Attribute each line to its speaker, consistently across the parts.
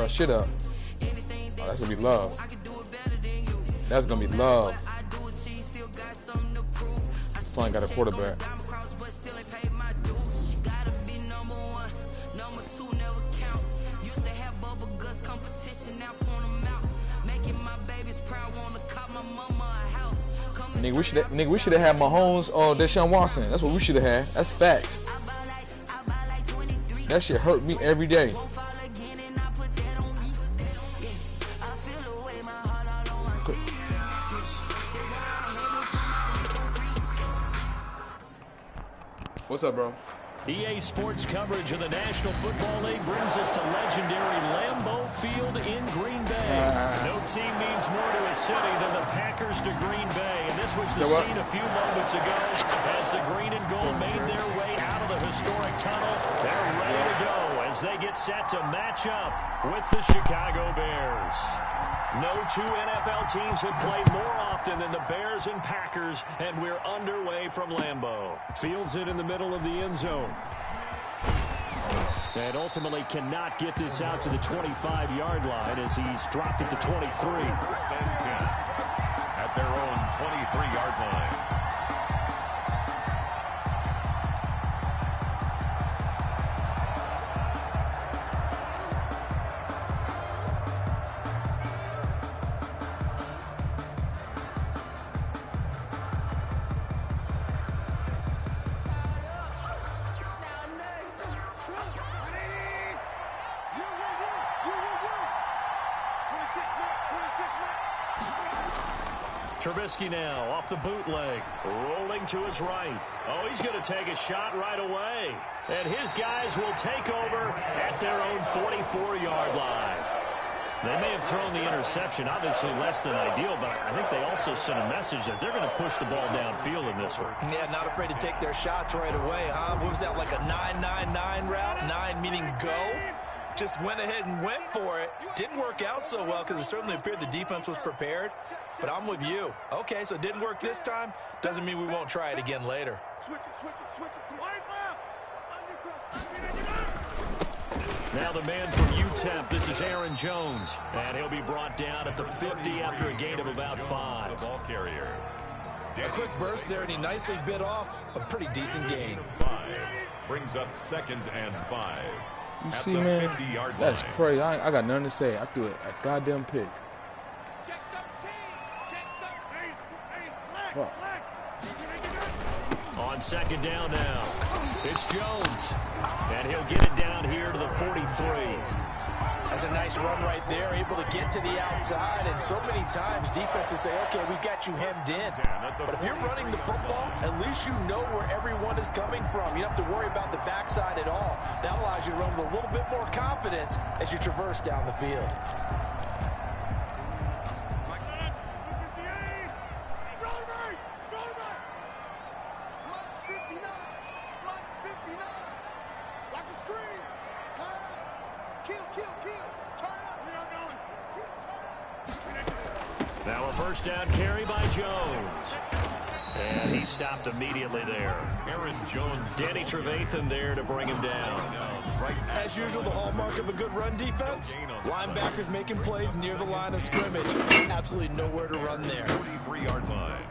Speaker 1: our shit up. Oh, that's gonna be love. That's gonna be love. Playing got a quarterback. Nigga, we should have had Mahomes or Deshaun Watson. That's what we should have had. That's facts. That shit hurt me every day. What's up, bro?
Speaker 2: EA Sports coverage of the National Football League brings us to legendary Lambeau Field in Green Bay. No team means more to a city than the Packers to Green Bay. And this was the scene a few moments ago as the green and gold made their way out of the historic tunnel. They're ready to go as they get set to match up with the Chicago Bears. No two NFL teams have played more often than the Bears and Packers, and we're underway from Lambeau. Fields it in the middle of the end zone. And ultimately cannot get this out to the 25-yard line as he's dropped it to 23.
Speaker 3: First and 10 at their own 23-yard line.
Speaker 2: Trubisky now off the bootleg, rolling to his right. Oh, he's going to take a shot right away. And his guys will take over at their own 44-yard line. They may have thrown the interception, obviously less than ideal, but I think they also sent a message that they're going to push the ball downfield in this one.
Speaker 4: Yeah, not afraid to take their shots right away, huh? What was that, like a 9-9-9 route? 9 meaning go? Just went ahead and went for it. Didn't work out so well because it certainly appeared the defense was prepared. But I'm with you. Okay, so it didn't work this time. Doesn't mean we won't try it again later.
Speaker 2: Now the man from UTEP, this is Aaron Jones. And he'll be brought down at the 50 after a gain of about 5.
Speaker 3: The ball carrier.
Speaker 4: A quick burst there, and he nicely bit off a pretty decent gain.
Speaker 3: 5 brings up 2nd and 5.
Speaker 1: You see, man, that's crazy. I got nothing to say. I threw a goddamn pick. Wow.
Speaker 2: On 2nd down now, it's Jones. And he'll get it down here to the 43.
Speaker 4: That's a nice run right there, able to get to the outside. And so many times defenses say, okay, we've got you hemmed in. But if you're running the football, at least you know where everyone is coming from. You don't have to worry about the backside at all. That allows you to run with a little bit more confidence as you traverse down the field.
Speaker 2: Now a first down carry by Jones. And he stopped immediately there.
Speaker 3: Aaron Jones.
Speaker 2: Danny Trevathan there to bring him down.
Speaker 4: As usual, the hallmark of a good run defense, linebackers making plays near the line of scrimmage. Absolutely nowhere to run there.
Speaker 3: 43-yard line.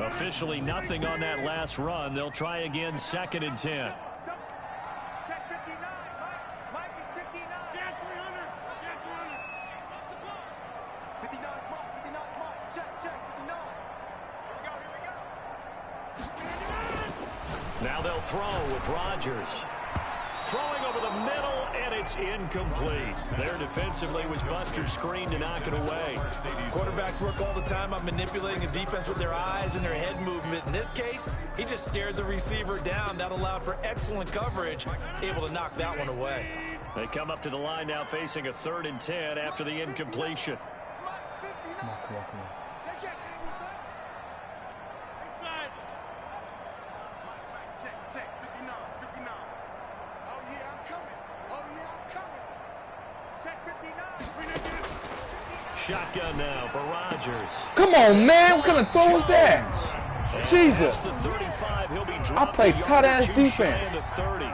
Speaker 2: Officially nothing on that last run. They'll try again 2nd and 10. Now they'll throw with Rodgers. Throwing over the middle, and it's incomplete. There defensively was Buster's screen to knock it away.
Speaker 4: Quarterbacks work all the time on manipulating a defense with their eyes and their head movement. In this case, he just stared the receiver down. That allowed for excellent coverage, able to knock that one away.
Speaker 2: They come up to the line now facing a 3rd and 10 after the incompletion.
Speaker 1: Come on.
Speaker 2: Shotgun now for Rodgers.
Speaker 1: Come on, man. What kind of throw is that? Jesus.
Speaker 2: The 35, he'll be
Speaker 1: I play tight ass defense.
Speaker 2: 30.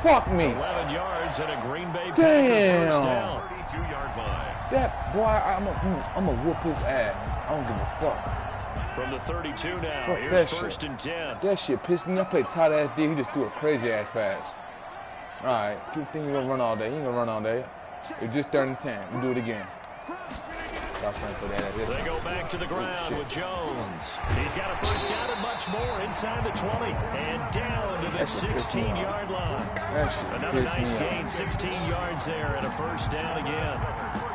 Speaker 1: Fuck me.
Speaker 2: 11 yards and a Green Bay
Speaker 1: Damn.
Speaker 2: Packer first down.
Speaker 3: 32-yard line.
Speaker 1: That boy, I'm a whoop his ass. I don't give a fuck.
Speaker 2: From the 32 now,
Speaker 1: Fuck
Speaker 2: here's
Speaker 1: that
Speaker 2: first
Speaker 1: shit.
Speaker 2: and 10.
Speaker 1: That shit pissed me. I played tight ass D. He just threw a crazy ass pass. All right, keep thinking you're gonna run all day. He ain't gonna run all day. It's just 3rd and 10. We do it again. Got something for that.
Speaker 2: They go back to the ground with Jones. He's got a first down and much more inside the 20 and down to the 16-yard line. Another nice gain, 16 yards there and a first down again.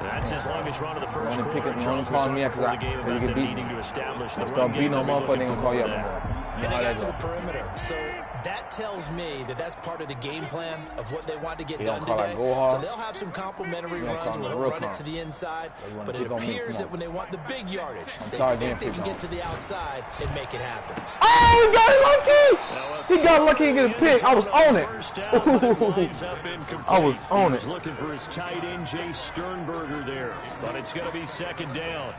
Speaker 2: That's his longest run of the first quarter.
Speaker 1: Don't call me after that. You get beat.
Speaker 2: Needing to establish the
Speaker 1: start beating on motherfucker, they gonna call you up no more.
Speaker 4: And they got to the perimeter. So that tells me that that's part of the game plan of what they want to get done today. So they'll have some complimentary runs where they'll run it to the inside. But it appears that when they want the big yardage, they think they can get to the outside and make it happen.
Speaker 1: Oh, he got lucky! He got lucky and get a pick. I was on it. I was on it.
Speaker 2: Looking for his tight end, Jay Sternberger there. But it's going to be second down.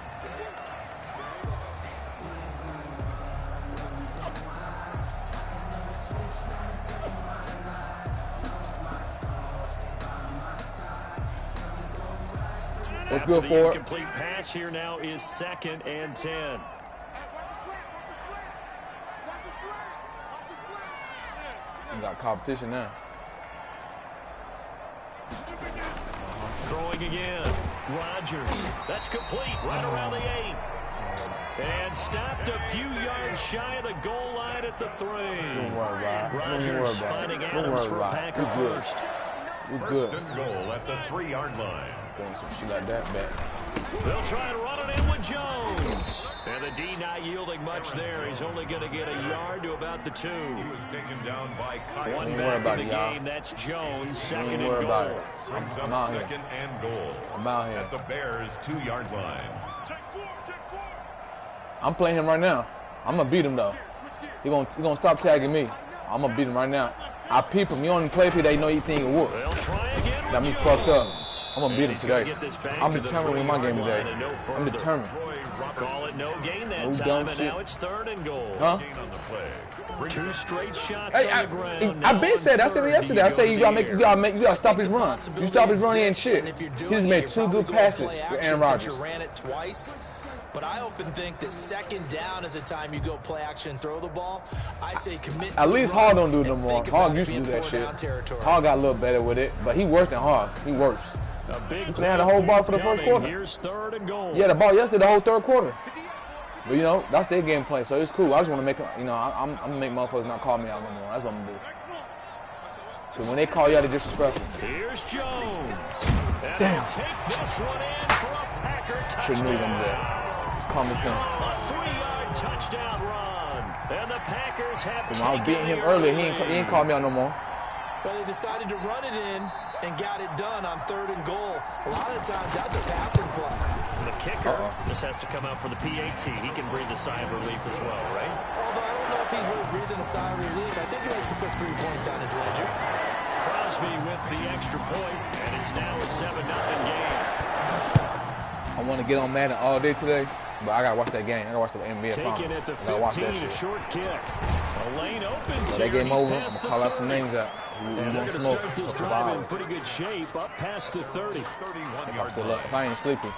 Speaker 1: Let's go for it.
Speaker 2: The incomplete pass here now is 2nd and 10.
Speaker 1: We got competition now.
Speaker 2: Throwing again. Rodgers. That's complete right around the 8. And stopped a few yards shy of the goal line at the 3.
Speaker 1: Don't worry about it.
Speaker 2: Rodgers finding Adams for a Packer first.
Speaker 1: We're good.
Speaker 3: First and goal at the 3-yard line.
Speaker 1: Doing some shit like that back.
Speaker 2: They'll try and run it in with Jones. And the D not yielding much there. He's only going to get a yard to about the 2.
Speaker 3: He was taken down by Kyle.
Speaker 2: One back in the game. That's Jones. 2nd and goal.
Speaker 3: Brings
Speaker 1: I'm
Speaker 3: up
Speaker 1: out here.
Speaker 3: 2nd and goal.
Speaker 1: I'm out here.
Speaker 3: At the Bears' 2-yard line.
Speaker 1: I'm playing him right now. I'm gonna beat him though. He gonna stop tagging me. I'm gonna beat him right now. I peep him. You only play people that know you think it whoop.
Speaker 2: They'll try again.
Speaker 1: Got me fucked up. I'm gonna beat him today. I'm determined to win my game today. I'm determined.
Speaker 2: Call it no gain that time, and now it's 3rd and goal.
Speaker 1: Huh?
Speaker 2: 2 straight shots on the ground.
Speaker 1: I've been said. I said it yesterday. I said you gotta stop his run. You stop his run, he ain't shit. He just made 2 good passes to Aaron Rodgers.
Speaker 4: Ran it twice. But I often think that 2nd down is a time you go play action and throw the ball. I say commit to
Speaker 1: At least Hog don't do it no more.
Speaker 4: Hog
Speaker 1: Hog used to do that shit. Hog got a little better with it, but he worse than Hog. He worse. He had the whole ball for the first quarter.
Speaker 2: Here's 3rd and goal.
Speaker 1: Yeah, the ball yesterday, the whole 3rd quarter. But you know, that's their game plan, so it's cool. I just want to make, you know, I'm gonna make motherfuckers not call me out no more. That's what I'm gonna do. Cause when they call you out, they're disrespectful.
Speaker 2: Here's Jones.
Speaker 1: Damn.
Speaker 2: Take this one in for a Packer touchdown.
Speaker 1: Shouldn't leave him there. It's common sense.
Speaker 2: A 3-yard touchdown run. And the Packers have taken
Speaker 1: I was beating him earlier. He ain't called me out no more.
Speaker 4: But they decided to run it in and got it done on 3rd and goal. A lot of times that's a passing play.
Speaker 2: The kicker just has to come out for the PAT. He can breathe a sigh of relief as well, right?
Speaker 4: Although I don't know if he's really breathing a sigh of relief. I think he likes to put 3 points on his ledger.
Speaker 2: Crosby with the extra point, and it's now a 7-0 game.
Speaker 1: I want to get on Madden all day today, but I gotta watch that game. I gotta watch the NBA.
Speaker 2: Taking at the 15, a short kick. A lane opens
Speaker 1: so that game over. I'm gonna call out some names out.
Speaker 2: And they're going to start this drive in pretty good shape, up past the 30.
Speaker 3: 31 yards.
Speaker 1: If I ain't sleepy.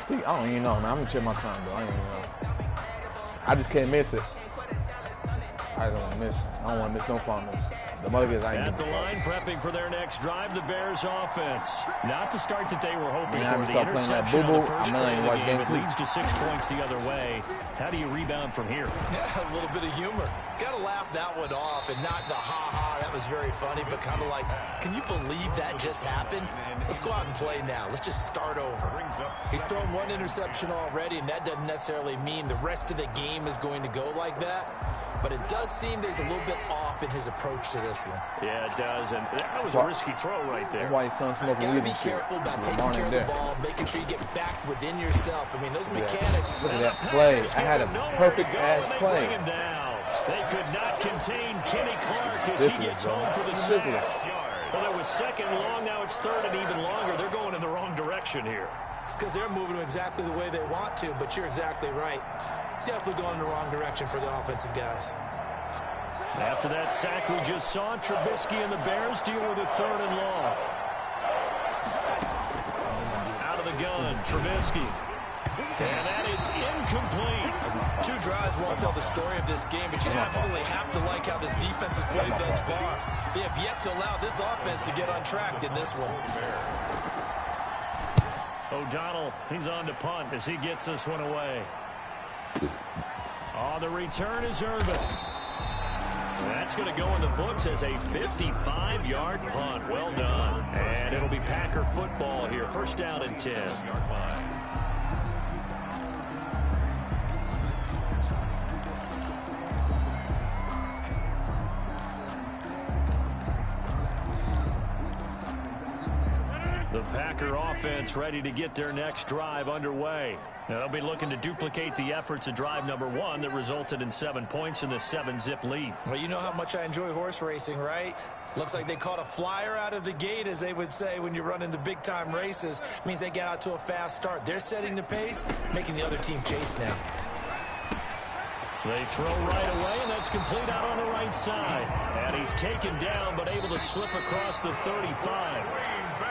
Speaker 1: I don't even know, man. I'm gonna check my time, though. I don't even know. I just can't miss it. I don't want to miss it. I don't want to miss no finals. The motherfuckers I ain't
Speaker 2: at the line, prepping for their next drive, the Bears offense. Not the start that they were hoping for. The interception on the first play of the game. It leads to 6 points the other way. How do you rebound from here?
Speaker 4: Yeah, a little bit of humor. Got to laugh that one off and not the ha-ha, that was very funny, but kind of like, can you believe that just happened? Let's go out and play now. Let's just start over. He's thrown 1 interception already, and that doesn't necessarily mean the rest of the game is going to go like that. But it does seem that he's a little bit off in his approach to this one.
Speaker 2: Yeah, it does. And that was a risky throw right there.
Speaker 1: That's why he's selling smoking weed.
Speaker 4: Gotta be careful about taking care of the ball, making sure you get back within yourself. I mean, those mechanics.
Speaker 1: Look at that play. I had a perfect ass play.
Speaker 2: They could not contain Kenny Clark as he gets home for the sack. Well, it was 2nd and long. Now it's 3rd and even longer. They're going in the wrong direction here.
Speaker 4: because they're moving them exactly the way they want to, but you're exactly right. Definitely going in the wrong direction for the offensive guys.
Speaker 2: After that sack we just saw, Trubisky and the Bears deal with a 3rd and long. Out of the gun, Trubisky. And that is incomplete.
Speaker 4: 2 drives won't tell the story of this game, but you absolutely have to like how this defense has played thus far. They have yet to allow this offense to get untracked in this one.
Speaker 2: O'Donnell, he's on to punt as he gets this one away. Oh, the return is Irvin. That's going to go in the books as a 55-yard punt. Well done. And it'll be Packer football here. 1st down and 10. The Packer offense ready to get their next drive underway. Now, they'll be looking to duplicate the efforts of drive number 1 that resulted in 7 points in the 7-zip lead.
Speaker 4: Well, you know how much I enjoy horse racing, right? Looks like they caught a flyer out of the gate, as they would say when you're running the big-time races. Means they get out to a fast start. They're setting the pace, making the other team chase now.
Speaker 2: They throw right away, and that's complete out on the right side. And he's taken down, but able to slip across the 35.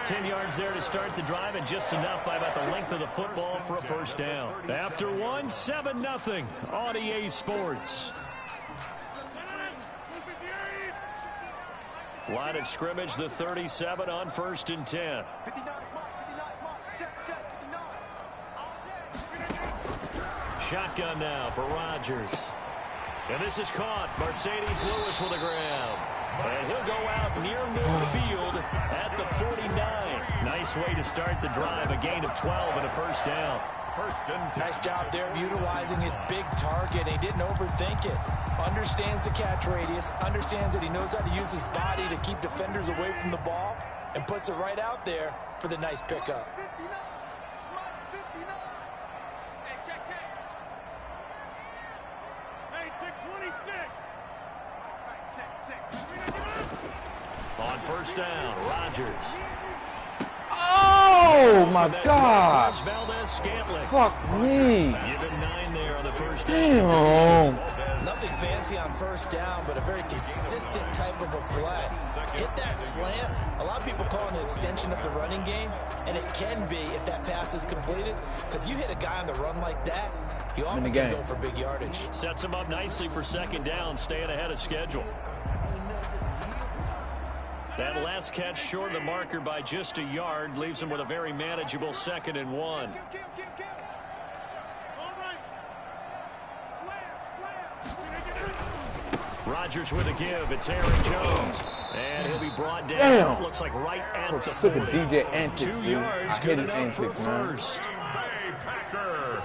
Speaker 2: 10 yards there to start the drive, and just enough by about the length of the football for a 1st down. After 1, 7-0 on EA Sports. Line of scrimmage, the 37 on 1st and 10. Shotgun now for Rodgers. And this is caught. Mercedes Lewis with a grab. And he'll go out near midfield at the 49. Nice way to start the drive. A gain of 12 and a 1st down.
Speaker 3: 1st and 10.
Speaker 4: Nice job there of utilizing his big target. He didn't overthink it. Understands the catch radius. Understands that he knows how to use his body to keep defenders away from the ball. And puts it right out there for the nice pickup.
Speaker 2: On 1st down, Rodgers.
Speaker 1: Oh, my God. Fuck me.
Speaker 2: Give him 9 there on the 1st
Speaker 1: Damn.
Speaker 2: down.
Speaker 4: Nothing fancy on 1st down, but a very consistent type of a play. Hit that slant. A lot of people call it an extension of the running game, and it can be if that pass is completed, because you hit a guy on the run like that, you often can go for big yardage.
Speaker 2: Sets him up nicely for 2nd down, staying ahead of schedule. That last catch short of the marker by just a yard leaves him with a very manageable 2nd and 1. Rodgers with a give. It's Aaron Jones. And he'll be brought down.
Speaker 1: Damn.
Speaker 2: Looks like right at
Speaker 1: So
Speaker 2: the
Speaker 1: sick
Speaker 2: 40.
Speaker 1: of DJ antics,
Speaker 2: 2
Speaker 1: dude.
Speaker 2: yards,
Speaker 1: I
Speaker 2: good
Speaker 1: hate his
Speaker 2: enough for
Speaker 1: antics, man.
Speaker 2: 1st.
Speaker 3: Packer.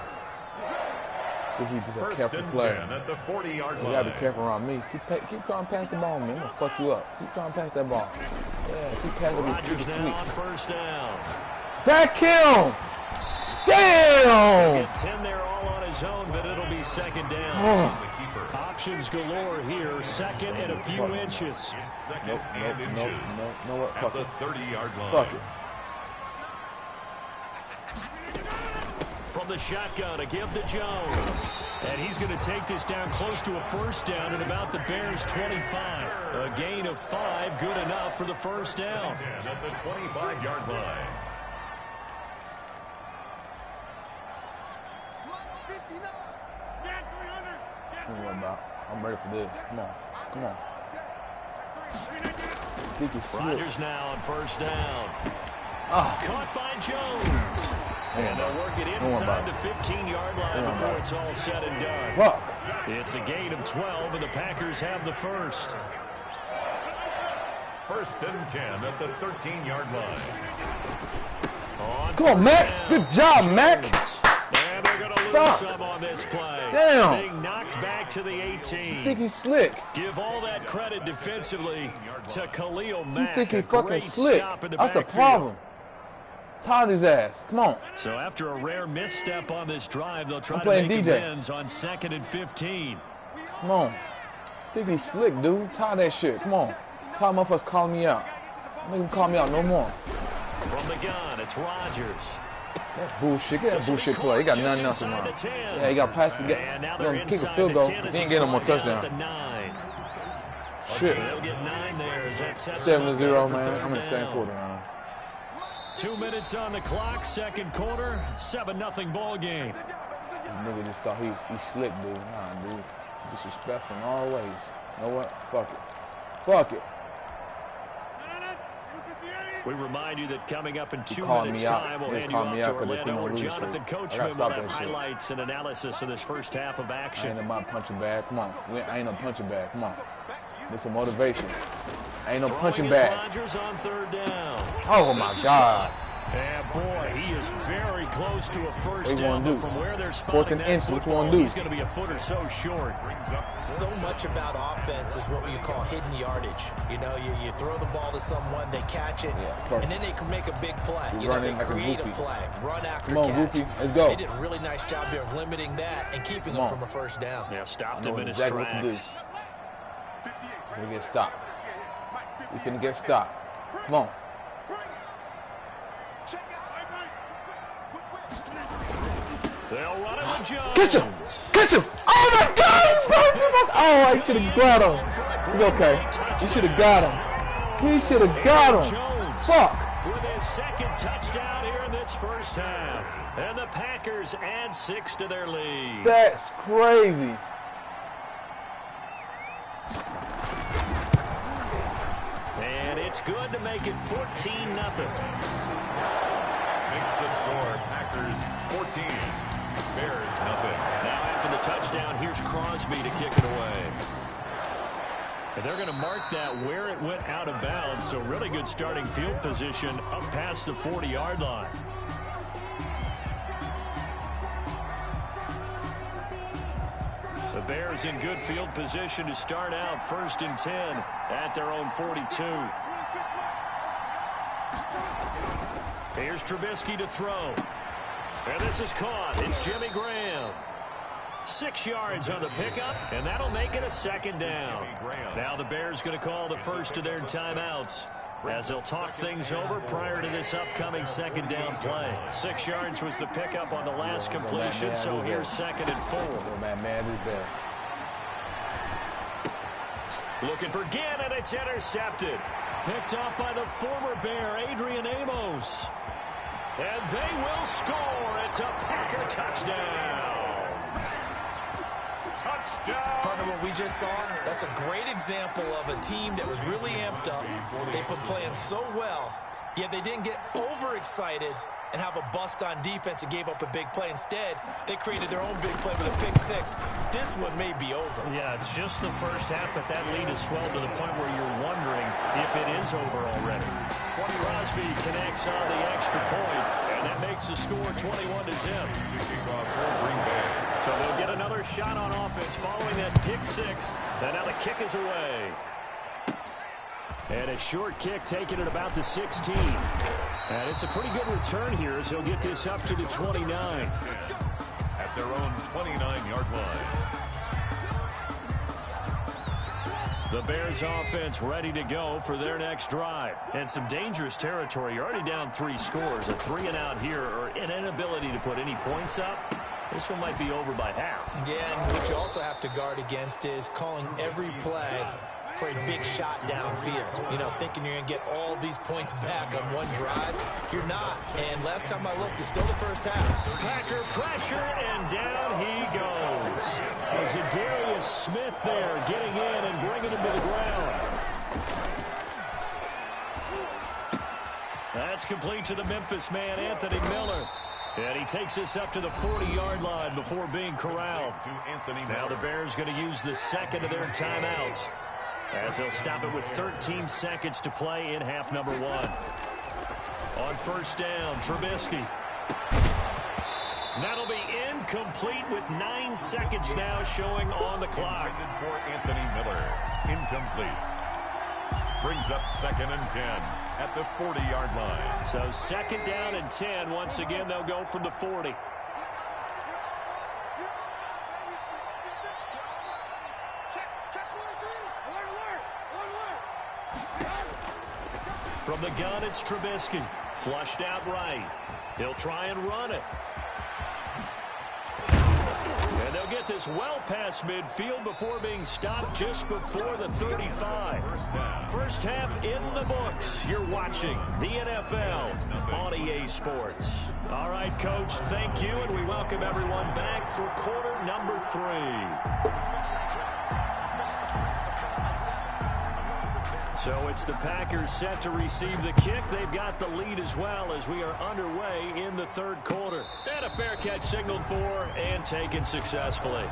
Speaker 1: I think he's just a
Speaker 3: 1st
Speaker 1: careful
Speaker 3: and
Speaker 1: player.
Speaker 3: 10 at the 40-yard
Speaker 1: You
Speaker 3: line.
Speaker 1: gotta be careful around me. Keep trying to pass the ball, man. I'm gonna fuck you up. Keep trying to pass that ball. Yeah, keep passing it.
Speaker 2: Rodgers now on 1st down.
Speaker 1: Sack him! Damn!
Speaker 2: Get 10 there all on his own, but it'll be 2nd down.
Speaker 1: Oh.
Speaker 2: Options galore here. 2nd and a few inches.
Speaker 1: Nope. No what?
Speaker 3: At
Speaker 1: Fuck
Speaker 3: the
Speaker 1: it.
Speaker 3: 30-yard line.
Speaker 1: Fuck it.
Speaker 2: From the shotgun, a give to Jones. And he's going to take this down close to a 1st down at about the Bears' 25. A gain of 5, good enough for the 1st down.
Speaker 3: 10 at the 25-yard line.
Speaker 1: Don't worry about it. I'm ready for this. Come on. Come on.
Speaker 2: Rodgers now on 1st down.
Speaker 1: Ah.
Speaker 2: Caught by Jones. And they'll work it inside the 15-yard line before it's all said and done.
Speaker 1: Fuck.
Speaker 2: It's a gain of 12, and the Packers have the 1st.
Speaker 3: 1st and 10 at the 13-yard line.
Speaker 1: Come on, Mac. Good job, Mac.
Speaker 2: And they're going to lose some on this play.
Speaker 1: Damn.
Speaker 2: Being knocked back to the 18.
Speaker 1: You think he's slick?
Speaker 2: Give all that credit defensively to Khalil
Speaker 1: You
Speaker 2: Mack.
Speaker 1: think he's
Speaker 2: A
Speaker 1: fucking
Speaker 2: great
Speaker 1: slick?
Speaker 2: stop in the
Speaker 1: That's the
Speaker 2: backfield.
Speaker 1: problem. Tired of his ass. Come on.
Speaker 2: So after a rare misstep on this drive, they'll try to
Speaker 1: playing
Speaker 2: make
Speaker 1: DJ.
Speaker 2: amends on 2nd and 15.
Speaker 1: Come on. Think he's slick, dude. Tired of that shit. Come on. Tired of motherfuckers calling me out. Make him call me out no more.
Speaker 2: From the gun, it's Rodgers.
Speaker 1: That bullshit. Get that bullshit play. He got nothing else tomorrow. Yeah, he got past to get. You know, kick a field goal. He ain't getting no more touchdown. Shit. 7-0, man. I'm in the same quarter now.
Speaker 2: 2 minutes on the clock, second quarter, 7-0 ball game.
Speaker 1: This nigga just thought he slick, dude. Nah, dude. Disrespectful in all ways. You know what? Fuck it. Fuck it.
Speaker 2: We remind you that coming up in 2 minutes' time, we'll hand you off to Orlando, where Jonathan Coachman will have highlights and analysis of this first half of action.
Speaker 1: I ain't no punching bag. Come on. I ain't no punching bag. Come on. This is motivation. Ain't no punching bag.
Speaker 2: Rodgers on third down.
Speaker 1: Oh, my God.
Speaker 2: Yeah, boy, he is very close to a first down, but from where they're spotting that football, he's going to be a foot or so short.
Speaker 4: So much about offense is what you call hidden yardage. You know, you throw the ball to someone, they catch it, and then they can make a big play. You know, they create a play, run after catch.
Speaker 1: Come on, Goofy, let's go.
Speaker 4: They did a really nice job there of limiting that and keeping them from a first down.
Speaker 2: Yeah, stopped him in his tracks.
Speaker 1: We're going to get stopped. We're going to get stopped. Come on.
Speaker 2: They'll run it with Jones.
Speaker 1: Catch him! Catch him! Oh my God! Oh, I should have got him. It's okay. He should have got him. He should have got him. Fuck.
Speaker 2: With his second touchdown here in this first half. And the Packers add 6 to their lead.
Speaker 1: That's crazy.
Speaker 2: And it's good to make it 14-0.
Speaker 3: Makes the score Packers 14. Bears nothing.
Speaker 2: Now after the touchdown, here's Crosby to kick it away. And they're going to mark that where it went out of bounds, so really good starting field position up past the 40-yard line. The Bears in good field position to start out 1st and 10 at their own 42. Here's Trubisky to throw. And this is caught. It's Jimmy Graham. 6 yards on the pickup, and that'll make it a second down. Now the Bears going to call the first of their timeouts as they'll talk things over prior to this upcoming second down play. 6 yards was the pickup on the last completion, so here's 2nd and 4. Looking for Gannon, it's intercepted. Picked off by the former Bear, Adrian Amos. And they will score. It's a Packer touchdown.
Speaker 3: Touchdown.
Speaker 4: Partner, what we just saw, that's a great example of a team that was really amped up. They've been playing so well, yet they didn't get overexcited and have a bust on defense and gave up a big play. Instead, they created their own big play with a pick 6. This one may be over.
Speaker 2: Yeah, it's just the first half, but that lead has swelled to the point where you're wondering if it is over already. Crosby connects on the extra point, and that makes the score 21-0. So they'll get another shot on offense following that pick 6. And now the kick is away. And a short kick taken at about the 16. And it's a pretty good return here as he'll get this up to the 29.
Speaker 3: At their own 29-yard line.
Speaker 2: The Bears offense ready to go for their next drive. And some dangerous territory. You're already down 3 scores. A 3-and-out here or an inability to put any points up. This one might be over by half.
Speaker 4: Yeah, and what you also have to guard against is calling every play for a big shot downfield. You know, thinking you're going to get all these points back on one drive. You're not. And last time I looked, it's still the first half.
Speaker 2: Packer pressure, and down he goes. Zadarius Smith there getting in and bringing him to the ground. That's complete to the Memphis man, Anthony Miller. And he takes this up to the 40-yard line before being corralled. Now the Bears going to use the second of their timeouts as they'll stop it with 13 seconds to play in half number 1. On first down, Trubisky. That'll be incomplete with 9 seconds now showing on the clock.
Speaker 3: For Anthony Miller, incomplete. Brings up 2nd and 10 at the 40-yard line.
Speaker 2: So 2nd down and 10. Once again, they'll go from the 40. From the gun, it's Trubisky. Flushed out right. He'll try and run it. And they'll get this well past midfield before being stopped just before the 35. First half in the books. You're watching the NFL on EA Sports. All right, Coach, thank you, and we welcome everyone back for quarter number 3. So it's the Packers set to receive the kick. They've got the lead as well as we are underway in the third quarter. And a fair catch signaled for and taken successfully.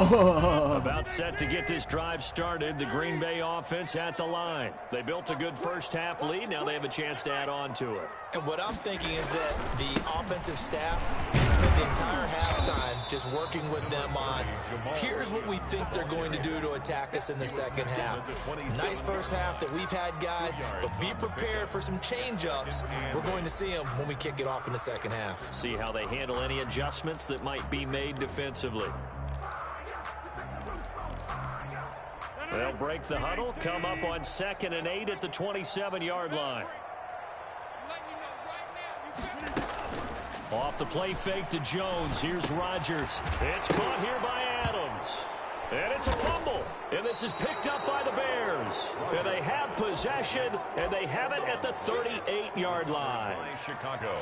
Speaker 2: About set to get this drive started. The Green Bay offense at the line. They built a good first half lead. Now they have a chance to add on to it.
Speaker 4: And what I'm thinking is that the offensive staff spent the entire halftime just working with them on, here's what we think they're going to do to attack us in the second half. Nice first half that we've had, guys, but be prepared for some change-ups. We're going to see them when we kick it off in the second half.
Speaker 2: See how they handle any adjustments that might be made defensively. They'll break the huddle, come up on 2nd and 8 at the 27-yard line. Off the play fake to Jones. Here's Rodgers. It's caught here by Adams. And it's a fumble. And this is picked up by the Bears. And they have possession, and they have it at the 38-yard line.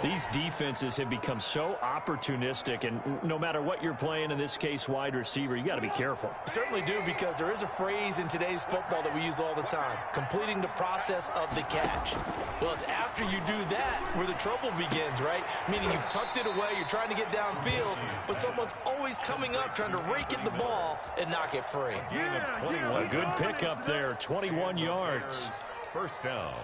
Speaker 2: These defenses have become so opportunistic, and no matter what you're playing, in this case, wide receiver, you got to be careful.
Speaker 4: Certainly do, because there is a phrase in today's football that we use all the time, completing the process of the catch. Well, it's after you do that where the trouble begins, right? Meaning you've tucked it away, you're trying to get downfield, but someone's always coming up trying to rake at the ball and knock it free.
Speaker 2: A good pickup there, 21 yards.
Speaker 3: First down.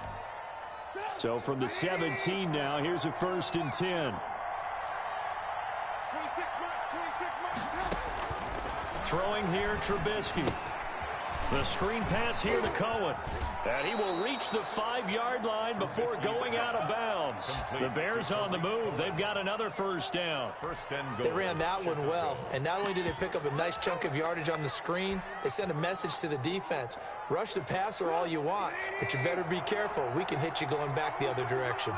Speaker 2: So from the 17 now, here's a 1st and 10. Throwing here, Trubisky. The screen pass here to Cohen. And he will reach the 5-yard line before going out of bounds. The Bears on the move. They've got another first down.
Speaker 4: They ran that one well. And not only did they pick up a nice chunk of yardage on the screen, they sent a message to the defense. Rush the passer all you want, but you better be careful. We can hit you going back the other direction.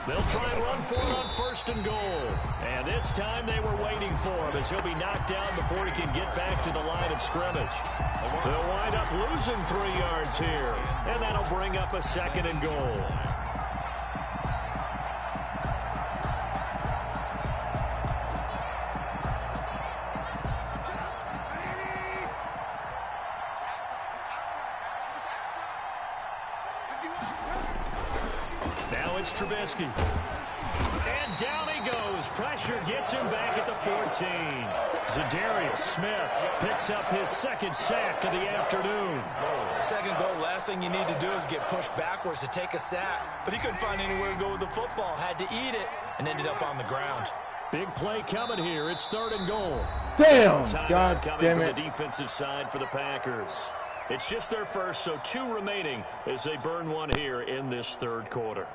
Speaker 2: They'll try and run for it on 1st and goal. And this time they were waiting for him as he'll be knocked down before he can get back to the line of scrimmage. They'll wind up losing 3 yards here. And that'll bring up a 2nd and goal. Now it's Trubisky. And down he goes. Pressure gets him back at the 14. Za'Darius Smith picks up his 2nd sack of the afternoon.
Speaker 4: Second goal, last thing you need to do is get pushed backwards to take a sack. But he couldn't find anywhere to go with the football. Had to eat it and ended up on the ground.
Speaker 2: Big play coming here. It's 3rd and goal.
Speaker 1: Damn,
Speaker 2: God
Speaker 1: damn
Speaker 2: it.
Speaker 1: it.
Speaker 2: From the defensive side for the Packers. It's just their first, so 2 remaining as they burn one here in this third quarter.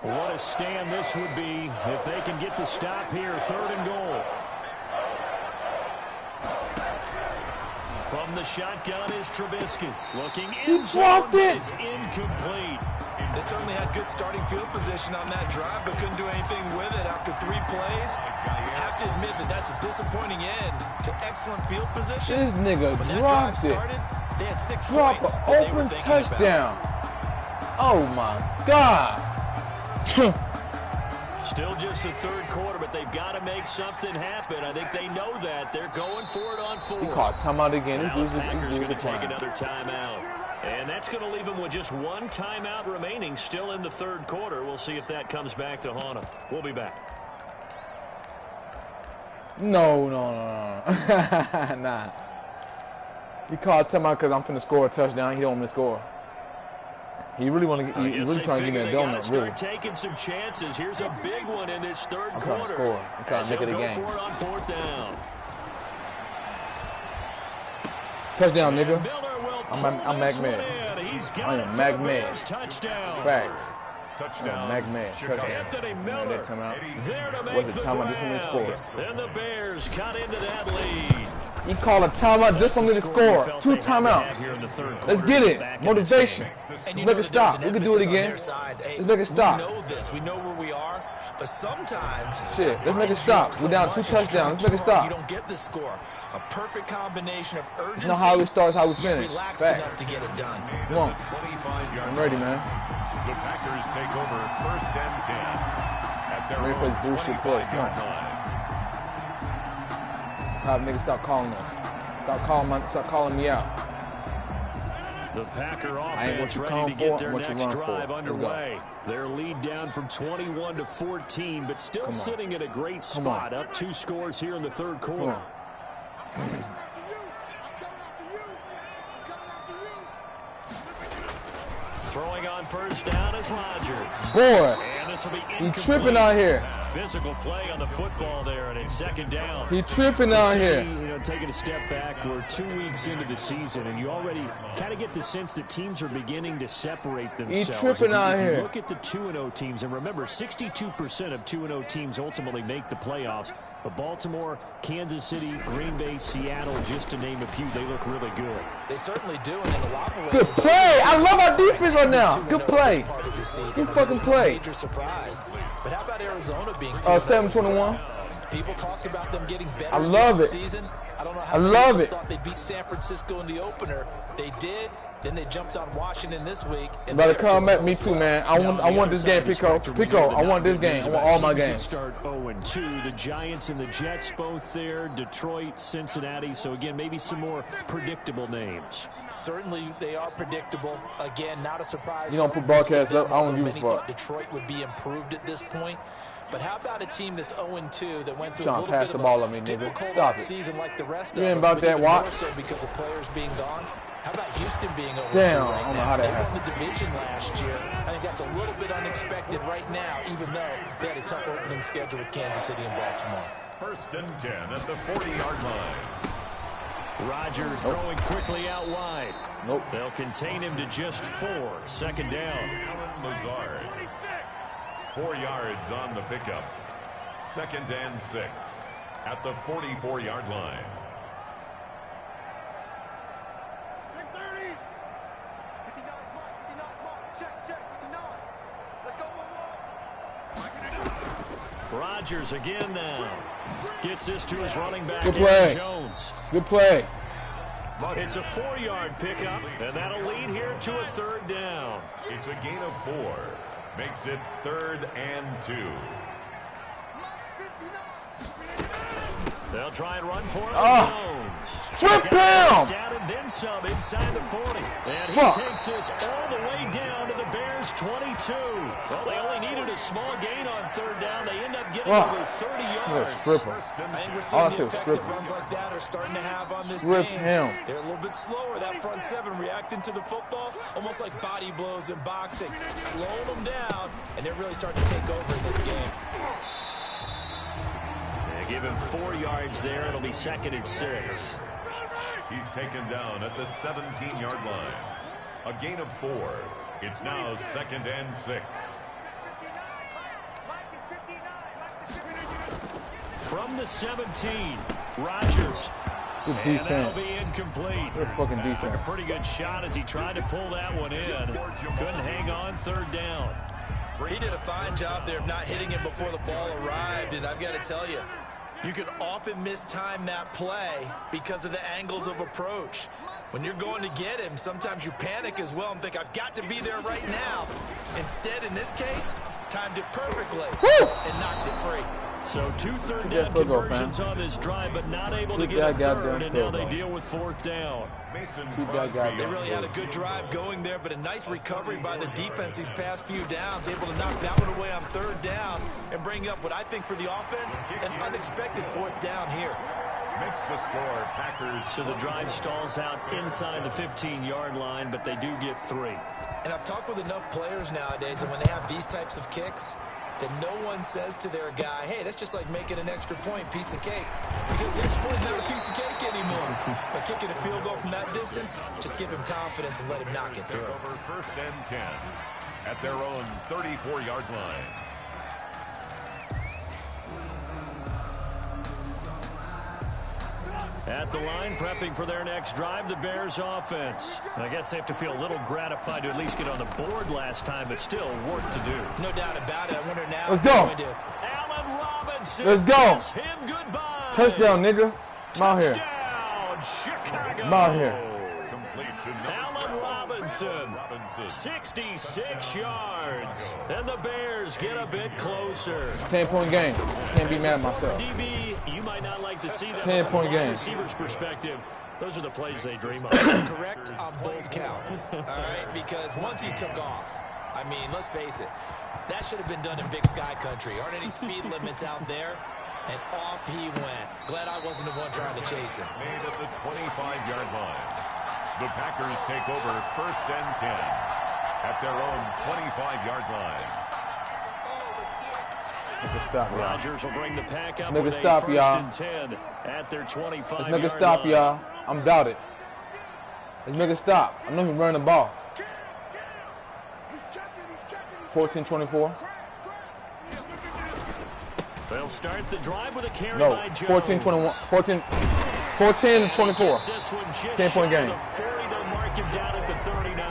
Speaker 2: What a stand this would be if they can get the stop here. 3rd and goal. From the shotgun is Trubisky. Looking in.
Speaker 1: He dropped it.
Speaker 2: It's incomplete.
Speaker 4: They certainly had good starting field position on that drive, but couldn't do anything with it after 3 plays. Have to admit that that's a disappointing end to excellent field position.
Speaker 1: This nigga
Speaker 4: when that
Speaker 1: dropped
Speaker 4: drive
Speaker 1: it.
Speaker 4: started, they had 6
Speaker 1: Drop
Speaker 4: points
Speaker 1: an
Speaker 4: that they were
Speaker 1: open
Speaker 4: thinking
Speaker 1: touchdown.
Speaker 4: about.
Speaker 1: Oh my God.
Speaker 2: Still just the third quarter, but they've got to make something happen. I think they know that. They're going for it on 4.
Speaker 1: He caught timeout again.
Speaker 2: Now the Packers
Speaker 1: This
Speaker 2: going to
Speaker 1: dude's
Speaker 2: take another timeout. And that's going to leave them with just 1 timeout remaining still in the third quarter. We'll see if that comes back to haunt them. We'll be back.
Speaker 1: No. Nah. He called timeout because I'm finna score a touchdown. He don't want me to score. He really want to get. He really trying to give me a donut. Really.
Speaker 2: Taking some chances. Here's a big one in this third
Speaker 1: I'm
Speaker 2: quarter.
Speaker 1: trying to score. I'm trying to make it a game.
Speaker 2: For it on fourth down.
Speaker 1: Touchdown, nigga. I'm
Speaker 2: MackMed.
Speaker 1: I am MackMed.
Speaker 2: Touchdown.
Speaker 1: Facts.
Speaker 3: Touchdown.
Speaker 1: MackMed. Touchdown.
Speaker 2: Anthony Miller.
Speaker 1: That time out.
Speaker 2: There to make
Speaker 1: What's the
Speaker 2: the
Speaker 1: time out just for me to score?
Speaker 2: And the Bears cut into that lead.
Speaker 1: He called a timeout just for me to score. 2 timeouts. Let's get it. Motivation. Let's make it stop. We can do it again. Let's make it stop.
Speaker 4: We know this. We know where we are. But sometimes...
Speaker 1: Shit, let's make it stop. We're down 2 touchdowns. Let's make it stop.
Speaker 4: You don't get the score. A perfect combination of urgency.
Speaker 1: It's not how we start, it's how we finish.
Speaker 4: Facts. To get it done.
Speaker 1: Come on. I'm ready, man.
Speaker 3: The Packers take over 1st and 10 at their
Speaker 1: Ready for this bullshit play. Come on. That's how niggas stop calling us. Stop calling me out.
Speaker 2: The Packer
Speaker 1: I ain't what
Speaker 2: offense
Speaker 1: you
Speaker 2: ready
Speaker 1: come
Speaker 2: to get
Speaker 1: for,
Speaker 2: their
Speaker 1: what you
Speaker 2: next
Speaker 1: run
Speaker 2: drive
Speaker 1: for.
Speaker 2: underway. Their lead down from 21 to 14, but still sitting at a great spot. Up 2 scores here in the third quarter. Throwing on first down is Rodgers.
Speaker 1: Boy,
Speaker 2: And this will be
Speaker 1: he tripping out here.
Speaker 2: Physical play on the football there, and it's 2nd down.
Speaker 1: He tripping out here.
Speaker 2: You know, taking a step back, we're 2 weeks into the season, and you already kind of get the sense that teams are beginning to separate themselves.
Speaker 1: He tripping out
Speaker 2: if you
Speaker 1: here.
Speaker 2: Look at the 2-0 teams, and remember, 62% of 2-0 teams ultimately make the playoffs. But Baltimore, Kansas City, Green Bay, Seattle, just to name a few, they look really good.
Speaker 4: They certainly do, and in a lot of ways...
Speaker 1: Good play! I love our defense right now. Good play. Good fucking play.
Speaker 4: Major surprise. But how about Arizona being
Speaker 1: 7-21.
Speaker 4: People talked about them getting better.
Speaker 1: I love it.
Speaker 4: Season. I don't know how
Speaker 1: I love it.
Speaker 4: Thought they beat San Francisco in the opener. They did. Then they jumped on Washington this week.
Speaker 1: You better come at me too, man. I want this game, Pico. I want this game. I want all my games.
Speaker 2: Start 0-2. The Giants and the Jets both there. Detroit, Cincinnati. So again, maybe some more predictable names.
Speaker 4: Certainly, they are predictable. Again, not a surprise.
Speaker 1: You don't put broadcasts up. I don't give a fuck.
Speaker 4: Detroit would be improved at this point. But how about a team that's 0-2 that went through
Speaker 1: Trying
Speaker 4: a
Speaker 1: to
Speaker 4: little
Speaker 1: pass
Speaker 4: bit
Speaker 1: the
Speaker 4: of
Speaker 1: ball
Speaker 4: a
Speaker 1: on me, nigga.
Speaker 4: difficult
Speaker 1: Stop it.
Speaker 4: season like the rest
Speaker 1: You
Speaker 4: of
Speaker 1: ain't
Speaker 4: us,
Speaker 1: about
Speaker 4: but
Speaker 1: that,
Speaker 4: even
Speaker 1: Watt.
Speaker 4: more so because of players being gone. How about Houston being 0-2
Speaker 1: Damn,
Speaker 4: right
Speaker 1: I don't know
Speaker 4: now?
Speaker 1: how that
Speaker 4: They
Speaker 1: happened.
Speaker 4: won the division last year. I think that's a little bit unexpected right now, even though they had a tough opening schedule with Kansas City and Baltimore.
Speaker 3: 1st and 10 at the 40-yard line.
Speaker 2: Rodgers throwing quickly out wide.
Speaker 1: Nope.
Speaker 2: They'll contain him to just 4. 2nd down.
Speaker 3: Allen Lazard. 4 yards on the pickup. 2nd and 6 at the 44-yard line.
Speaker 2: Rodgers again now. Gets this to his running back,
Speaker 1: Good play.
Speaker 2: Jones.
Speaker 1: Good play.
Speaker 2: It's a 4-yard pickup, and that'll lead here to a 3rd down.
Speaker 3: It's a gain of 4. Makes it 3rd and 2.
Speaker 2: They'll try and run for it. Jones.
Speaker 1: Strip him!
Speaker 2: Down and then some inside the 40. And he takes this all the way down to the Bears' 22. Well, they only needed a small gain on 3rd down. They end up getting over 30 yards.
Speaker 1: Stripper.
Speaker 4: I think we're seeing the effect that runs like that are starting to have on this game.
Speaker 1: Him.
Speaker 4: They're a little bit slower, that front 7, reacting to the football, almost like body blows in boxing, slowing them down, and they're really starting to take over in this game.
Speaker 2: They give him 4 yards there. It'll be 2nd and 6.
Speaker 3: He's taken down at the 17-yard line. A gain of 4. It's now 2nd and 6.
Speaker 2: From the 17, Rodgers.
Speaker 1: Good
Speaker 2: And
Speaker 1: defense.
Speaker 2: that'll be incomplete.
Speaker 1: Good fucking
Speaker 2: Took a
Speaker 1: defense.
Speaker 2: pretty good shot as he tried to pull that one in. Couldn't hang on 3rd down.
Speaker 4: He did a fine job there of not hitting him before the ball arrived, and I've got to tell you, you can often mistime that play because of the angles of approach. When you're going to get him, sometimes you panic as well and think, I've got to be there right now. Instead, in this case, timed it perfectly and knocked it free.
Speaker 2: So 2 third down conversions on this drive, but not able to get a third, and now they deal with 4th down.
Speaker 4: They really had a good drive going there, but a nice recovery by the defense these past few downs, able to knock that one away on 3rd down and bring up what I think for the offense, an unexpected 4th down here.
Speaker 3: Makes the score Packers.
Speaker 2: So the drive stalls out inside the 15-yard line, but they do get 3.
Speaker 4: And I've talked with enough players nowadays, and when they have these types of kicks, that no one says to their guy, hey, that's just like making an extra point, piece of cake. Because the extra point is not a piece of cake anymore. But kicking a field goal from that distance, just give him confidence and let him knock it through.
Speaker 3: Over 1st and 10 at their own 34-yard line.
Speaker 2: At the line, prepping for their next drive, the Bears offense. And I guess they have to feel a little gratified to at least get on the board last time, but still work to do.
Speaker 4: No doubt about it. I wonder now.
Speaker 1: Let's go.
Speaker 2: Allen Robinson.
Speaker 1: Let's go.
Speaker 2: Him goodbye.
Speaker 1: Touchdown, nigga. I'm out here.
Speaker 2: Touchdown, Chicago.
Speaker 1: I'm out here.
Speaker 2: Allen Robinson, 66 yards. And the Bears get a bit closer.
Speaker 1: 10-point game. Can't be mad at myself.
Speaker 2: DB, you might not like to see that
Speaker 1: 10-point
Speaker 2: from a
Speaker 1: game.
Speaker 2: receiver's perspective. Those are the plays they dream of.
Speaker 4: Correct on both counts. All right, because once he took off, I mean, let's face it, that should have been done in Big Sky country. Aren't any speed limits out there? And off he went. Glad I wasn't the one trying to chase him.
Speaker 3: Made at the 25-yard line. The Packers take over 1st and 10 at their own 25-yard line.
Speaker 1: Stop,
Speaker 2: Rodgers will bring the pack up
Speaker 1: with
Speaker 2: with
Speaker 1: a stop,
Speaker 2: 1st and 10 at their 25-yard line.
Speaker 1: Let's make a stop, y'all. I'm doubted. Let's make a stop. I know he's running the ball. 14-24.
Speaker 2: They'll start the drive with a carry
Speaker 1: No,
Speaker 2: by Jones.
Speaker 1: 14-21. 14-24. 10-point game.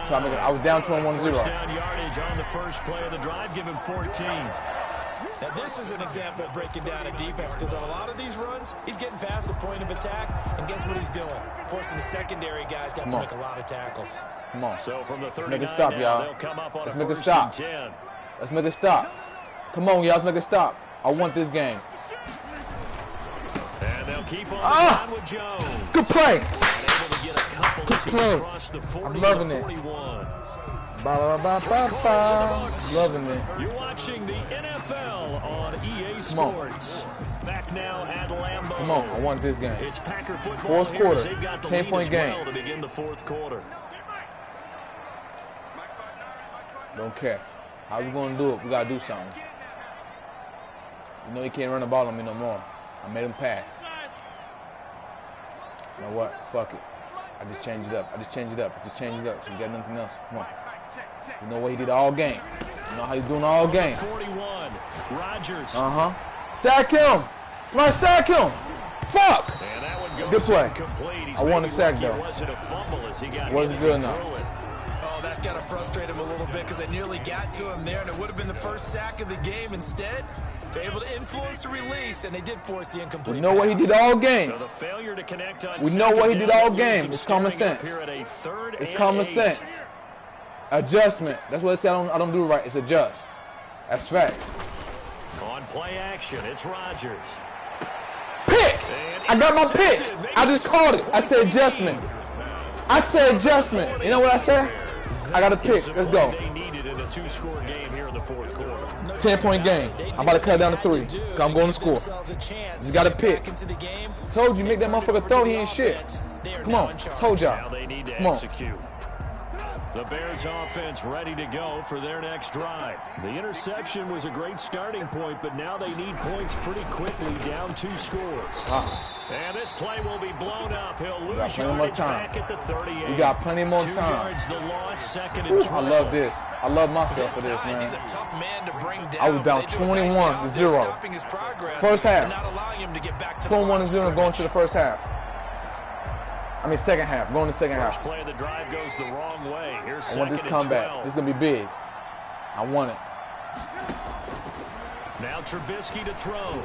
Speaker 1: So I was down 21-0.
Speaker 2: First down yardage on the first play of the drive. Give him 14.
Speaker 4: Now, this is an example of breaking down a defense, because on a lot of these runs, he's getting past the point of attack, and guess what he's doing? Forcing the secondary guys to have to make a lot of tackles.
Speaker 1: Come on.
Speaker 2: So from the 39
Speaker 1: Let's make a stop, y'all.
Speaker 2: they'll come up on
Speaker 1: Let's
Speaker 2: a
Speaker 1: make a
Speaker 2: first
Speaker 1: stop.
Speaker 2: and 10.
Speaker 1: Let's make a stop. Come on, y'all. Let's make a stop. I want this game.
Speaker 2: And they'll keep on with Jones.
Speaker 1: Good play.
Speaker 2: Able to get a couple
Speaker 1: Good play.
Speaker 2: across the 40
Speaker 1: I'm loving it.
Speaker 2: 41.
Speaker 1: Loving it.
Speaker 2: You're watching the NFL on EA Sports. Back now at Lambeau.
Speaker 1: Come on, I want this game.
Speaker 2: It's Packer football.
Speaker 1: Fourth
Speaker 2: here
Speaker 1: quarter,
Speaker 2: as they've got the
Speaker 1: 10-point
Speaker 2: lead as
Speaker 1: game.
Speaker 2: well to begin the fourth quarter.
Speaker 1: Don't care. How we gonna do it? We gotta do something. You know he can't run the ball on me no more. I made him pass. You know what? Fuck it. I just changed it up. So you got nothing else. Come on. You know what he did all game. You know how he's doing all game.
Speaker 2: 41. Rodgers.
Speaker 1: Sack him. Somebody sack him. Fuck.
Speaker 2: And that one goes
Speaker 1: Good play.
Speaker 2: incomplete.
Speaker 1: I want a sack though.
Speaker 2: Wasn't a fumble as he got
Speaker 1: Wasn't good enough.
Speaker 4: Oh, that's got to frustrate him a little bit, because they nearly got to him there, and it would have been the first sack of the game. Instead, they're able to influence the release, and they did force the incomplete.
Speaker 1: We know what he did all game.
Speaker 2: So the failure to connect on
Speaker 1: We know what he did all
Speaker 2: down,
Speaker 1: game. It's common sense.
Speaker 2: here at a 3rd
Speaker 1: It's
Speaker 2: and
Speaker 1: common
Speaker 2: 8.
Speaker 1: sense. Adjustment. That's what I say. I don't do it right. It's adjust. That's facts.
Speaker 2: On play action, it's Rodgers.
Speaker 1: Pick. I got my pick. I just called it. I said adjustment. You know what I said? I got a pick. Let's go.
Speaker 2: They needed in a 2-score game here in the fourth quarter.
Speaker 1: 10-point game. I'm about to cut it down to 3. Cause I'm going to score. Just got a pick. Told you, make that motherfucker throw. He ain't shit. Come on. Told y'all.
Speaker 2: Now they need to
Speaker 1: Come on.
Speaker 2: execute. The Bears offense ready to go for their next drive. The interception was a great starting point, but now they need points pretty quickly, down 2 scores. And this play will be blown up. He'll lose yardage back at the 38.
Speaker 1: We got plenty more
Speaker 2: 2
Speaker 1: time.
Speaker 2: yards the loss, 2nd and 12.
Speaker 1: I love this. I love myself for this,
Speaker 4: He's a
Speaker 1: man.
Speaker 4: tough man to bring down.
Speaker 1: I was down 21-0. First half. 21-0 going to the first half. I mean, second half. Going to second half.
Speaker 2: First play of the drive goes the wrong way. Here's
Speaker 1: I want this
Speaker 2: 2nd and
Speaker 1: comeback.
Speaker 2: 12.
Speaker 1: This is going to be big. I want it.
Speaker 2: Now Trubisky to throw.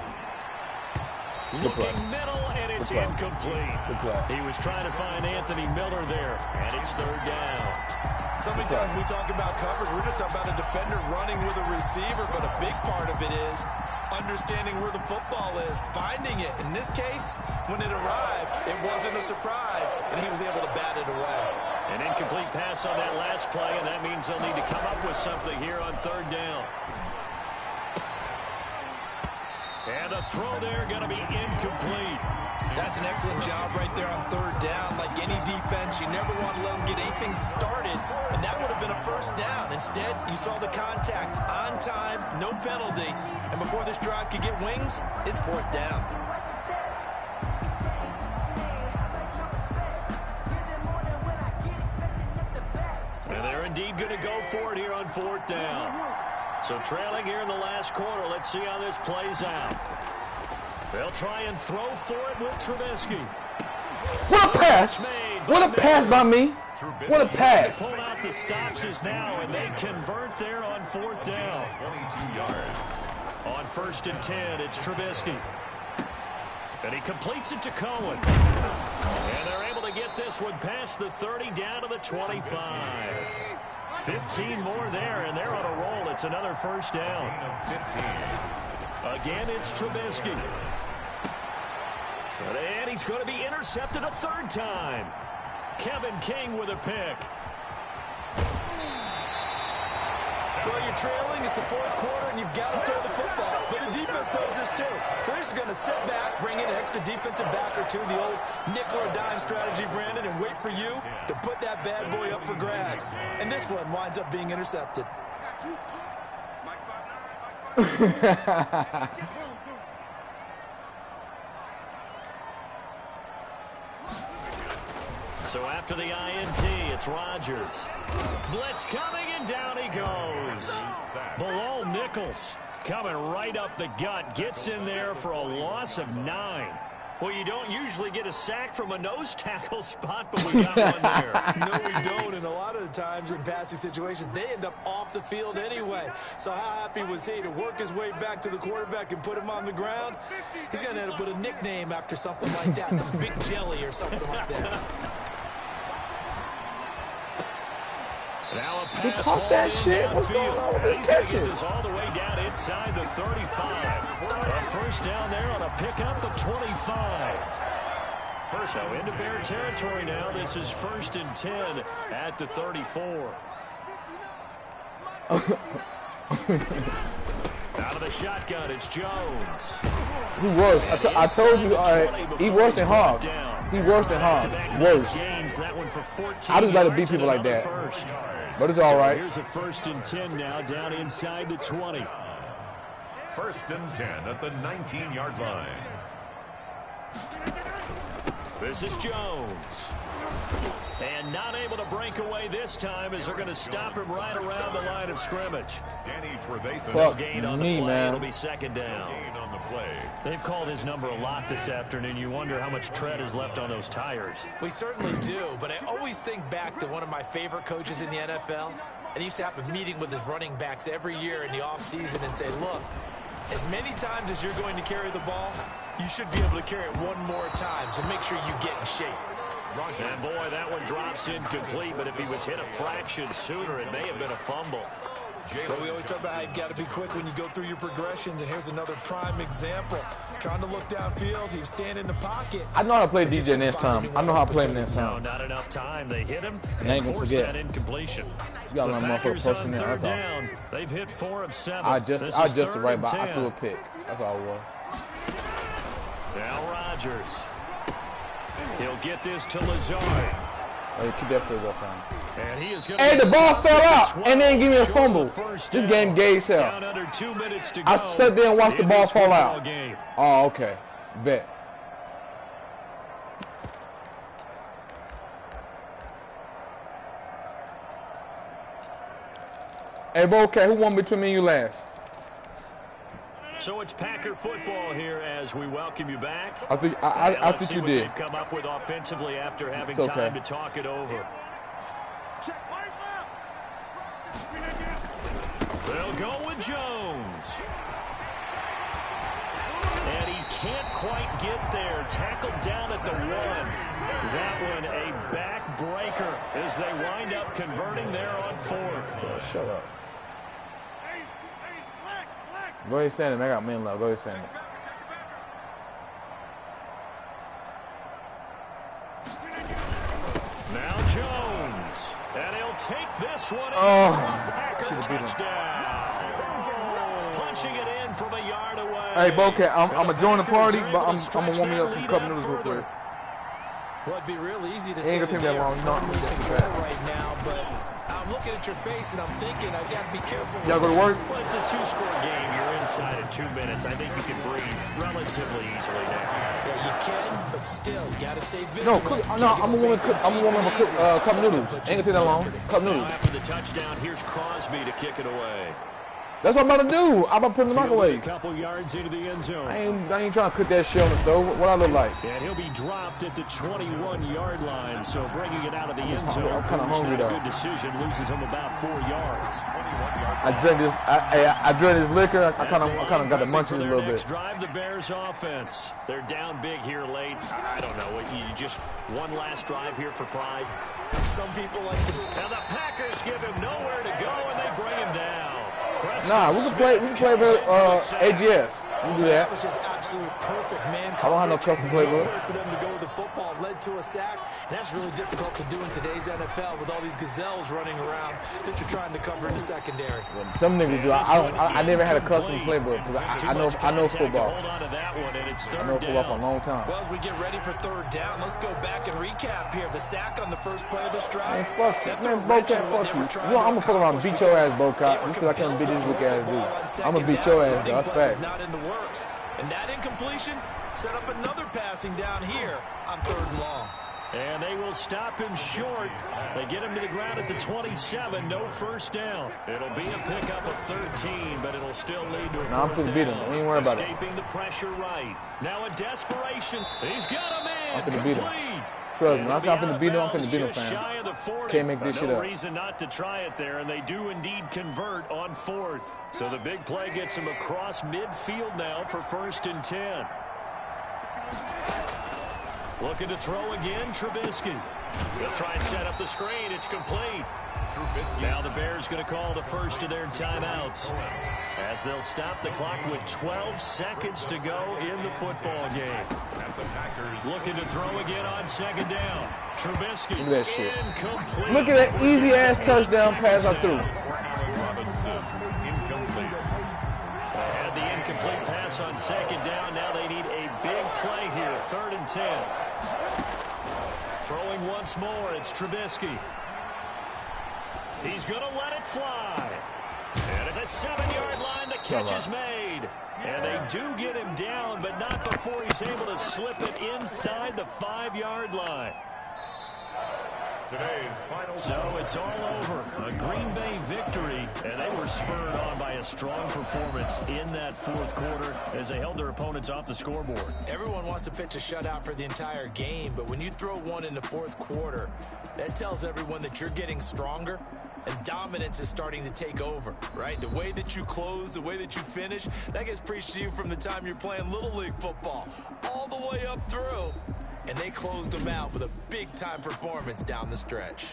Speaker 1: Good play.
Speaker 2: Looking middle, and it's
Speaker 1: Good play.
Speaker 2: incomplete.
Speaker 1: Good play.
Speaker 2: He was trying to find Anthony Miller there, and it's 3rd down.
Speaker 4: So many times we talk about coverage, we're just about a defender running with a receiver, but a big part of it is understanding where the football is, finding it. In this case, when it arrived, it wasn't a surprise, and he was able to bat it away.
Speaker 2: An incomplete pass on that last play, and that means they'll need to come up with something here on 3rd down. And the throw there going to be incomplete.
Speaker 4: That's an excellent job right there on third down. Like any defense, you never want to let them get anything started, and that would have been a first down. Instead, you saw the contact on time, no penalty, and before this drive could get wings, it's fourth down.
Speaker 2: And they're indeed going to go for it here on fourth down. So trailing here in the last quarter, let's see how this plays out. They'll try and throw for it with Trubisky.
Speaker 1: What a pass! What a pass by me! What a pass!
Speaker 2: Pull out the stops now, and they convert there on fourth down.
Speaker 3: 22 yards.
Speaker 2: On 1st and 10, it's Trubisky. And he completes it to Cohen. And they're able to get this one past the 30 down to the 25. 15 more there, and they're on a roll. It's another first down.
Speaker 3: 15.
Speaker 2: Again, it's Trubisky. And he's going to be intercepted a third time. Kevin King with a pick.
Speaker 4: Well, you're trailing. It's the fourth quarter, and you've got to throw the football. But the defense knows this, too. So they're just going to sit back, bring in an extra defensive back or two, the old nickel or dime strategy, Brandon, and wait for you to put that bad boy up for grabs. And this one winds up being intercepted.
Speaker 2: So after the INT, it's Rodgers. Blitz coming, and down he goes. Below Nichols, coming right up the gut, gets in there for a loss of 9. Well, you don't usually get a sack from a nose tackle spot, but we got one there.
Speaker 4: No, we don't, and a lot of the times in passing situations, they end up off the field anyway. So how happy was he to work his way back to the quarterback and put him on the ground? He's going to end up with a nickname after something like that, some Big Jelly or something like that.
Speaker 2: Now a
Speaker 1: He
Speaker 2: pass
Speaker 1: caught that shit. What's going on with his
Speaker 2: He's going to get
Speaker 1: catches?
Speaker 2: this all the way down inside the 35. A first down there on a pickup of 25. So into Bear territory now. This is 1st and 10 at the 34. Out of the shotgun, it's Jones.
Speaker 1: He was. I told you, he worse than Hog. He worse than Hog. Worse. I just like to beat people like that. But it's all right.
Speaker 2: Here's a 1st and 10 now, down inside the 20.
Speaker 3: 1st and 10 at the 19-yard line.
Speaker 2: This is Jones. And not able to break away this time as they're going to stop him right around the line of scrimmage.
Speaker 3: Danny Trevathan.
Speaker 1: Fuck
Speaker 2: Gain on the
Speaker 1: me,
Speaker 2: play.
Speaker 1: man.
Speaker 2: It'll be 2nd down.
Speaker 3: Gain on the play.
Speaker 2: They've called his number a lot this afternoon. You wonder how much tread is left on those tires.
Speaker 4: We certainly do, but I always think back to one of my favorite coaches in the NFL, and he used to have a meeting with his running backs every year in the offseason and say, look, as many times as you're going to carry the ball, you should be able to carry it one more time, so make sure you get in shape.
Speaker 2: And boy, that one drops incomplete, but if he was hit a fraction sooner, it may have been a fumble.
Speaker 4: But we always talk about how you've got to be quick when you go through your progressions, and here's another prime example. Trying to look downfield, he was standing in the pocket.
Speaker 1: I know how to play DJ next time. I know how to play him next
Speaker 2: No,
Speaker 1: time.
Speaker 2: not enough time. They hit him
Speaker 1: And I ain't
Speaker 2: and
Speaker 1: gonna
Speaker 2: forced
Speaker 1: forget.
Speaker 2: that incompletion.
Speaker 1: You got
Speaker 2: The
Speaker 1: my motherfucker
Speaker 2: Packers on
Speaker 1: person there.
Speaker 2: 3rd
Speaker 1: That's all.
Speaker 2: down. They've hit 4 of 7.
Speaker 1: I
Speaker 2: This
Speaker 1: just
Speaker 2: is
Speaker 1: the
Speaker 2: 3rd
Speaker 1: right
Speaker 2: and
Speaker 1: by. I
Speaker 2: 10.
Speaker 1: threw a pick. That's all it was.
Speaker 2: Now Rodgers. He'll get this to Lazard.
Speaker 1: Hey, keep that foot up on.
Speaker 2: And he is going
Speaker 1: Hey, the ball fell out and then give me a fumble. This game gay as hell.
Speaker 2: Down under 2 minutes to go.
Speaker 1: I sat there and watched the
Speaker 2: in
Speaker 1: ball
Speaker 2: this
Speaker 1: fall
Speaker 2: football
Speaker 1: out.
Speaker 2: game.
Speaker 1: Oh, okay. Bet. Hey, bro, okay, who won between me and you last?
Speaker 2: So it's Packer football here as we welcome you back.
Speaker 1: I think
Speaker 2: Let's
Speaker 1: think
Speaker 2: see
Speaker 1: you
Speaker 2: what
Speaker 1: did.
Speaker 2: they've come up with offensively after having
Speaker 1: It's okay.
Speaker 2: time to talk it over. They'll go with Jones. And he can't quite get there. Tackled down at the 1. That one a backbreaker as they wind up converting there on 4th.
Speaker 1: Oh, shut up. Go ahead and send him. I got men love. Go ahead and send him.
Speaker 2: Now Jones. And he'll take this one.
Speaker 1: Oh,
Speaker 2: Packer
Speaker 1: should've beat him.
Speaker 2: touchdown. Punching it in from a yard away.
Speaker 1: Hey, Bocat, I'm going to join the party, but I'm going to warm me up some cup noodles real quick.
Speaker 4: Well, it'd be real easy to
Speaker 1: It
Speaker 4: say
Speaker 1: ain't gonna take that long.
Speaker 4: firmly control right now, but I'm looking at your face and I'm thinking I got to be careful.
Speaker 1: Y'all go to work?
Speaker 2: Well, it's a 2-score game. You're inside in 2 minutes. I think you can breathe relatively easily now.
Speaker 4: Yeah, you can, but still, you got to stay vigilant.
Speaker 1: I'm gonna warm up a cup noodles. Ain't gonna take that long. Cup noodles.
Speaker 2: Now after the touchdown, here's Crosby to kick it away.
Speaker 1: That's what I'm about to do. I'm about to put it in the microwave.
Speaker 2: A couple yards into the end zone.
Speaker 1: I ain't trying to cook that shit on the stove. What I look like?
Speaker 2: And he'll be dropped at the 21-yard line, so bringing it out of the end zone.
Speaker 1: I'm kind of hungry though.
Speaker 2: Good decision, loses him about 4 yards.
Speaker 1: I drank this liquor. I kind of got the munchies a little bit.
Speaker 2: Drive the Bears offense. They're down big here late. I don't know. You just one last drive here for pride.
Speaker 4: Some people like to.
Speaker 2: And the Packers give him nowhere to go, and they bring him down.
Speaker 1: Nah, we can play AGS. We can do that.
Speaker 4: That was just absolute perfect man.
Speaker 1: I don't have no trust in playbook.
Speaker 4: For them to go with the football led to a sack, and that's really difficult to do in today's NFL with all these gazelles running around that you're trying to cover in the secondary.
Speaker 1: Some niggas do. I never had a custom playbook because I know football. I know football for a long time.
Speaker 4: Well, as we get ready for third down, let's go back and recap here. The sack on the first play of this drive.
Speaker 1: Man, fuck you. Man, Bocat, fuck you. You know, I'm gonna fuck around and beat your ass, Bocat, just because I can't beat this weak ass dude. I'm gonna beat your ass, though. That's fact.
Speaker 4: Not in the works. And that incompletion set up another passing down here on 3rd and long.
Speaker 2: And they will stop him short. They get him to the ground at the 27. No first down. It'll be a pickup of 13, but it'll still lead to a
Speaker 1: I'm finna beat him. Don't even worry about it.
Speaker 2: Escaping the pressure right. Now a desperation. He's got a man.
Speaker 1: I'm finna beat him. Trust me. When I say I'm finna beat him, I'm finna beat him, fam. Can't make this shit up.
Speaker 2: No reason not to try it there, and they do indeed convert on 4th. So the big play gets him across midfield now for 1st and 10. Looking to throw again, Trubisky. He'll try and set up the screen. It's complete. Trubisky. Now the Bears going to call the first of their timeouts as they'll stop the clock with 12 seconds to go in the football game. Looking to throw again on 2nd down. Trubisky.
Speaker 1: Look at that shit.
Speaker 2: Incomplete.
Speaker 1: Look at that easy-ass touchdown pass I threw.
Speaker 2: They had the incomplete pass on 2nd down. Now they need a big play here. 3rd and 10. Throwing once more, it's Trubisky. He's going to let it fly. And at the 7-yard line, the catch is made. And they do get him down, but not before he's able to slip it inside the 5-yard line.
Speaker 3: Today's final.
Speaker 2: So it's all over. A Green Bay victory, and they were spurred on by a strong performance in that 4th quarter as they held their opponents off the scoreboard.
Speaker 4: Everyone wants to pitch a shutout for the entire game, but when you throw one in the 4th quarter, that tells everyone that you're getting stronger and dominance is starting to take over, right? The way that you close, the way that you finish, that gets preached to you from the time you're playing Little League football all the way up through. And they closed them out with a big-time performance down the stretch.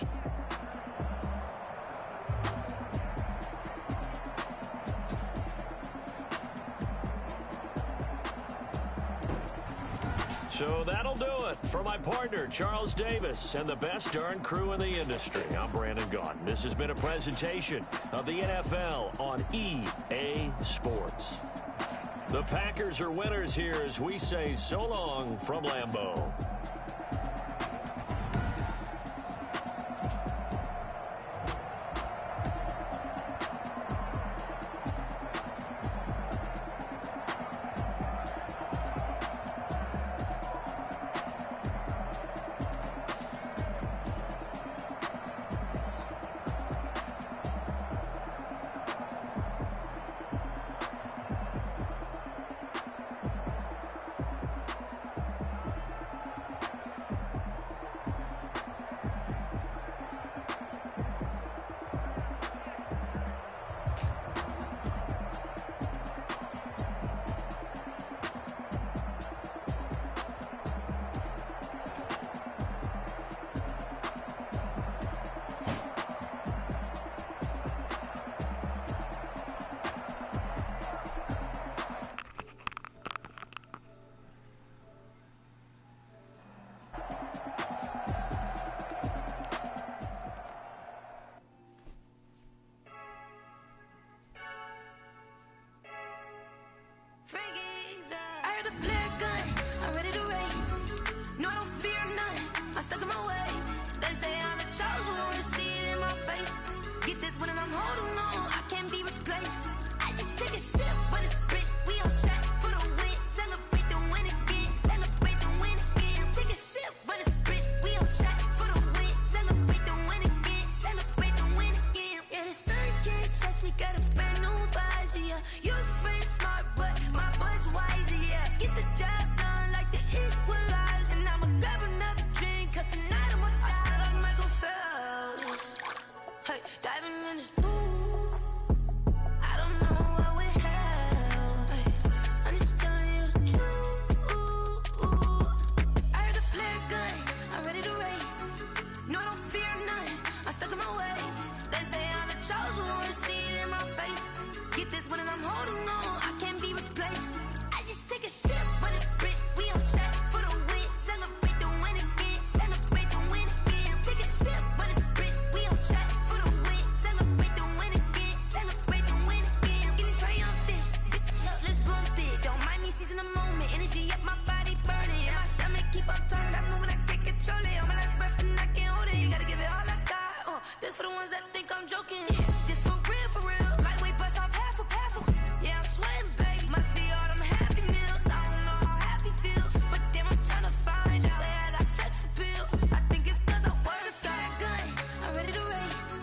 Speaker 2: So that'll do it for my partner, Charles Davis, and the best darn crew in the industry. I'm Brandon Gaudin. This has been a presentation of the NFL on EA Sports. The Packers are winners here as we say so long from Lambeau.
Speaker 5: stuck in my ways. They say I'm the chosen one, to see it in my face. Get this one and I'm holding on, I can't be replaced. I just take a sip when it's split, we on track for the win. Celebrate the win again, celebrate the win again. Take a sip when it's split, we on track for the win. Celebrate the win again, celebrate the win again. Yeah, the sun can't touch me, got a brand new visor, yeah. Your friend smart, but my boy's wiser, yeah. Get the job done like the equalizer. And I'ma grab another drink, cause tonight I'ma die like Michael Phelps. Hey, diving in this pool, I don't know what would help. Hey, I'm just telling you the truth. I heard the flare gun, I'm ready to race. No, I don't fear none, I'm stuck in my ways. They say I'm the chosen one, to see it in my face. Get this one and I'm holding on, I can't be replaced. I just take a sip when it's split, we on track for the win. Celebrate the win again, celebrate the win again. Take a sip when it's split, we on track for the win. Celebrate the win again, celebrate the win again. Getting triumphant, let's bump it. Don't mind me seizing the moment, energy up my body burning. And my stomach keep up talking, stop moving, I can't control it. On my last breath and I can't hold it, you gotta give it all I got. This for the ones that think I'm joking. This for real, lightweight bust off half a. Yeah, I'm sweating, babe. Must be all them happy meals. I don't know how happy feels, but damn, I'm trying to find out. Say I got sex appeal. I think it's cause I wear a flat gun. I'm ready to race.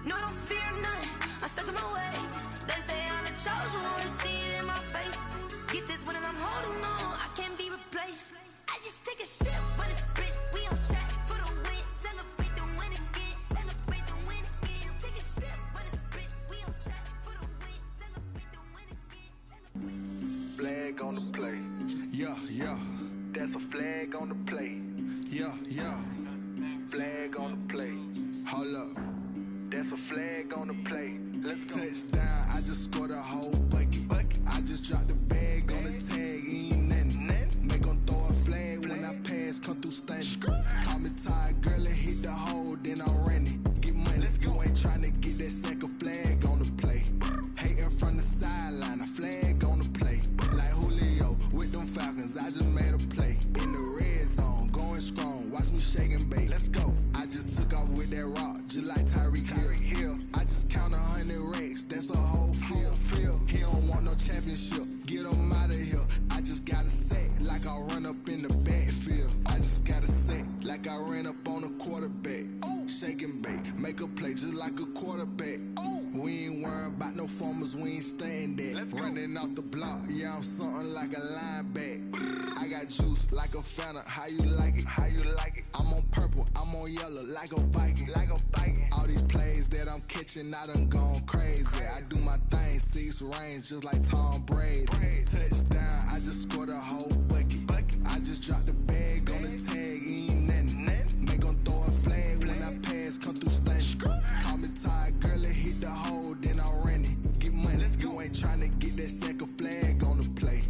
Speaker 5: No, I don't fear none. I'm stuck in my ways. They say I'm the chosen one, to see it in my face. Get this one and I'm holding on, I can't be replaced. I just take a sip when it's split. We on track for the win. Celebrate the win again. Celebrate the win again. Take a sip when it's split. We on track for the win. Celebrate the win again.
Speaker 6: Flag on the play. Yeah, yeah. That's a flag on the play. Yeah, yeah. Flag on the play. Hold up. That's a flag on the play. Let's go. Touchdown, I just scored a whole bucket. I just dropped the bag on the tag, ain't nothing. Make 'em throw a flag when I pass, come through stunning. Call me tired, girl, and hit the hole, then I'm running. Get money, you ain't tryna get that second flag on the play. Hating from the sideline, a flag on the play. Like Julio with them Falcons, I just made a play. In the red zone, going strong, watch me shake and bake. Let's go. I just took off with that rock, just like Tyreek Hill. I just count 100 racks, that's a whole field. He don't want no championship, get him out of here. I just gotta say, like I run up in the backfield. I just gotta say, like I ran up on a quarterback. Shake and bake, make a play just like a quarterback. We ain't worrying about no formers, we ain't staying there. Running off the block, yeah, I'm something like a linebacker. I got juice like a Fanta, how you like it? How you like it? I'm on purple, I'm on yellow, like a Viking. Like a Viking. All these plays that I'm catching, I done gone crazy. I do my thing, 6 range, just like Tom Brady. Touchdown, I just scored a whole bucket. I just dropped the bag on the tag, ain't nothing. Make 'em throw a flag when I pass, come through stunning. Call me tired, girl, and hit the hole, then I'm running. Get money, you ain't tryna get that second flag on the play.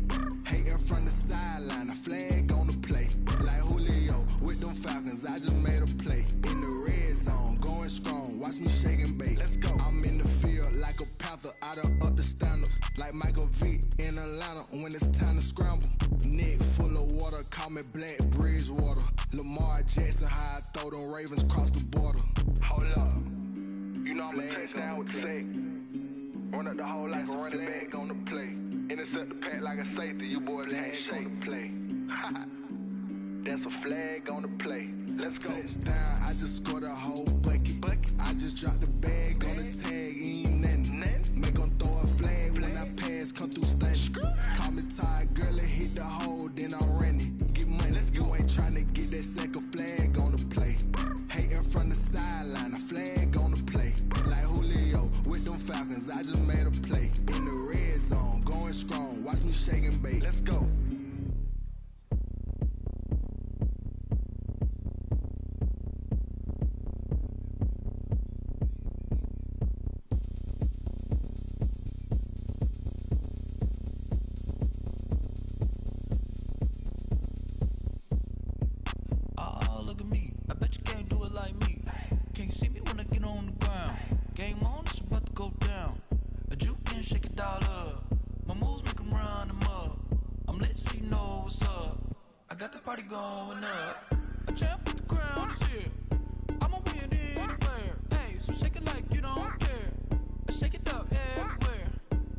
Speaker 6: Hating from the sideline, a flag on the play. Like Julio with them Falcons, I just made a play. In the red zone, going strong, watch me shake and bake. Let's go. I'm in the field like a panther, I done up the standards. Like Michael V in Atlanta when it's time to scramble. Neck full of water, call me Black Bridgewater. Lamar Jackson, how I throw them Ravens cross the border. Hold up, you know I'm a touchdown with the sack. Run up the hole like a running back on the play. Intercept the pack like a safety, you boys ain't shake the play. That's a flag on the play. Let's go. Touchdown, I just scored a whole bucket. I just dropped the bag on the tag, ain't nothing. Make 'em throw a flag when I pass, come through stunning. Call me tired, girl, and hit the hole, then I'm running. Get money, you ain't tryna get that second flag on the play. Hating from the sideline, a flag on the play. Like Julio with them Falcons, I just made a play. In the red zone, going strong, watch me shake and bake. Let's go.
Speaker 7: Party going up. A champ with the crown is here. I'ma win anywhere. Hey, so shake it like you don't care. I shake it up everywhere.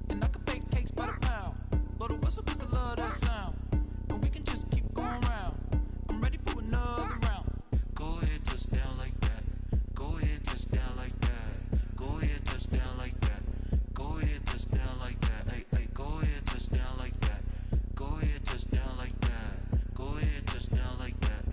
Speaker 7: And I can bake cakes by the pound. Blow the whistle 'cause I love that sound. And we can just keep going round. I'm ready for another round. Go ahead, touch down like that. Go ahead, touch down like that. Go ahead, touch down like that. Go ahead, touch down like that. Hey, hey, go ahead, touch down like that. Go ahead, touch down like that. Go ahead, touch down like that.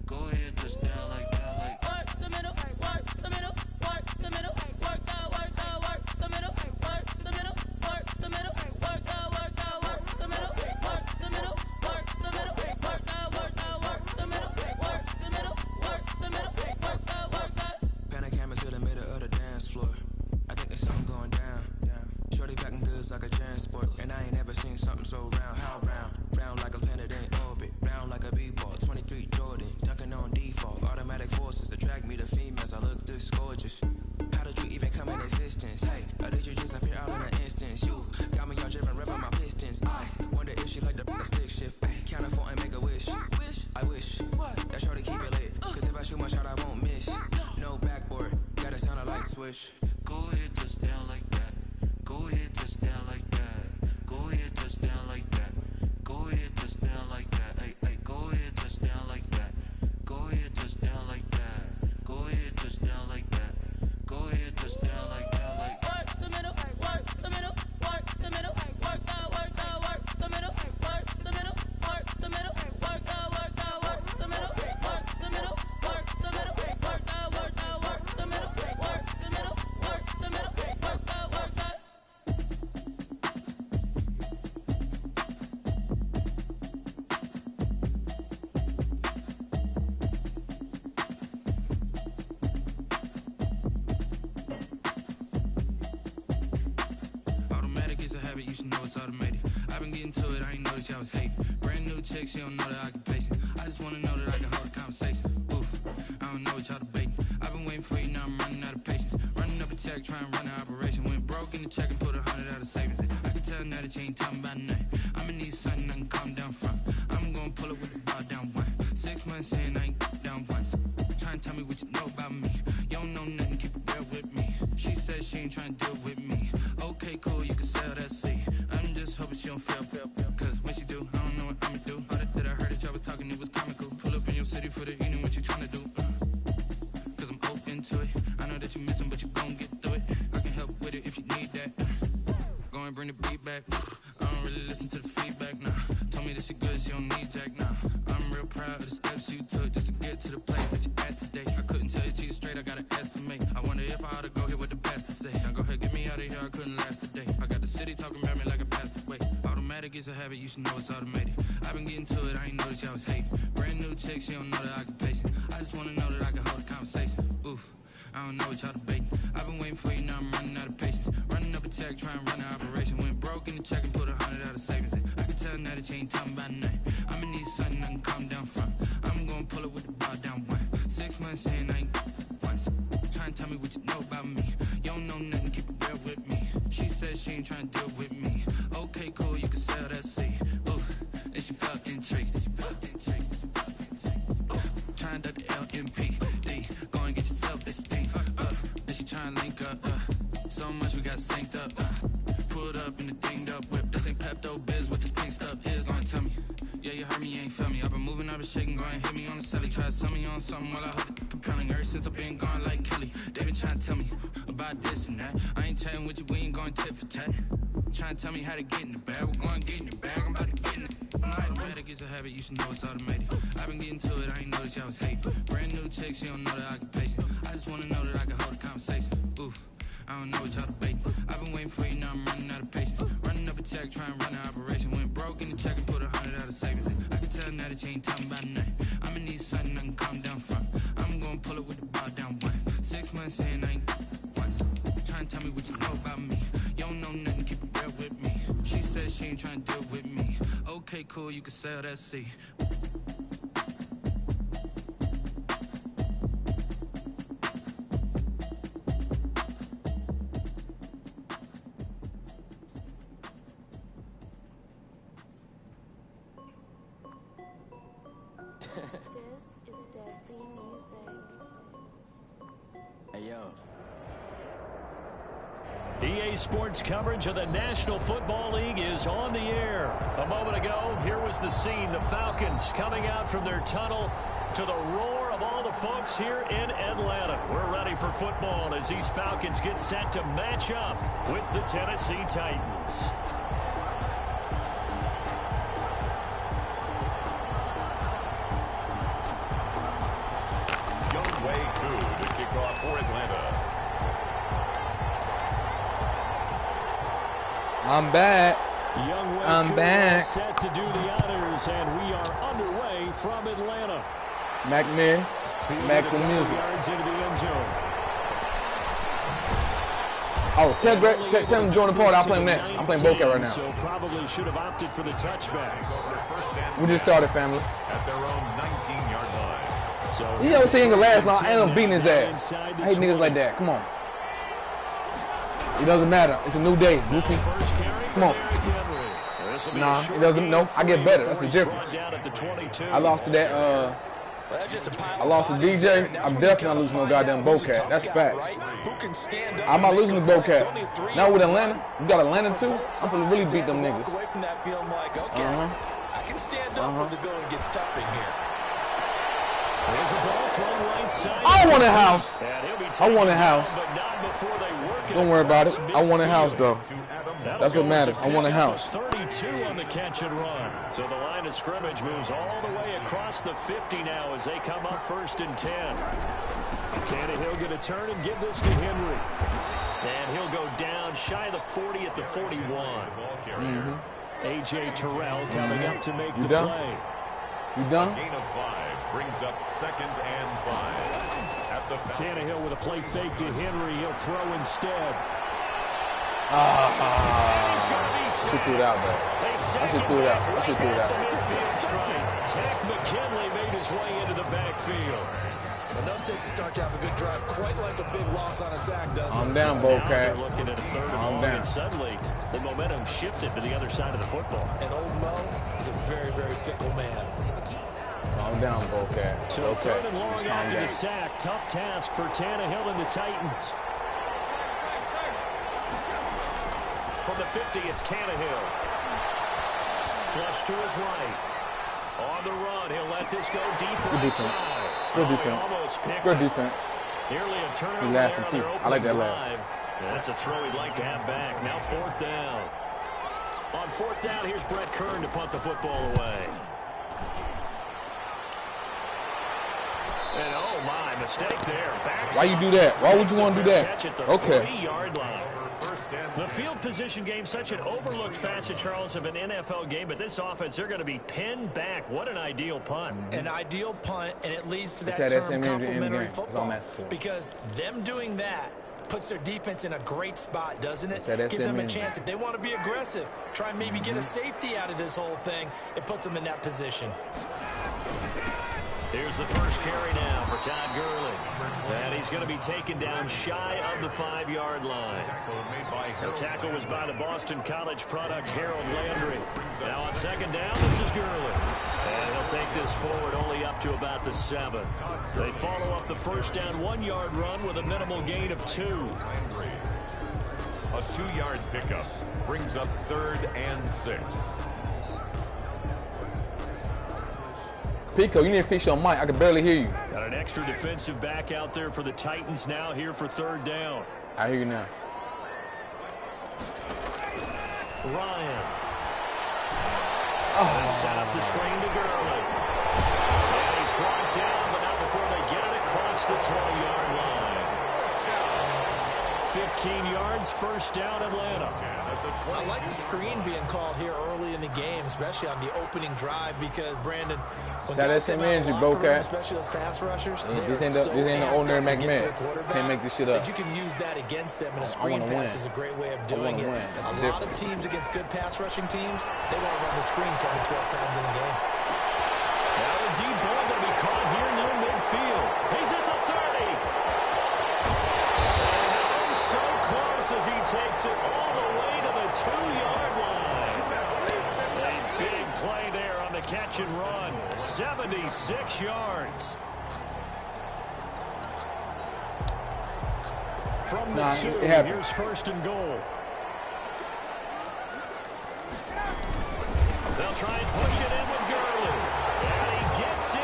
Speaker 7: Go ahead, touch down like that. Like work the middle, work the middle, work the middle, work out, work out, work the middle, work the middle, work the middle, work out, work out, work the middle, work the middle, work the middle, work out, work out, work the middle, work the middle, work the middle, work out, work out.
Speaker 8: Panic cameras to the middle of the dance floor. I think there's something going down. Shorty packing goods like a transport, and I ain't never seen something so round. How round? Round like a planet in orbit, round like a b-ball. 23 Jordan, dunking on default. Automatic forces attract me to females. I look this gorgeous. How did you even come in existence? Hey, or did you just appear out in an instance? You got me all driven, revving my pistons. I wonder if she like the stick shift. Ay, count to 4 and make a wish. I wish that shorty keep it lit, 'cause if I shoot my shot, I won't miss. No backboard, gotta sound a light switch.
Speaker 7: Go ahead, touch down like that. Go ahead, touch down like that. Go ahead, touch down like that. Go ahead, touch down like that. Hey, hey, go ahead, touch down like that. Go ahead, touch down like that. Go ahead, touch down like that. Go ahead, touch down like that. Like work the middle, work the middle, work the middle, work out, work out, work the middle, work the middle, work the middle, work out, work out, work the middle, work the middle, work the middle, work out, work out, work the middle, work the middle, work the middle, work out, work out. Automatic is a habit, you should know it's automated. I've been getting to it, I ain't noticed y'all was hating. Brand new chick, she don't know that I can place it. I just wanna know that I can hold a conversation. Oof, I don't know what y'all debating. I've been waiting for you, now I'm running out of patience. Running up a check, trying to run an operation. Went broke in the check and put 100 out of savings in. I can tell now that you ain't talking about nothing. I'ma need something I can calm down from. I'm gonna pull it with the bar down one. 6 months in, I ain't down once. Trying to tell me what you know about me. You don't know nothing, keep it real with me. She said she ain't trying to deal with me. Okay, cool, you can sell that seat. I'm just hoping she don't fail. Cause when she do, I don't know what I'ma do. All that I heard that y'all was talking, it was comical. Pull up in your city for the evening, what you tryna do? Cause I'm open to it. I know that you missing, but you gon' get through it. I can help with it if you need that. Go and bring the beat back. I don't really listen to the feedback, nah. Told me that she good, she don't need jack, nah. I'm real proud of the steps you took just to get to the place that you at today. I couldn't tell you to you straight, I gotta estimate. I wonder if I ought to go here with the best to say. Now go ahead, get me out of here, I couldn't last a day. I got the city talking about me like I passed away. Automatic is a habit, you should know it's automated. I've been getting to it, I ain't noticed y'all was hating. Brand new chick, she don't know that I can pace it. I just wanna know that I can hold a conversation. Oof, I don't know what y'all debating. I've been waiting for you, now I'm running out of patience. Running up a check, trying to run an operation. Went broke in the check and put 100 out of savings in. I can tell now that you ain't talking about nothing. I'ma need something I can calm down from. I'm gonna pull it with the bar down one. 6 months in, I ain't once. Trying to tell me what you know about me. You don't know nothing, keep it real with me. She said she ain't trying to deal with me. Okay, cool, you can sell that seat. Ooh, and she felt intrigued. Trying to duck the LMPD. Go and get yourself this thing. And she trying to link up. So much we got synced up. Pulled up in the dinged up whip. This ain't Pepto Biz, what this pink stuff is. Don't tell me. Yeah, you heard me, you ain't felt me. I've been moving, I've been shaking, go and hit me on the celly. Try to sell me on something while I hold it compelling. Ever since I've been gone like Kelly, they been trying to tell me about this and that. I ain't chatting with you, we ain't going tit for tat. Trying to tell me how to get in the bag. We're going to get in the bag, I'm about to get in it. Automatic is a habit, you should know it's automated. I've been getting to it, I ain't noticed y'all was hating. Brand new chick, she don't know that I can pace it. I just wanna know that I can hold a conversation. Oof, I don't know what y'all debating. I've been waiting for you, now I'm running out of patience. Running up a check, trying to run an operation. Went broke in the check and put 100 out of savings in. I can tell now that you ain't talking about nothing. I'ma need something I can calm down from. I'm gonna pull it with the bar down one. 6 months in, I ain't once. Trying to tell me what you know about me. You don't know nothing, keep it real with me. She said she ain't trying to deal with me. Okay, cool, you can sell that seat.
Speaker 5: This is
Speaker 8: Hey, yo.
Speaker 2: EA Sports coverage of the National Football League is on the air. A moment ago, here was the scene. The Falcons coming out from their tunnel to the roar of all the folks here in Atlanta. We're ready for football as these Falcons get set to match up with the Tennessee Titans.
Speaker 3: Young Way Koo to kick off for Atlanta.
Speaker 1: I'm back. I'm back.
Speaker 2: Set to do the honors, and we are underway from Atlanta.
Speaker 1: MackMed, Mac the music.
Speaker 2: Yards into the end zone.
Speaker 1: Oh, tell him to join the party. I'll play him next. I'm playing Bocat right now.
Speaker 2: So probably should have opted for the touchback.
Speaker 1: We just started, family.
Speaker 3: At their own 19-yard line.
Speaker 2: So
Speaker 1: You never seen the last long. I end up beating his ass. I hate niggas like that. Come on. It doesn't matter. It's a new day, Goofy. Come on. Nah, it doesn't. No, I get better. That's the difference. I lost to that. I lost to DJ. I'm definitely not losing no goddamn Bocat. That's facts. I'm not losing to Bocat. Now with Atlanta, you got Atlanta too. I'm gonna really beat them niggas.
Speaker 4: I can stand up when the going gets tough in here.
Speaker 1: I want a house. I want a house. Don't worry about it. I want a house though. That's what matters. I want a house.
Speaker 2: 32 on the catch and run. So the line of scrimmage moves all the way across the 50 now as they come up 1st and 10. Tannehill going to turn and give this to Henry. And he'll go down shy of the 40 at the 41. A.J. Terrell coming up to make the play.
Speaker 1: You done?
Speaker 3: Gain of 5 brings up 2nd and 5. At the
Speaker 2: Tannehill with a play fake to Henry. He'll throw instead.
Speaker 1: She threw it out there. I should threw it out. I should threw it out.
Speaker 2: Tech McKinley made his way into the backfield.
Speaker 4: Enough takes to start to have a good drive, quite like a big loss on a sack does.
Speaker 1: I'm down, Bocat.
Speaker 2: Looking at a 3rd and long, and suddenly the momentum shifted to the other side of the football.
Speaker 4: And old Mo is a very, very fickle man.
Speaker 1: I'm down, Bocat.
Speaker 2: So
Speaker 1: okay.
Speaker 2: 3rd and long after the sack. Tough task for Tannehill and the Titans. From the 50, it's Tannehill. Flush to his right. On the run, he'll let this go deep right side.
Speaker 1: Good defense. Good defense.
Speaker 2: Nearly a turnover
Speaker 1: He's laughing too. I like that laugh.
Speaker 2: That's a throw he'd like to have back. Now 4th down. On 4th down, here's Brett Kern to punt the football away. And oh my, mistake there.
Speaker 1: Why you do that? Why would you want to do that? Okay.
Speaker 2: 3-yard line. The field position game, such an overlooked facet, Charles, of an NFL game, but this offense, they're going to be pinned back. What an ideal punt.
Speaker 4: An ideal punt, and it leads to that term complementary football. Because them doing that puts their defense in a great spot, doesn't it? Gives them a chance. If they want to be aggressive, try and maybe get a safety out of this whole thing, it puts them in that position.
Speaker 2: Here's the first carry now for Todd Gurley. And he's going to be taken down shy of the 5-yard line. The tackle was by the Boston College product, Harold Landry. Now on 2nd down, this is Gurley. And he'll take this forward only up to about the 7. They follow up the 1st down 1-yard run with a minimal gain of 2.
Speaker 3: A 2-yard pickup brings up 3rd and 6.
Speaker 1: Pico, you need to fix your mic. I can barely hear you.
Speaker 2: Got an extra defensive back out there for the Titans now here for 3rd down.
Speaker 1: I hear you now.
Speaker 2: Ryan. And set up the screen to Gurley. And he's brought down, but not before they get it across the 20-yard line. 15 yards, 1st down, Atlanta.
Speaker 4: I like the screen being called here early in the game, especially on the opening drive, because Brandon, when guys come out of the locker room, especially those pass rushers,
Speaker 1: this ain't the ordinary MackMed. Can't make this shit up.
Speaker 4: You can use that against them, and a screen pass is a great way of doing it. A lot of teams against good pass rushing teams, they want to run the screen 10 to 12 times in a game.
Speaker 2: Now the deep ball going to be caught here near midfield. He's at the 30. And oh, so close as he takes it all the way to the 2-yard line. A big play there on the catch and run. 76 yards. from the 2. Here's 1st and goal. They'll try and push it in with Gurley. And he gets in.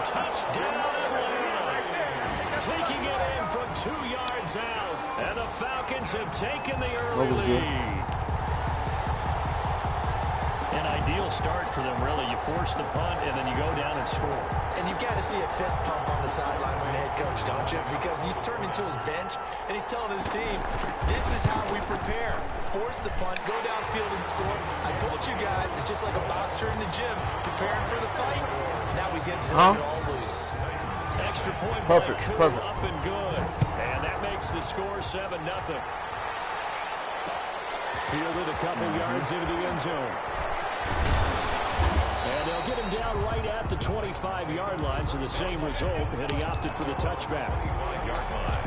Speaker 2: Touchdown Atlanta. Taking it in from 2 yards out. And the Falcons have taken the early lead. An ideal start for them, really. You force the punt, and then you go down and score.
Speaker 4: And you've got to see a fist pump on the sideline from the head coach, don't you? Because he's turned into his bench, and he's telling his team, this is how we prepare. Force the punt, go downfield and score. I told you guys, it's just like a boxer in the gym preparing for the fight. Now we get to let it all loose.
Speaker 2: Extra point
Speaker 1: perfect.
Speaker 2: Up and good. And that makes the score 7-0. Fielded a couple yards into the end zone. And they'll get him down right at the 25-yard line, so the same result, and he opted for the touchback.
Speaker 3: 25-yard line.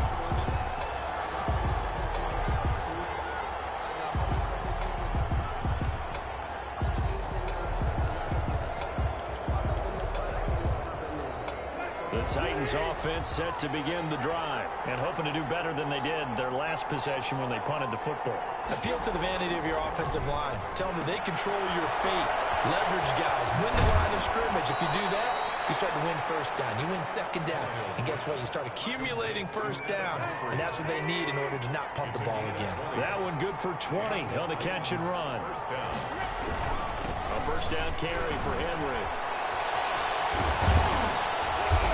Speaker 2: The Titans offense set to begin the drive and hoping to do better than they did their last possession when they punted the football.
Speaker 4: Appeal to the vanity of your offensive line. Tell them that they control your fate. Leverage guys. Win the line of scrimmage. If you do that, you start to win first down. You win second down. And guess what? You start accumulating first downs. And that's what they need in order to not pump the ball again.
Speaker 2: That one good for 20 on the catch and run. A first down carry for Henry.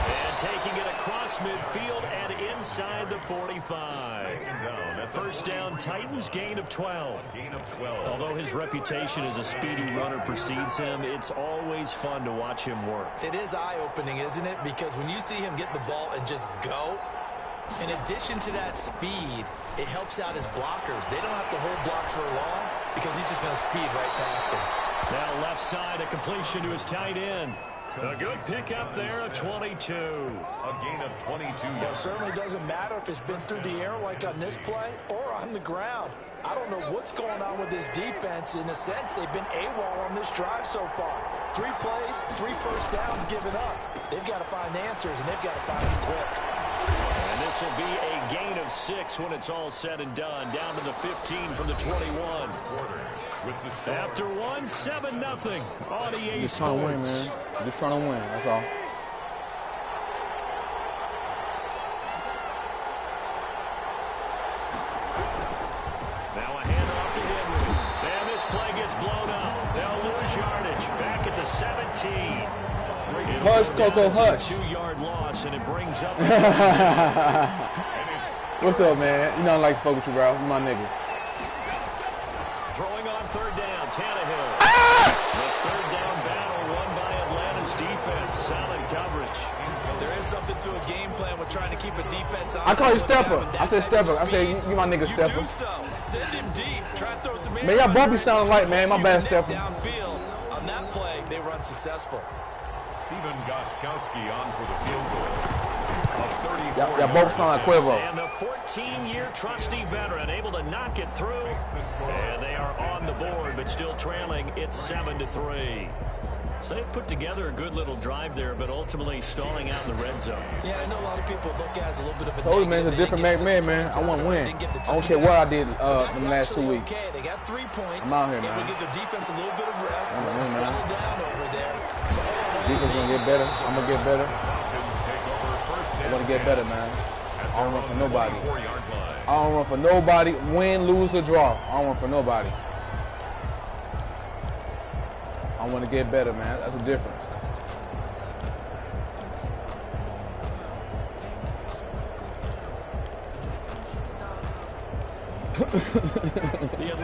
Speaker 2: And taking it across midfield and inside the 45. First down, Titans, gain of 12. Although his reputation as a speedy runner precedes him, it's always fun to watch him work.
Speaker 4: It is eye-opening, isn't it? Because when you see him get the ball and just go, in addition to that speed, it helps out his blockers. They don't have to hold blocks for long because he's just going to speed right past them.
Speaker 2: Now left side, a completion to his tight end. A good pickup there, a 22.
Speaker 3: A gain of 22 yards.
Speaker 4: Well, it certainly doesn't matter if it's been through the air like on this play or on the ground. I don't know what's going on with this defense. In a sense, they've been AWOL on this drive so far. 3 plays, 3 first downs given up. They've got to find answers, and they've got to find them quick.
Speaker 2: And this will be a gain of 6 when it's all said and done. Down to the 15 from the 21. After 1, 7-0 on EA
Speaker 1: Just
Speaker 2: Sports.
Speaker 1: trying to win, man. Just trying to win, that's all.
Speaker 2: Now a handoff to Henry. And this play gets blown up. They'll lose yardage. Back at the 17.
Speaker 1: Hush, Coco, hush.
Speaker 2: 2-yard loss, and it brings up.
Speaker 1: What's up, man? You know I like to fuck with you, bro. You my nigga.
Speaker 2: Throwing on third down, Tannehill. The third down battle won by Atlanta's defense. Solid coverage.
Speaker 4: There is something to a game plan with trying to keep a defense on.
Speaker 1: I call you Stepper. I said Stepper. I said you my nigga Stepper.
Speaker 4: Do so. Send him deep. Try to throw some air.
Speaker 1: Man, y'all both be sounding like, man. My bad, Stepper.
Speaker 4: Downfield. On that play, they were unsuccessful.
Speaker 3: Steven Gostkowski on for the field goal.
Speaker 1: Y'all both sound like Cuervo.
Speaker 2: And the 14-year trusty veteran able to knock it through. And they are on the board, but still trailing. It's 7-3. So they put together a good little drive there, but ultimately stalling out in the red zone.
Speaker 4: Yeah, I know a lot of people look at it as a little bit of a
Speaker 1: Told you, man, it's a different MackMed, man. I want to win. I don't care what I did in the last 2 weeks.
Speaker 4: Okay, they got 3 points.
Speaker 1: I'm out here, man.
Speaker 4: Able to give their defense a little bit of rest.
Speaker 1: I'm
Speaker 4: Let them
Speaker 1: in, man.
Speaker 4: settle down over there. So
Speaker 1: Defense gonna get better. I'm gonna get better. I'm gonna get better, man. I don't run for nobody. I don't run for nobody. Win, lose, or draw. I don't run for nobody. I want to get better, man. That's the difference.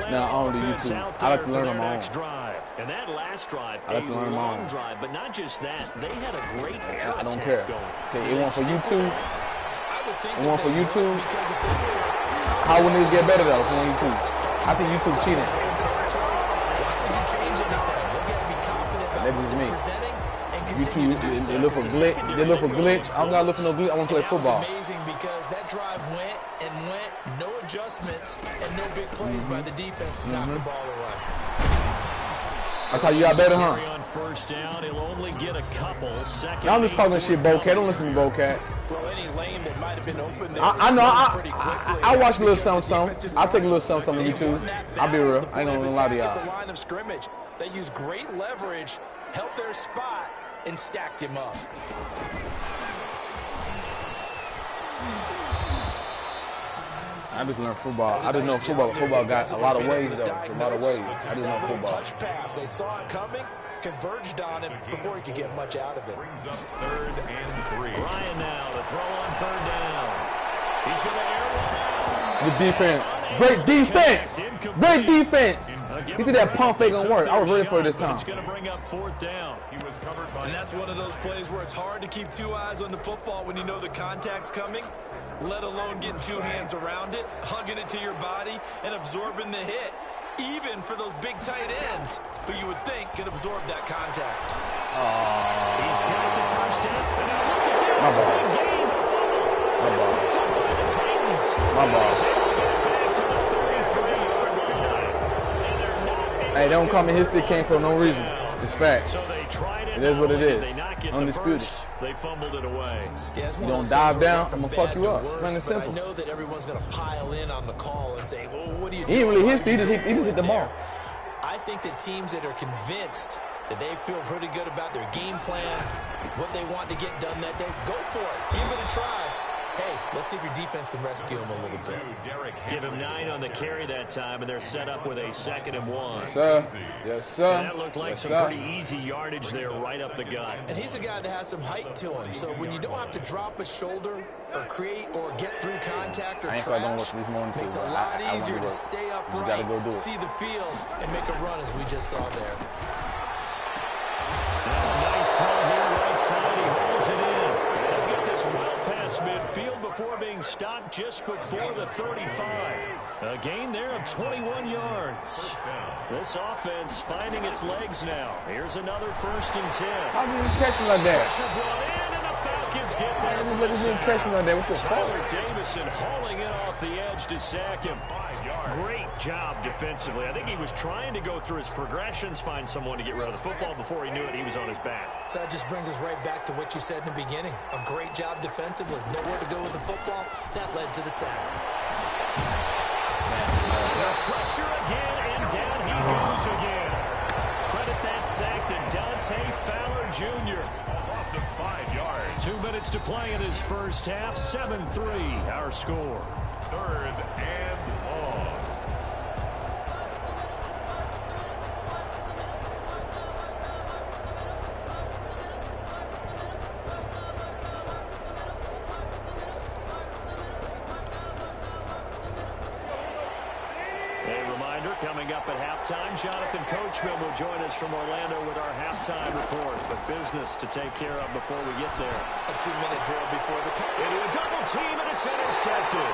Speaker 1: Now I don't do YouTube. I like to learn on my own.
Speaker 2: And that last drive,
Speaker 1: I like to learn on my own.
Speaker 2: drive, but not just that. They had a great air
Speaker 1: I don't
Speaker 2: attack
Speaker 1: care.
Speaker 2: going.
Speaker 1: Okay, it won for YouTube. It won for
Speaker 4: you
Speaker 1: YouTube. How will niggas get better though? It's on YouTube. I think YouTube cheating. That's just me. YouTube, they look for glitch. They look for glitch. I don't gotta look for no glitch. I want to play football.
Speaker 4: Amazing because that drive went, no adjustments, and no big plays by the defense to knock the ball away.
Speaker 1: That's how you got better, huh?
Speaker 2: first down. He'll only get a couple. Second.
Speaker 1: I'm just talking shit, Bocat. Don't listen to Bocat.
Speaker 4: Well, any lane that might have been open there
Speaker 1: I know. I watch a little something. I'll take a little something on YouTube. I'll be real. I ain't gonna lie to y'all.
Speaker 4: The line of scrimmage. They used great leverage, held their spot, and stacked him up.
Speaker 1: I just learned football. I just know football. Football got a lot of ways, though. It's a lot of ways. I just know football.
Speaker 4: Touch pass. They saw it coming, converged on him before he could get much out of it.
Speaker 3: Brings up 3rd and 3.
Speaker 2: Ryan now to throw on 3rd down. He's going to air one out.
Speaker 1: Good defense. Great defense. Great defense. He did that pump fake on work. I was ready for it this time.
Speaker 2: It's going to bring up 4th down.
Speaker 3: He was covered by.
Speaker 4: And that's one of those plays where it's hard to keep 2 eyes on the football when you know the contact's coming, let alone getting 2 hands around it, hugging it to your body, and absorbing the hit. Even for those big tight ends, who you would think could absorb that contact.
Speaker 2: He's got the first down. And now look at this. Big game. It's picked up by the Titans.
Speaker 1: My ball.
Speaker 2: Back to the 33-yard line. And they're not.
Speaker 1: Hey, don't call me history came for no reason. It's facts.
Speaker 2: So they tried it.
Speaker 1: It is what it is.
Speaker 2: They not get
Speaker 1: Undisputed.
Speaker 2: the first. They fumbled it away.
Speaker 4: Yeah,
Speaker 1: You don't dive down, I'm gonna fuck you up. Plain and
Speaker 4: But I
Speaker 1: simple.
Speaker 4: know that everyone's going to pile in on the call and say, well, what are you
Speaker 1: He
Speaker 4: doing?
Speaker 1: ain't really
Speaker 4: Why
Speaker 1: history.
Speaker 4: did
Speaker 1: He
Speaker 4: you
Speaker 1: just hit the
Speaker 4: throw
Speaker 1: ball.
Speaker 4: it there? I think that teams that are convinced that they feel pretty good about their game plan, what they want to get done that day, go for it. Give it a try. Hey, let's see if your defense can rescue them a little bit.
Speaker 2: Give him 9 on the carry that time, and they're set up with a 2nd and 1.
Speaker 1: Yes, sir. Yes, sir.
Speaker 2: And that looked like
Speaker 1: Yes,
Speaker 2: some
Speaker 1: sir.
Speaker 2: pretty easy yardage there right up the gut.
Speaker 4: And he's a guy that has some height to him. So when you don't have to drop a shoulder or create or get through contact or
Speaker 1: I ain't probably gonna
Speaker 4: trash,
Speaker 1: work this morning,
Speaker 4: makes
Speaker 1: too,
Speaker 4: it a
Speaker 1: but
Speaker 4: lot
Speaker 1: I wanna
Speaker 4: easier to
Speaker 1: work.
Speaker 4: stay
Speaker 1: Just
Speaker 4: upright,
Speaker 1: gotta go do it.
Speaker 4: see the field, and make a run as we just saw there.
Speaker 2: Nice throw here right side. He holds it in. They'll get this well past midfield before being stopped just before the 35. A gain there of 21 yards. This offense finding its legs now. Here's another 1st and 10.
Speaker 1: How did you just catch me like that?
Speaker 2: Pressure brought in, and the Falcons get there.
Speaker 1: How
Speaker 2: for
Speaker 1: did
Speaker 2: the
Speaker 1: you
Speaker 2: sack.
Speaker 1: catch me like that? What the fuck?
Speaker 2: Tyler Davison hauling it off the edge to sack him. Great job defensively. I think he was trying to go through his progressions, find someone to get rid of the football. Before he knew it, he was on his back.
Speaker 4: So that just brings us right back to what you said in the beginning. A great job defensively. Nowhere to go with the football. That led to the sack.
Speaker 2: Pressure again, and down he goes again. Credit that sack to Dante Fowler Jr.
Speaker 3: Loss of 5 yards.
Speaker 2: 2 minutes to play in his first half. 7-3 our score.
Speaker 3: 3rd and long.
Speaker 2: A reminder, coming up at halftime, Jonathan Coachman will join us from Orlando with our halftime report. But business to take care of before we get there.
Speaker 4: A 2-minute drill before the cut.
Speaker 2: Into a double team, and it's intercepted.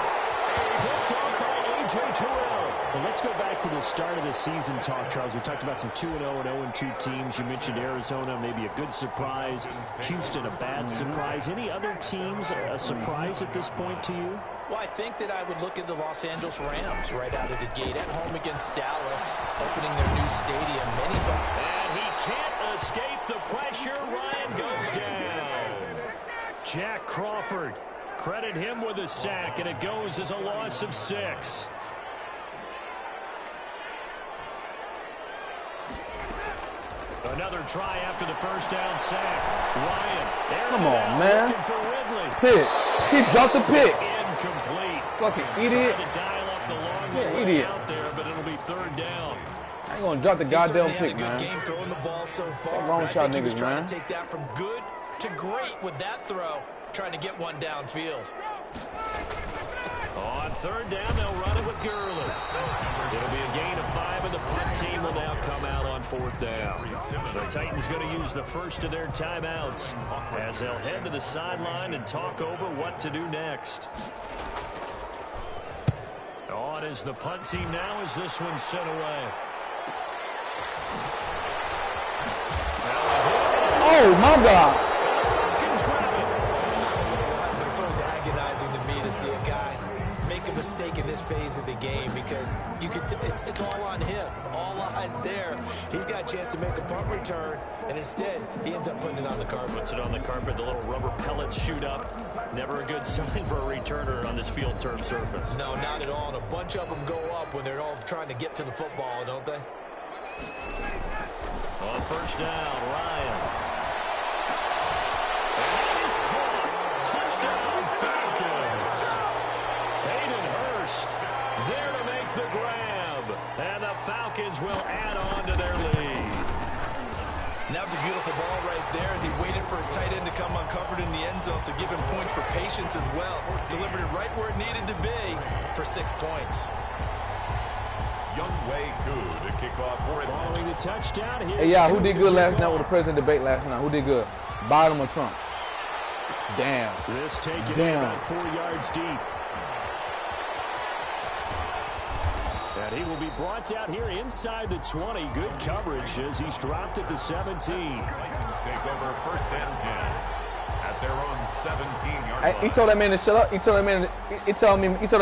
Speaker 2: Picked off by A.J. Terrell.
Speaker 9: Well, let's go back to the start of the season talk, Charles. We talked about some 2-0 and 0-2 teams. You mentioned Arizona, maybe a good surprise. Houston, a bad surprise. Any other teams a surprise at this point to you?
Speaker 4: Well, I think that I would look at the Los Angeles Rams right out of the gate at home against Dallas, opening their new stadium.
Speaker 2: And he can't escape the pressure. Ryan goes down. Jack Crawford. Credit him with a sack, and it goes as a loss of 6. Another try after the first down sack. Ryan.
Speaker 1: Come on, man.
Speaker 2: Looking for Ridley.
Speaker 1: Pick. He dropped the pick.
Speaker 2: Incomplete.
Speaker 1: Fucking idiot.
Speaker 2: Trying to dial up the long
Speaker 1: Yeah,
Speaker 2: way
Speaker 1: idiot.
Speaker 2: out there, but it'll be 3rd down.
Speaker 1: I ain't gonna drop the goddamn
Speaker 4: He certainly
Speaker 1: pick,
Speaker 4: had a good
Speaker 1: man.
Speaker 4: game throwing the ball so far.
Speaker 1: What's wrong with
Speaker 4: I
Speaker 1: y'all
Speaker 4: think he was
Speaker 1: niggas,
Speaker 4: trying
Speaker 1: man?
Speaker 4: to take that from good to great with that throw, trying to get one downfield.
Speaker 2: On 3rd down, they'll run it with Gurley. It'll be a gain of 5, and the punt team will now come out on 4th down. The Titans going to use the first of their timeouts as they'll head to the sideline and talk over what to do next. On is the punt team now as this one's sent away.
Speaker 1: Oh, my God.
Speaker 2: Falcons grab it.
Speaker 4: But it's always agonizing to me to see a guy make a mistake in this phase of into the game because you could. It's all on him. All eyes there. He's got a chance to make a punt return, and instead he ends up putting it on the carpet.
Speaker 2: Puts it on the carpet. The little rubber pellets shoot up. Never a good sign for a returner on this field turf surface.
Speaker 4: No, not at all. And a bunch of them go up when they're all trying to get to the football, don't they?
Speaker 2: On first down, Ryan. And that is caught. Touchdown, Falcons. Hayden Hurst there to make the grab. And the Falcons will add on to their lead.
Speaker 4: And that was a beautiful ball right there as he waited for his tight end to come uncovered in the end zone, so give him points for patience as well. Delivered it right where it needed to be for 6 points.
Speaker 3: Young Wei Koo to kick off for it.
Speaker 2: Following the touchdown here.
Speaker 1: Hey, yeah, who did good last night with the president debate last night? Who did good? Biden or Trump? Damn.
Speaker 2: This taken about 4 yards deep. And he will be brought down here inside the 20. Good coverage as he's dropped at the 17.
Speaker 3: Vikings take over first and 10 at their own 17-yard line.
Speaker 1: He told that man to shut up. He told that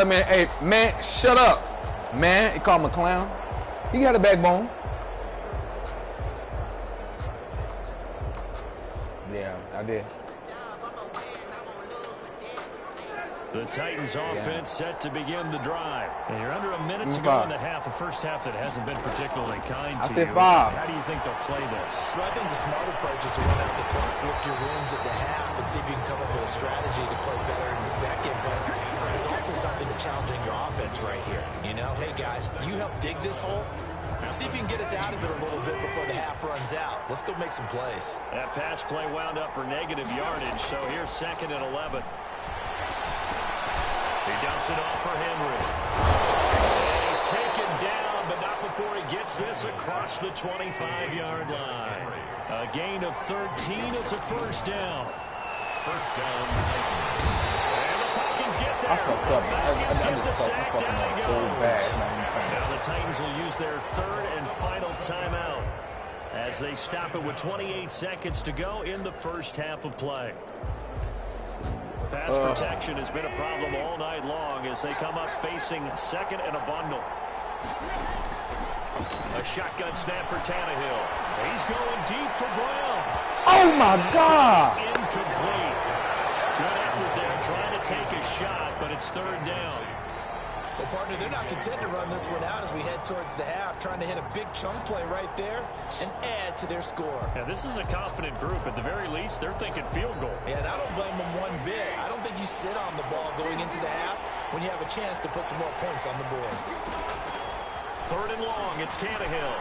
Speaker 1: man, hey, man, shut up. Man, he called him a clown. He got a backbone. Yeah, I did.
Speaker 2: The Titans offense set to begin the drive. And you're under a minute to go in the half, a first half that hasn't been particularly kind to you.
Speaker 1: I said 5.
Speaker 2: How do you think they'll play this?
Speaker 4: Well, I think the smart approach is to run out the clock, lick your wounds at the half, and see if you can come up with a strategy to play better in the second. But there's also something to challenging your offense right here. You know, hey, guys, you help dig this hole. See if you can get us out of it a little bit before the half runs out. Let's go make some plays.
Speaker 2: That pass play wound up for negative yardage, so here's 2nd and 11. He dumps it off for Henry. And he's taken down, but not before he gets this across the 25-yard line. A gain of 13. It's a first down.
Speaker 3: First down.
Speaker 2: And the Falcons get there. The Falcons get the sack. Down he goes. Now the Titans will use their 3rd and final timeout as they stop it with 28 seconds to go in the first half of play. Pass protection has been a problem all night long as they come up facing 2nd and a bundle. A shotgun snap for Tannehill. He's going deep for Brown.
Speaker 1: Oh, my God.
Speaker 2: Incomplete. Good effort there trying to take a shot, but it's 3rd down.
Speaker 4: Well, partner, they're not content to run this one out as we head towards the half, trying to hit a big chunk play right there and add to their score.
Speaker 2: Yeah, this is a confident group. At the very least, they're thinking field goal.
Speaker 4: Yeah, and I don't blame them one bit. I don't think you sit on the ball going into the half when you have a chance to put some more points on the board.
Speaker 2: 3rd and long, it's Tannehill.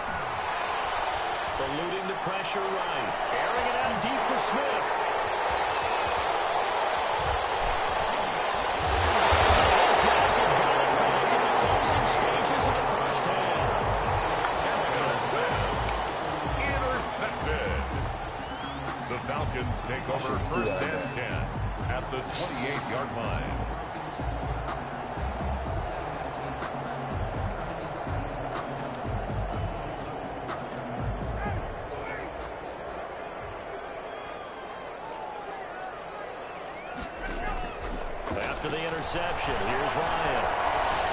Speaker 2: Eluding the pressure right. Airing it out deep for Smith.
Speaker 3: Falcons take over first and 10 at the 28-yard line.
Speaker 2: After the interception, here's Ryan.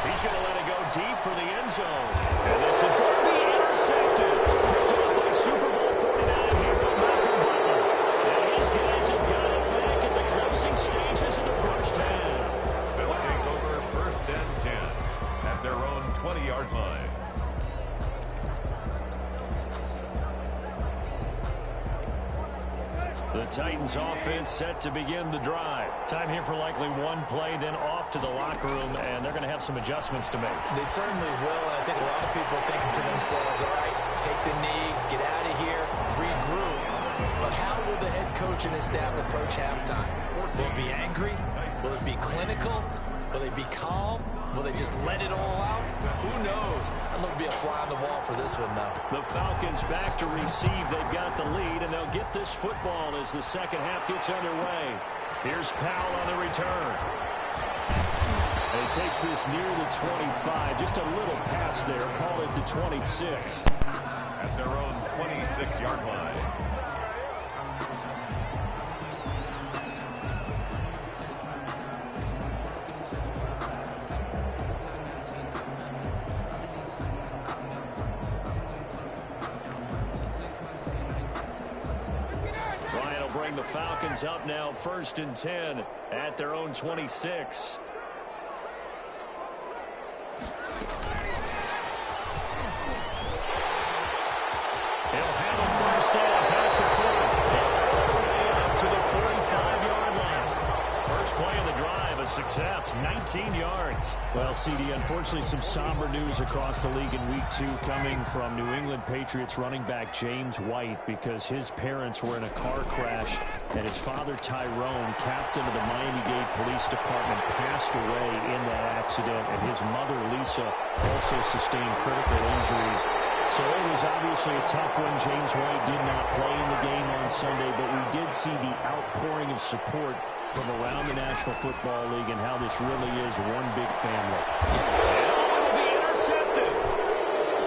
Speaker 2: He's going to let it go deep for the end zone. And this is going to be intercepted. Picked up by Super Bowl 49 hero Malcolm Butler. And his guys have got it back at the closing stages of the first half.
Speaker 3: They'll take over first and 10 at their own 20-yard line.
Speaker 2: The Titans offense set to begin the drive. Time here for likely one play, then off to the locker room, and they're going to have some adjustments to make.
Speaker 4: They certainly will, and I think a lot of people are thinking to themselves, all right, take the knee, get out of here, regroup. But how will the head coach and his staff approach halftime? Will it be angry? Will it be clinical? Will they be calm? Will they just let it all out? Who knows? I'm going to be a fly on the wall for this one, though.
Speaker 2: The Falcons back to receive. They've got the lead, and they'll get this football as the second half gets underway. Here's Powell on the return. And he takes this near the 25. Just a little pass there. Call it the 26.
Speaker 3: At their own 26-yard line.
Speaker 2: bring the Falcons up now 1st and 10 at their own 26. He'll have a first down past the 40. All the way up to the 45-yard line. First play of the drive, a success, 19 yards.
Speaker 9: Well, CD, unfortunately some somber news across the league in Week 2 coming from New England Patriots running back James White, because his parents were in a car crash and his father Tyrone, captain of the Miami-Dade Police Department, passed away in that accident, and his mother Lisa also sustained critical injuries. So it was obviously a tough one. James White did not play in the game on Sunday, but we did see the outpouring of support from around the National Football League and how this really is one big family.
Speaker 2: It'll be intercepted.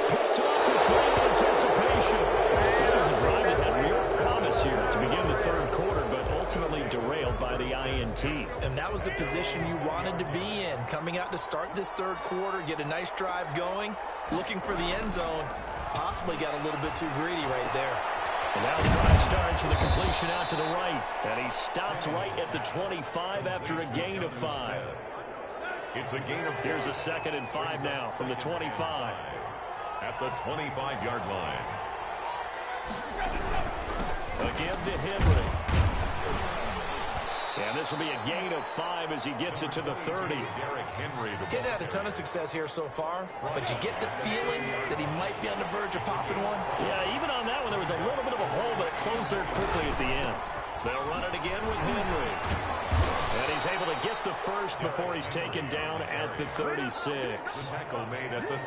Speaker 2: Picked off with great anticipation. That was a drive that had real promise here to begin the third quarter, but ultimately derailed by the INT.
Speaker 4: And that was the position you wanted to be in. Coming out to start this third quarter, get a nice drive going, looking for the end zone. Possibly got a little bit too greedy right there.
Speaker 2: And now the drive starts with a completion out to the right. And he stopped right at the 25 after a gain of 5.
Speaker 3: It's a gain of 4.
Speaker 2: Here's a 2nd and 5 now from the 25.
Speaker 3: At the 25-yard line.
Speaker 2: A give to Henry. And this will be a gain of 5 as he gets it to the 30.
Speaker 4: He's had a ton of success here so far, but you get the feeling that he might be on the verge of popping one.
Speaker 2: Yeah, even on that one, there was a little bit of a hole, but it closed there quickly at the end. They'll run it again with Henry. And he's able to get the first before he's taken down at the 36.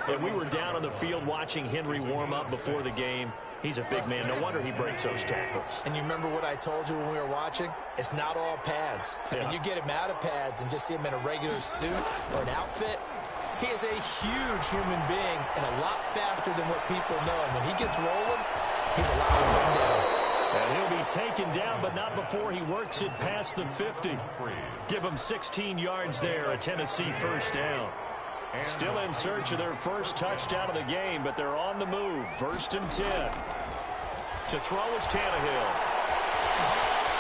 Speaker 2: And we were down on the field watching Henry warm up before the game. He's a big man. No wonder he breaks those tackles.
Speaker 4: And you remember what I told you when we were watching? It's not all pads.
Speaker 2: Yeah.
Speaker 4: And you get him out of pads and just see him in a regular suit or an outfit. He is a huge human being and a lot faster than what people know. And when he gets rolling, he's a lot of run down.
Speaker 2: And he'll be taken down, but not before he works it past the 50. Give him 16 yards there, a Tennessee first down. Still in search of their first touchdown of the game, but they're on the move. 1st and 10. To throw is Tannehill.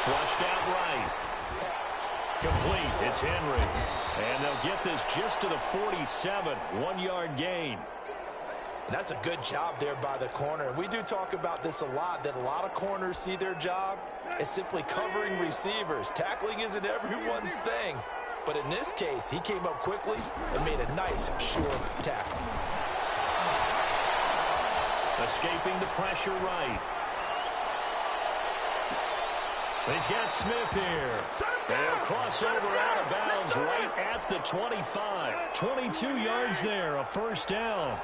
Speaker 2: Flushed out right. Complete. It's Henry. And they'll get this just to the 47. 1-yard gain.
Speaker 4: And that's a good job there by the corner. And we do talk about this a lot, that a lot of corners see their job as simply covering receivers. Tackling isn't everyone's thing. But in this case, he came up quickly and made a nice, sure tackle.
Speaker 2: Escaping the pressure right. He's got Smith here. They'll cross over out of bounds right at the 25. 22 yards there, a first down.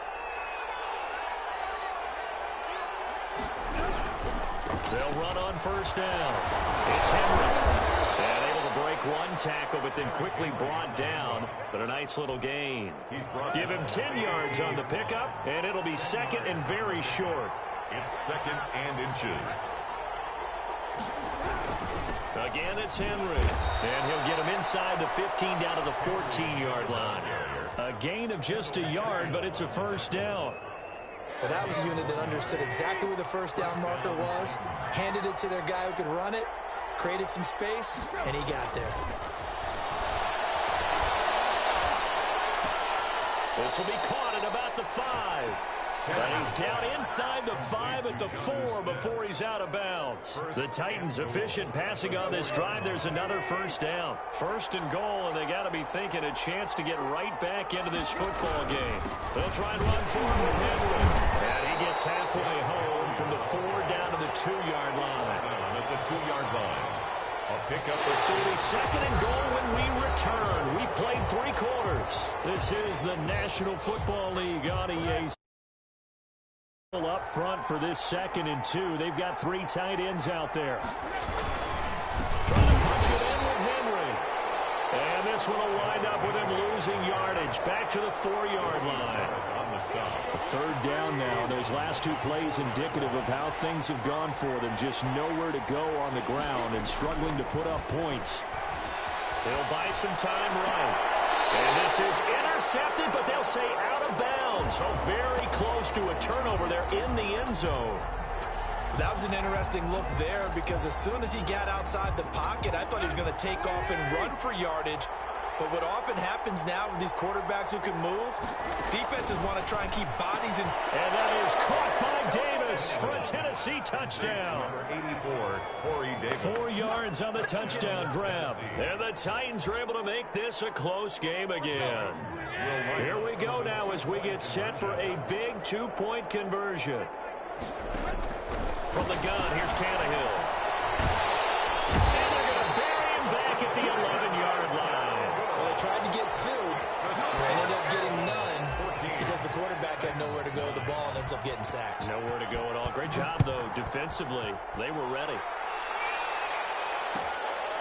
Speaker 2: They'll run on first down. It's Henry. And able to break one tackle, but then quickly brought down. But a nice little gain. Give him 10 yards on the pickup, and it'll be 2nd and very short.
Speaker 3: It's 2nd and inches.
Speaker 2: Again, it's Henry. And he'll get him inside the 15 down to the 14-yard line. A gain of just a yard, but it's a first down.
Speaker 4: Well, that was a unit that understood exactly where the first down marker was, handed it to their guy who could run it, created some space, and he got there.
Speaker 2: This will be caught at about the 5. And he's down inside the 5 at the 4 before he's out of bounds. The Titans efficient passing on this drive. There's another first down. 1st and goal, and they got to be thinking a chance to get right back into this football game. They'll try and run for him with Henry. And he gets halfway home from the 4 down to the 2-yard line.
Speaker 3: Down at the 2-yard line. A pickup.
Speaker 2: So it'll be 2nd and goal when we return. We played 3 quarters. This is the National Football League on EA. Up front for this 2nd and 2. They've got 3 tight ends out there. Trying to punch it in with Henry. And this one will wind up with him losing yardage. Back to the 4-yard line. On the stop. A 3rd down now. Those last 2 plays indicative of how things have gone for them. Just nowhere to go on the ground and struggling to put up points. They'll buy some time right. And this is intercepted, but they'll say out of bounds. So very close to a turnover there in the end zone.
Speaker 4: That was an interesting look there because as soon as he got outside the pocket, I thought he was going to take off and run for yardage. But what often happens now with these quarterbacks who can move, defenses want to try and keep bodies in.
Speaker 2: And that is caught by Davis for a Tennessee touchdown.
Speaker 3: Number 84, Corey Davis.
Speaker 2: 4 yards on the touchdown grab. And the Titans are able to make this a close game again. Here we go now as we get set for a big 2-point conversion. From the gun, here's Tannehill. And they're going to bury him back at the 11-yard line.
Speaker 4: Well, they tried to get 2 and ended up getting none because the quarterback had nowhere to go with the ball and ends up getting sacked.
Speaker 2: Nowhere to go at all. Great job, though, defensively. They were ready.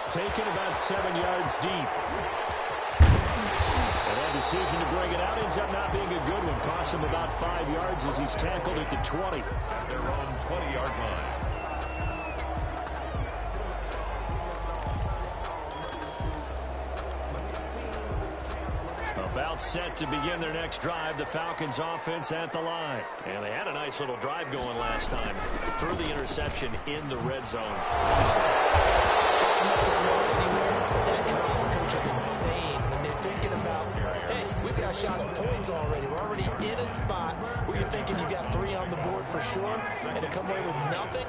Speaker 2: Taken about 7 yards deep. And that decision to bring it out ends up not being a good one. Cost him about 5 yards as he's tackled at the 20.
Speaker 3: At their own 20-yard line.
Speaker 2: About set to begin their next drive, the Falcons offense at the line. And they had a nice little drive going last time. Threw the interception in the red zone.
Speaker 4: Not to throw it anywhere, but that drives coaches insane when they're thinking about, hey, we've got a shot at points already. We're already in a spot where you're thinking you got 3 on the board for sure, and to come away with nothing,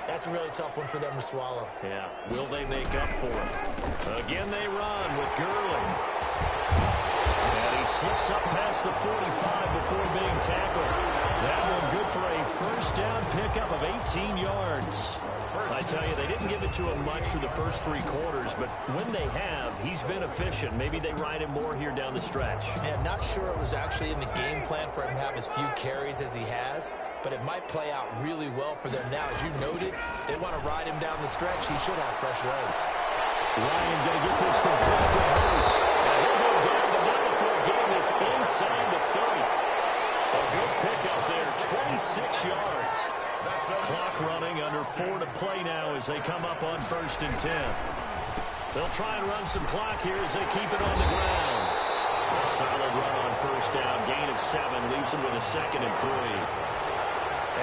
Speaker 4: that's a really tough one for them to swallow.
Speaker 2: Yeah, will they make up for it? Again, they run with Gurley. And he slips up past the 45 before being tackled. That one good for a first down pickup of 18 yards. I tell you, they didn't give it to him much for the first 3 quarters, but when they have, he's been efficient. Maybe they ride him more here down the stretch.
Speaker 4: Yeah, not sure it was actually in the game plan for him to have as few carries as he has, but it might play out really well for them now. As you noted, they want to ride him down the stretch. He should have fresh legs.
Speaker 2: Ryan going to get this complete to Bruce. And he'll go down, but not before getting this inside the 30. A good pickup there, 26 yards. Clock running, under 4 to play now as they come up on 1st and 10. They'll try and run some clock here as they keep it on the ground. A solid run on 1st down, gain of 7, leaves them with a 2nd and 3.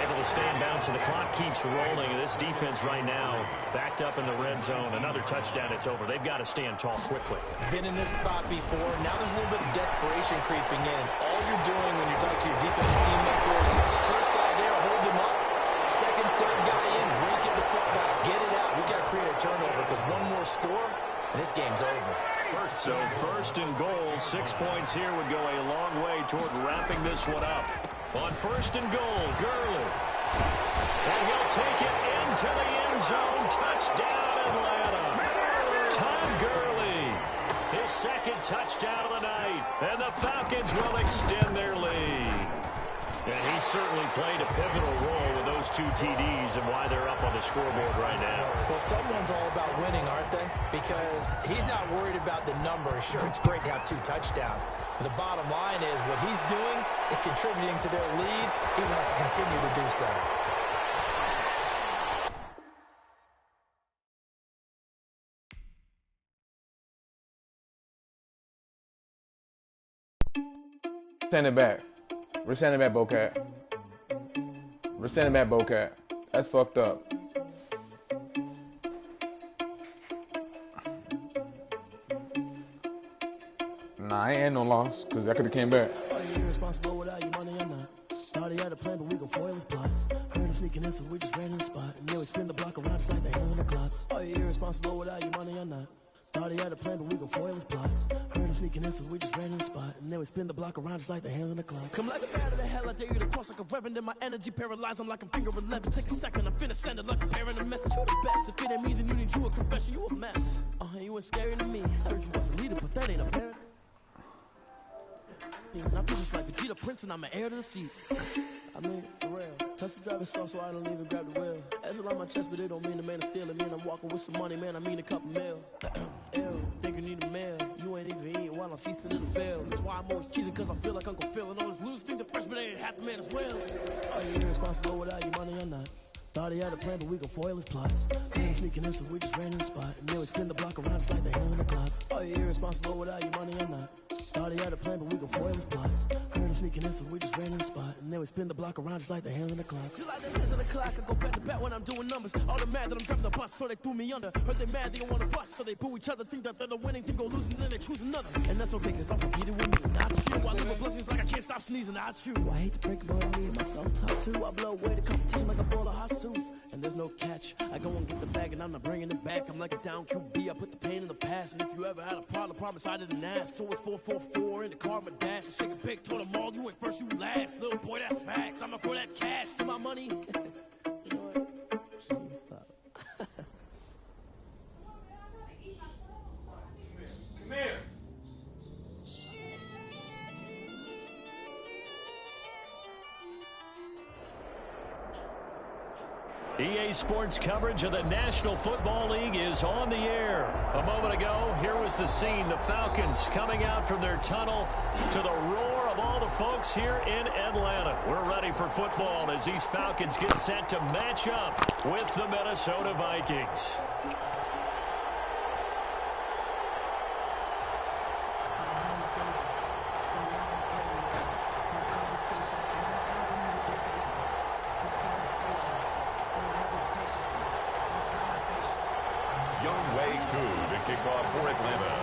Speaker 2: Able to stay in bounds, so the clock keeps rolling. This defense right now backed up in the red zone. Another touchdown, it's over. They've got to stand tall quickly.
Speaker 4: Been in this spot before. Now there's a little bit of desperation creeping in, and all you're doing when you're talking to your defensive teammates is first guy there, hold him up. Second, third guy in, rake at the football, get it out. We've got to create a turnover because one more score, and this game's over.
Speaker 2: So 1st and goal, 6 points here would go a long way toward wrapping this one up. On 1st and goal, Gurley. And he'll take it into the end zone. Touchdown, Atlanta. Tom Gurley. His 2nd touchdown of the night. And the Falcons will extend their lead. And he certainly played a pivotal role with those 2 TDs and why they're up on the scoreboard right now.
Speaker 4: Well, someone's all about winning, aren't they? Because he's not worried about the number. Sure, it's great to have 2 touchdowns. But the bottom line is what he's doing is contributing to their lead. He wants to continue to do so.
Speaker 1: Send it back. We're sending back, Bocat. We're sending back, Bocat. That's fucked up. Nah, I ain't no loss, because I could have came back.
Speaker 10: Are you irresponsible without your money or not? Thought he had a plan, but we gon' foil his plot. Heard him sneaking in, so we just ran in the spot. And then we spin the block around just like the hand on the clock. Are you irresponsible without your money or not? Thought he had a plan, but we gon' foil his plot. Heard him sneaking in, so we just ran in the spot. And then we spin the block around just like the hands on the clock. Come like a bat of the hell, I dare you to cross like a reverend. In my energy paralyzed, I'm like a finger 11. Take a second, I'm finna send it like a parent a message. You the best. If it ain't me, then you need you a confession. You a mess. You ain't scary to me. Heard you was a leader, but that ain't a parent. And I feel just like Vegeta Prince, and I'm an heir to the seat. I mean, for real. Touch the driving soft, so I don't even grab the wheel. That's on my chest, but it don't mean the man is stealing. Mean I'm walking with some money, man. I mean a couple mil. Ew, think you need a meal. You ain't even eating while I'm feasting in the field. That's why I'm always cheesing, cause I feel like Uncle Phil. And all those losers think the freshman ain't half the man as well. Are you irresponsible without your money or not? Thought he had a plan, but we gon' foil his plot. Came sneaking in, so we just ran in the spot. And then we spin the block around just like the hand on the clock. Are you irresponsible without your money or not? Thought he had a plan, but we gon' foil his plot. Heard him sneaking in, so we just ran in the spot. And then we spin the block around just like the hands on the clock. Just like the hands on the clock, I go back to back when I'm doing numbers. All the mad that I'm driving the bus, so they threw me under. Heard they mad, they don't wanna bust, so they boo each other. Think that they're the winning team, go lose, and then they choose another. And that's okay, cause I'm competing with me, not you. I live with blessings like I can't stop sneezing, not you. I hate to break it, but me and myself top two. I blow away the competition like a bowl of hot soup. And there's no catch. I go and get the bag, and I'm not bringing it back. I'm like a down QB, I put the pain in the past. And if you ever had a problem, promise I didn't ask. So it's 444 in the car, my dash. I shake a big, told them all, you went first, you last. Little boy, that's facts. I'ma throw that cash to my money. You know what? Stop.
Speaker 1: Come here.
Speaker 2: EA Sports coverage of the National Football League is on the air. A moment ago, here was the scene. The Falcons coming out from their tunnel to the roar of all the folks here in Atlanta. We're ready for football as these Falcons get set to match up with the Minnesota Vikings.
Speaker 3: Kickoff for Atlanta.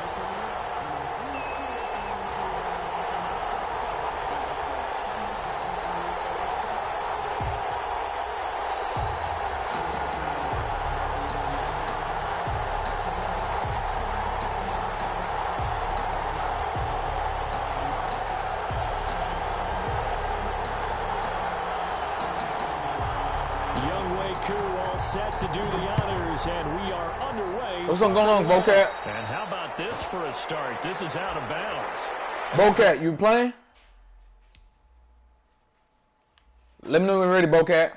Speaker 2: Set to do the honors, and we are underway.
Speaker 1: What's going on, Bocat?
Speaker 2: And how about this for a start? This is out of bounds.
Speaker 1: Bocat, you playing? Let me know when you're ready, Bocat.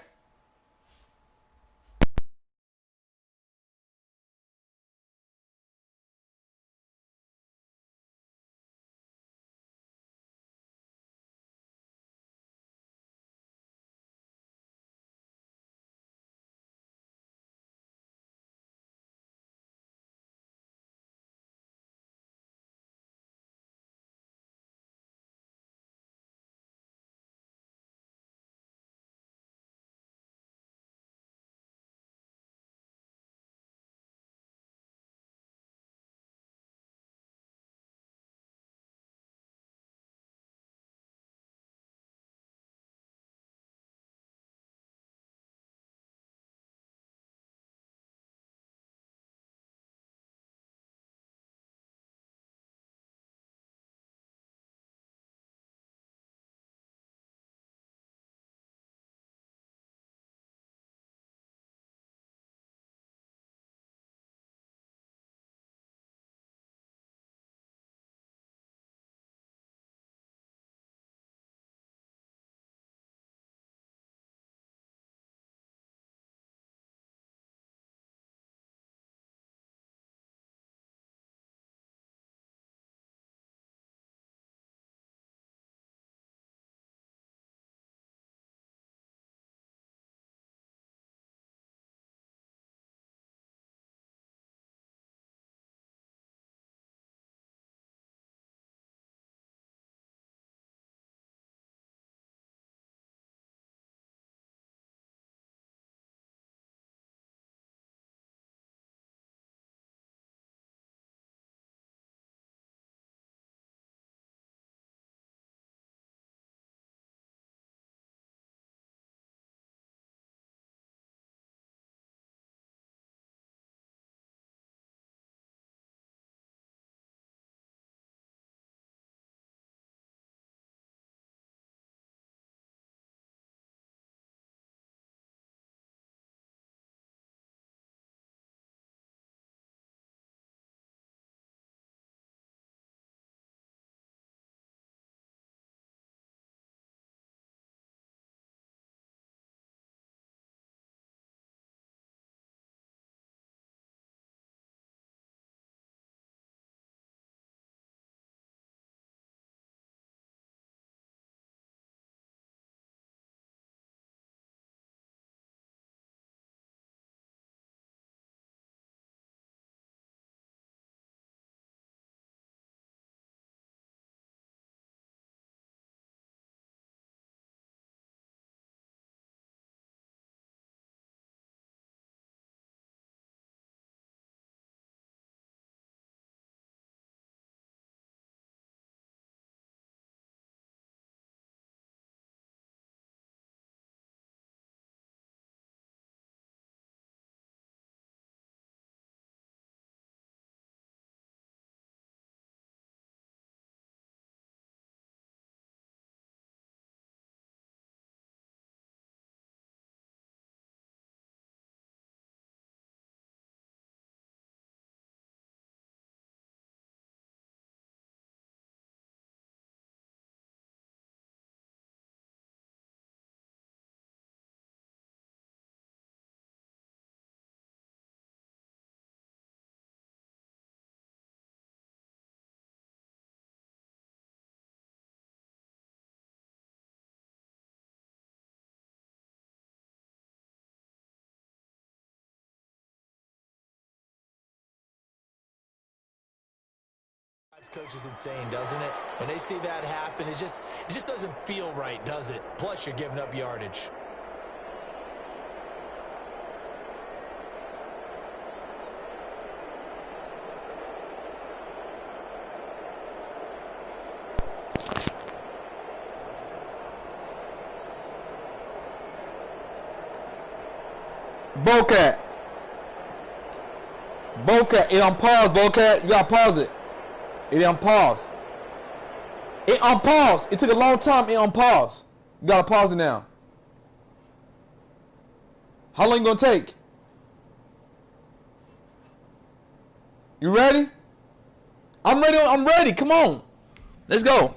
Speaker 4: This coach is insane, doesn't it? When they see that happen, it just doesn't feel right, does it? Plus, you're giving up yardage.
Speaker 1: Bocat. Bocat. It on pause, Bocat. You gotta pause it. It on pause. It on pause. It took a long time. It on pause. You gotta pause it now. How long you gonna take? You ready? I'm ready. I'm ready. Come on. Let's go.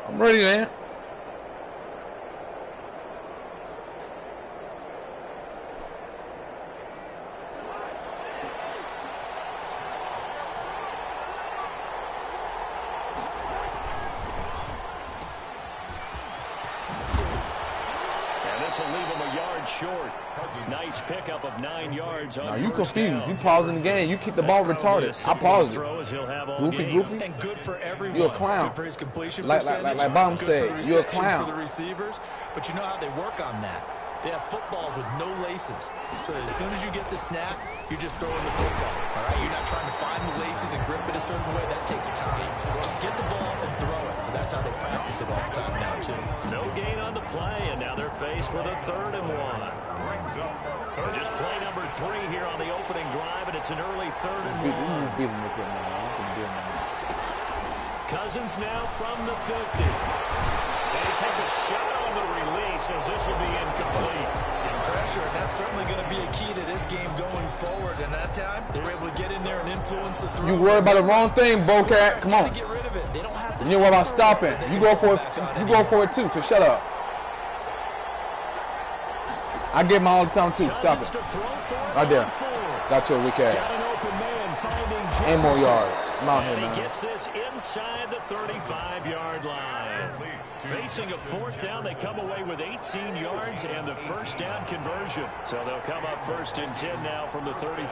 Speaker 1: I'm ready, man.
Speaker 2: This will leave him a yard short. Nice pickup of 9 yards.
Speaker 1: Now you confused. You pausing the game. You keep the ball retarded. I paused it. Goofy.
Speaker 4: And good for everyone.
Speaker 1: You a clown.
Speaker 4: Good for his completion
Speaker 1: like Bomb
Speaker 4: good
Speaker 1: said. You a clown.
Speaker 4: For the receivers, but you know how they work on that. They have footballs with no laces. So as soon as you get the snap, you're just throwing the football. All right? You're not trying to find the laces and grip it a certain way. That takes time. Just get the ball and throw it. So that's how they practice it all the time now, too.
Speaker 2: No gain on the play, and now they're faced with a 3rd and 1. Just play number 3 here on the opening drive, and it's an early 3rd and 1. Cousins now from the 50. And he takes a shot on the release as this will be incomplete.
Speaker 4: And pressure, and that's certainly going to be a key to this game going forward. And that time, they were able to get in there and influence the throw.
Speaker 1: You worry about the wrong thing, Bocat. Come on.
Speaker 4: Get rid of it. They don't have
Speaker 1: you worry about stopping. You go for it. You go for it too. So shut up. I get my all the time too. Stop it. Right there. Got your weak ass. And more yards. I'm out here, man.
Speaker 2: He gets this inside the 35-yard line. Facing a 4th down, they come away with 18 yards and the 1st down conversion. So they'll come up 1st and 10 now from the 33.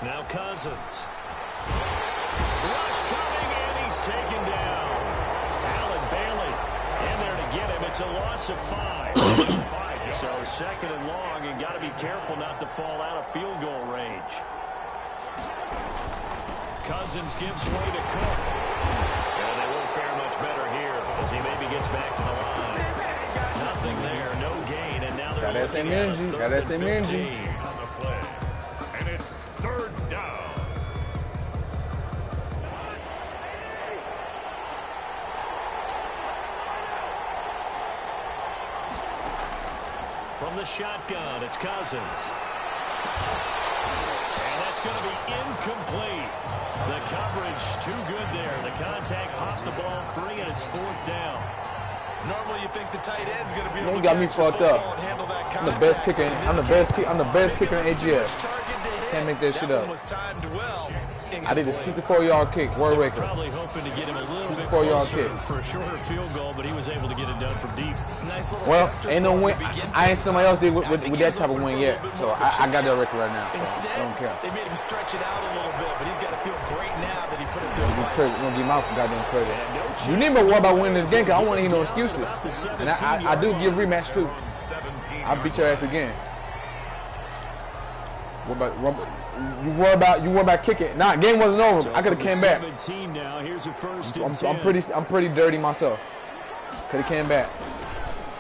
Speaker 2: Now Cousins. Rush coming, and he's taken down. Allen Bailey in there to get him. It's a loss of 5. So 2nd and long, and got to be careful not to fall out of field goal range. Cousins gives way to Cook. And they won't fare much better here as he maybe gets back to the line. Nothing there, no gain, and now they're looking at a 3rd and 15.
Speaker 3: On the play. And it's 3rd down.
Speaker 2: From the shotgun, it's Cousins. And that's going to be incomplete. The coverage too good there. The contact popped the ball free, and it's 4th down.
Speaker 4: Normally you think the tight end's going to be able to
Speaker 1: got me fucked up. I'm the best kicker. I'm the best kicker in AGS. Can't make that shit up. I did a 64-yard kick. Word record.
Speaker 2: Probably hoping to get him a little bit
Speaker 1: 64-yard kick
Speaker 2: for a shorter field goal, but he was able to get it done from deep.
Speaker 1: Well, ain't no win. I ain't somebody else did with that type of win yet. So I got that record right now. So I don't care.
Speaker 4: They made him stretch it out a little bit, but he's got to feel great now that he put it through the legs.
Speaker 1: I'm gonna give my goddamn credit. You need to worry about winning this game because I don't want to hear no excuses. And I do give rematch too. I'll beat your ass again. You worry about kicking. Nah, game wasn't over. I could have came back.
Speaker 2: Now, here's a 1st and 10.
Speaker 1: I'm pretty dirty myself. Could have came back.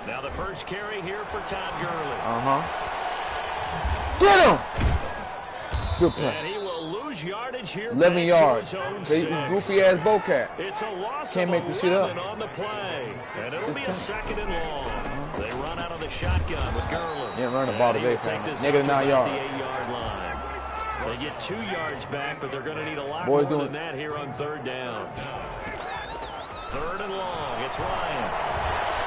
Speaker 2: Now the first carry here for Todd Gurley.
Speaker 1: Get him! Good play.
Speaker 2: And he will lose yardage here.
Speaker 1: 11 yards. Goofy ass Bocat.
Speaker 2: It's a loss.
Speaker 1: Can't make this shit up.
Speaker 2: On the play. And it'll be a 2nd and long. They run out of the shotgun with Gurley.
Speaker 1: Didn't run the ball today for him. -9 yards.
Speaker 2: The 8-yard line. They get 2 yards back, but they're going to need a lot
Speaker 1: more
Speaker 2: than that here on 3rd down. 3rd and long. It's Ryan.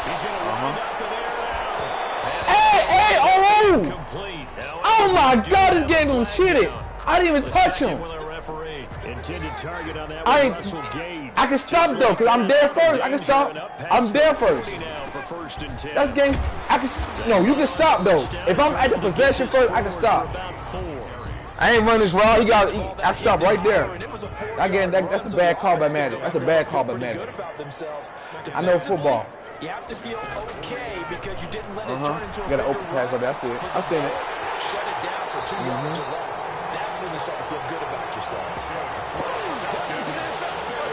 Speaker 2: He's going to wind up in there now.
Speaker 1: Hey, oh!
Speaker 2: Complete.
Speaker 1: Oh my God, this game gonna shit it. I didn't even touch him.
Speaker 2: Intended target on that
Speaker 1: I can stop though, because I'm there first. I can stop. I'm there first. That's game. No, you can stop though. If I'm at the possession first, I can stop. I ain't run this route. I stopped right there. Again, that's a bad call by Magic. That's a bad call by Magic. I know football.
Speaker 4: You have to feel okay because you didn't let it turn into a
Speaker 1: got an open pass right there. I see it. I've seen it.
Speaker 4: Shut it down for 2 yards or less. That's when you start to feel good about yourselves.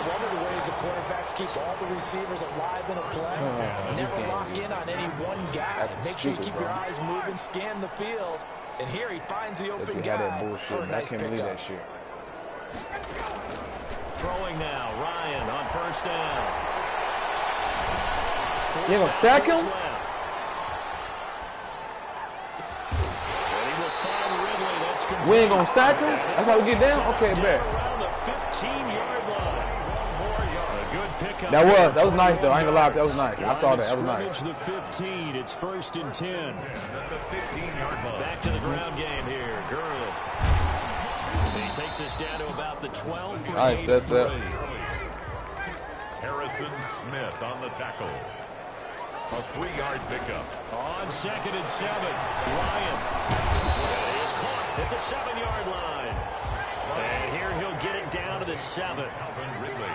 Speaker 4: One of the ways the quarterbacks keep all the receivers alive in a play. Never lock in on any one guy. Make sure you keep your eyes moving, scan the field. And here he finds the open guy.
Speaker 1: That bullshit.
Speaker 4: For a nice
Speaker 1: I can't believe that shit.
Speaker 2: Throwing now, Ryan on first down.
Speaker 1: You gonna sack him? We ain't gonna sack him? That's how we get down? Okay, bet.
Speaker 2: Around the 15-yard line. A good pickup.
Speaker 1: That was nice though. I ain't gonna lie, that was nice. I saw that. That was nice.
Speaker 2: The 15. It's 1st and 10. Back to the ground game here. Gurley. He takes us down to about the 12 for
Speaker 1: nice, that's it.
Speaker 3: Harrison Smith on the tackle. A 3-yard pickup.
Speaker 2: On 2nd and 7. Ryan. He is caught at the 7-yard line. And here he'll get it down to the 7.
Speaker 3: Calvin Ridley.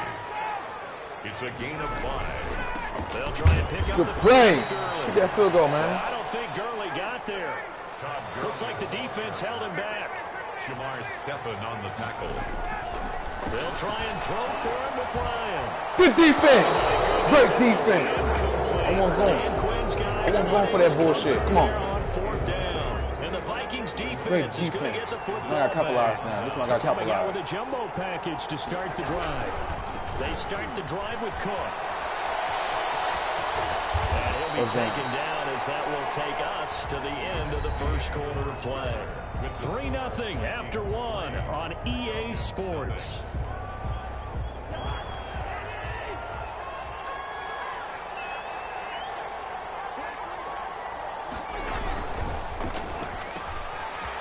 Speaker 3: It's a gain of 5.
Speaker 2: They'll try and pick up
Speaker 1: good
Speaker 2: the
Speaker 1: play.
Speaker 2: Gurley.
Speaker 1: Get that field goal, man.
Speaker 2: I don't think Gurley got there. Looks like the defense held him back.
Speaker 3: Shamar Stephen on the tackle.
Speaker 2: They'll try and throw for him with Ryan.
Speaker 1: Good defense. Great defense. I want going for that bullshit. Come on.
Speaker 2: On 4th down. And the Vikings defense is going to get the football.
Speaker 1: I got capitalized now. This one got capitalized.
Speaker 2: With a jumbo package to start the drive. They start the drive with Cook. And he'll be taken down as that will take us to the end of the first quarter of play. 3-0 after 1 on EA Sports.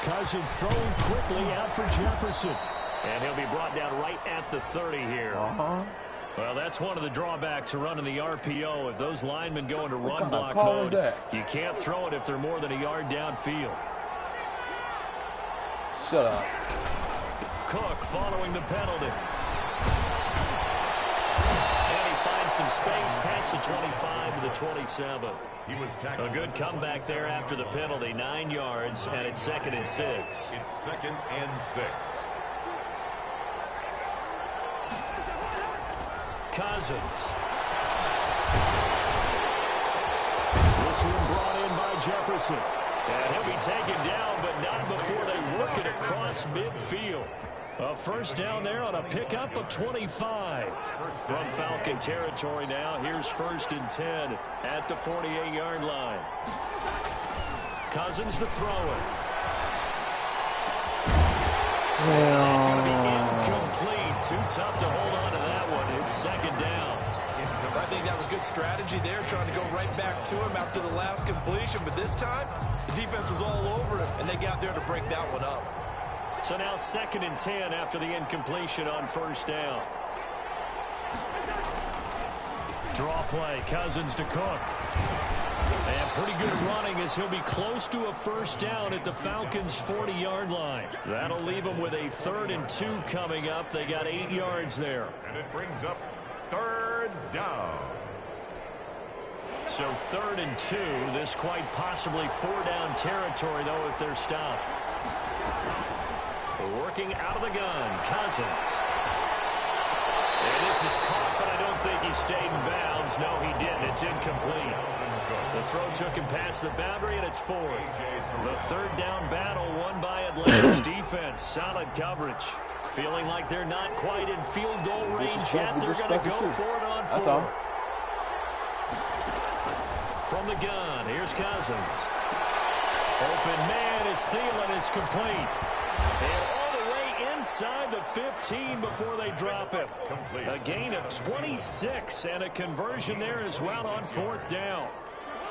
Speaker 2: Cousins throwing quickly out for Jefferson. And he'll be brought down right at the 30 here. Well, that's one of the drawbacks of running the RPO. If those linemen go into run block mode, you can't throw it if they're more than a yard downfield.
Speaker 1: Shut up.
Speaker 2: Cook following the penalty. And he finds some space past the 25 to the 27. A good comeback there after the penalty. 9 yards, and it's 2nd and 6.
Speaker 3: It's 2nd and 6.
Speaker 2: Cousins. This one brought in by Jefferson. And he'll be taken down, but not before they work it across midfield. A first down there on a pickup of 25. From Falcon territory now, here's 1st and 10 at the 48-yard line. Cousins to throw it. Going to be incomplete. Too tough to hold on to that one. It's 2nd down.
Speaker 4: I think that was good strategy there, trying to go right back to him after the last completion. But this time, the defense was all over him, and they got there to break that one up.
Speaker 2: So now 2nd and 10 after the incompletion on 1st down. Draw play, Cousins to Cook. And pretty good running as he'll be close to a first down at the Falcons' 40-yard line. That'll leave them with a 3rd and 2 coming up. They got 8 yards there.
Speaker 3: And it brings up 3rd down.
Speaker 2: So 3rd and 2. This quite possibly 4-down territory, though, if they're stopped. Working out of the gun, Cousins. And this is caught, but I don't think he stayed in bounds. No, he didn't. It's incomplete. The throw took him past the boundary, and it's 4th. The 3rd down battle won by Atlanta's defense. Solid coverage. Feeling like they're not quite in field goal range yet. They're going to go for it on 4th. From the gun, here's Cousins. Open man is Thielen. It's complete. And all the way inside the 15 before they drop him. A gain of 26 and a conversion there as well on 4th down.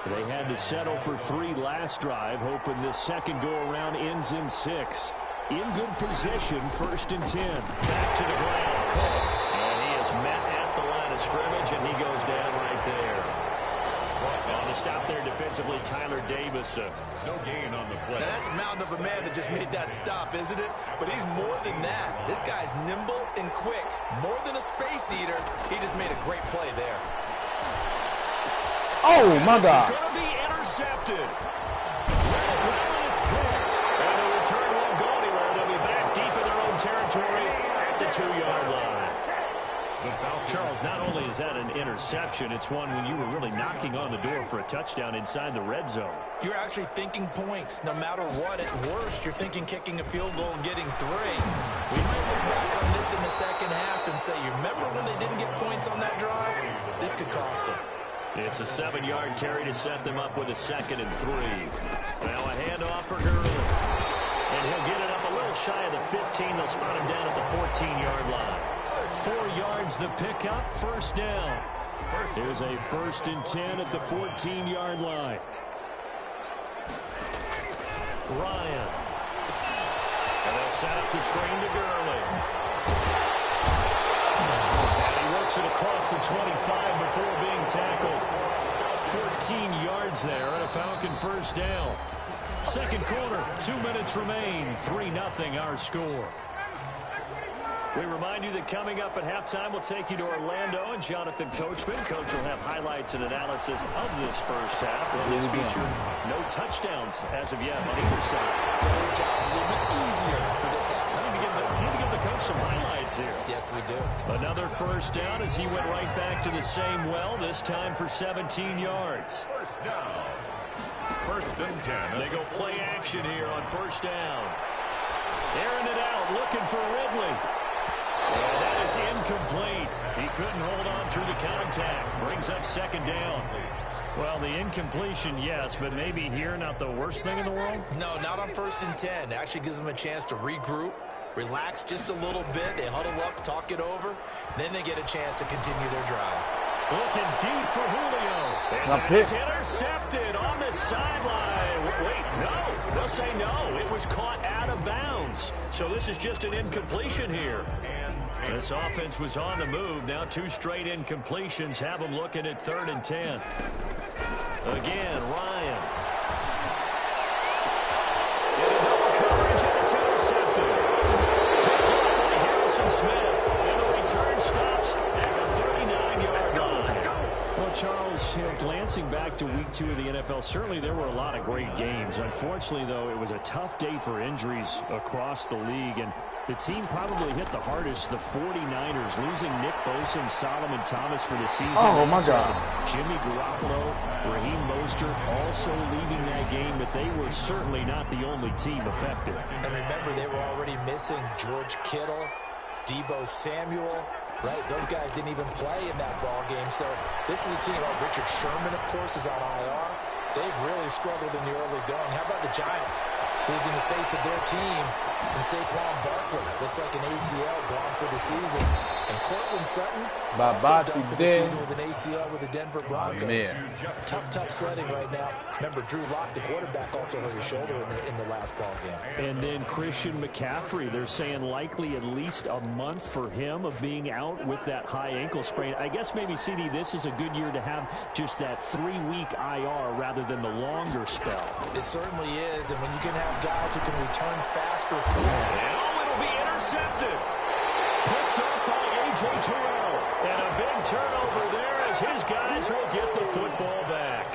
Speaker 2: They had to settle for 3 last drive, hoping this second go-around ends in 6. In good position, 1st and 10. Back to the ground. And he is met at the line of scrimmage, and he goes down right there. On
Speaker 9: the stop there defensively, Tyler Davis.
Speaker 3: No gain on the play.
Speaker 4: Now that's a mountain of a man that just made that stop, isn't it? But he's more than that. This guy's nimble and quick. More than a space eater. He just made a great play there.
Speaker 1: Oh, my God.
Speaker 9: It's going to be intercepted. Well, it's picked. And the return won't go anywhere. They'll be back deep in their own territory at the 2-yard line. Charles, not only is that an interception, it's one when you were really knocking on the door for a touchdown inside the red zone.
Speaker 4: You're actually thinking points. No matter what, at worst, you're thinking kicking a field goal and getting 3. We might look back on this in the second half and say, you remember when they didn't get points on that drive? This could cost them.
Speaker 9: It's a 7-yard carry to set them up with a 2nd and 3. Now a handoff for Gurley. And he'll get it up a little shy of the 15. They'll spot him down at the 14-yard line. 4 yards the pickup, 1st down. There's a 1st and 10 at the 14-yard line. Ryan. And they'll set up the screen to Gurley. And he works it across the 25 before being tackled. 14 yards there and a Falcon 1st down. 2nd quarter, 2 minutes remain. 3-0 our score. We remind you that coming up at halftime, we'll take you to Orlando and Jonathan Coachman. Coach will have highlights and analysis of this first half. Well, this featured no touchdowns as of yet on either side.
Speaker 4: So his job's a little bit easier for this halftime.
Speaker 9: We need to give the coach some highlights here.
Speaker 4: Yes, we do.
Speaker 9: Another 1st down as he went right back to the same well, this time for 17 yards.
Speaker 3: 1st down. 1st and 10.
Speaker 9: They go play action here on 1st down. Airing it out, looking for Ridley. And that is incomplete. He couldn't hold on through the contact. Brings up 2nd down. Well, the incompletion, yes, but maybe here not the worst thing in the world?
Speaker 4: No, not on 1st and 10. It actually gives them a chance to regroup, relax just a little bit. They huddle up, talk it over. Then they get a chance to continue their drive.
Speaker 9: Looking deep for Julio. And that is intercepted on the sideline. Wait, no. They'll say no. It was caught out of bounds. So this is just an incompletion here. This offense was on the move. Now 2 straight incompletions have them looking at 3rd and 10. Again, Ryan. Into double coverage, and it's intercepted. Picked up by Harrison Smith. And the return stops at the 39-yard line. Well, Charles, glancing back to week 2 of the NFL, certainly there were a lot of great games. Unfortunately, though, it was a tough day for injuries across the league, and the team probably hit the hardest, the 49ers, losing Nick Bosa and Solomon Thomas for the season.
Speaker 1: Oh, my God.
Speaker 9: Jimmy Garoppolo, Raheem Mostert also leaving that game, but they were certainly not the only team affected.
Speaker 4: And remember, they were already missing George Kittle, Deebo Samuel. Right, those guys didn't even play in that ball game. So this is a team. Oh, Richard Sherman, of course, is on IR. They've really struggled in the early going. How about the Giants losing the face of their team and Saquon Barkley? Looks like an ACL gone for the season. And Cortland Sutton
Speaker 1: bye-bye
Speaker 4: done for the season with an ACL with the Denver Broncos. Tough sledding right now. Remember, Drew Lock, the quarterback, also hurt his shoulder in the last ball game.
Speaker 9: And then Christian McCaffrey, they're saying likely at least a month for him of being out with that high ankle sprain. I guess maybe, CD, this is a good year to have just that 3-week IR rather than the longer spell.
Speaker 4: It certainly is, and when you can have guys who can return faster for
Speaker 9: it'll be intercepted. Picked up by A.J. Terrell. And a big turnover there as his guys will get the football back.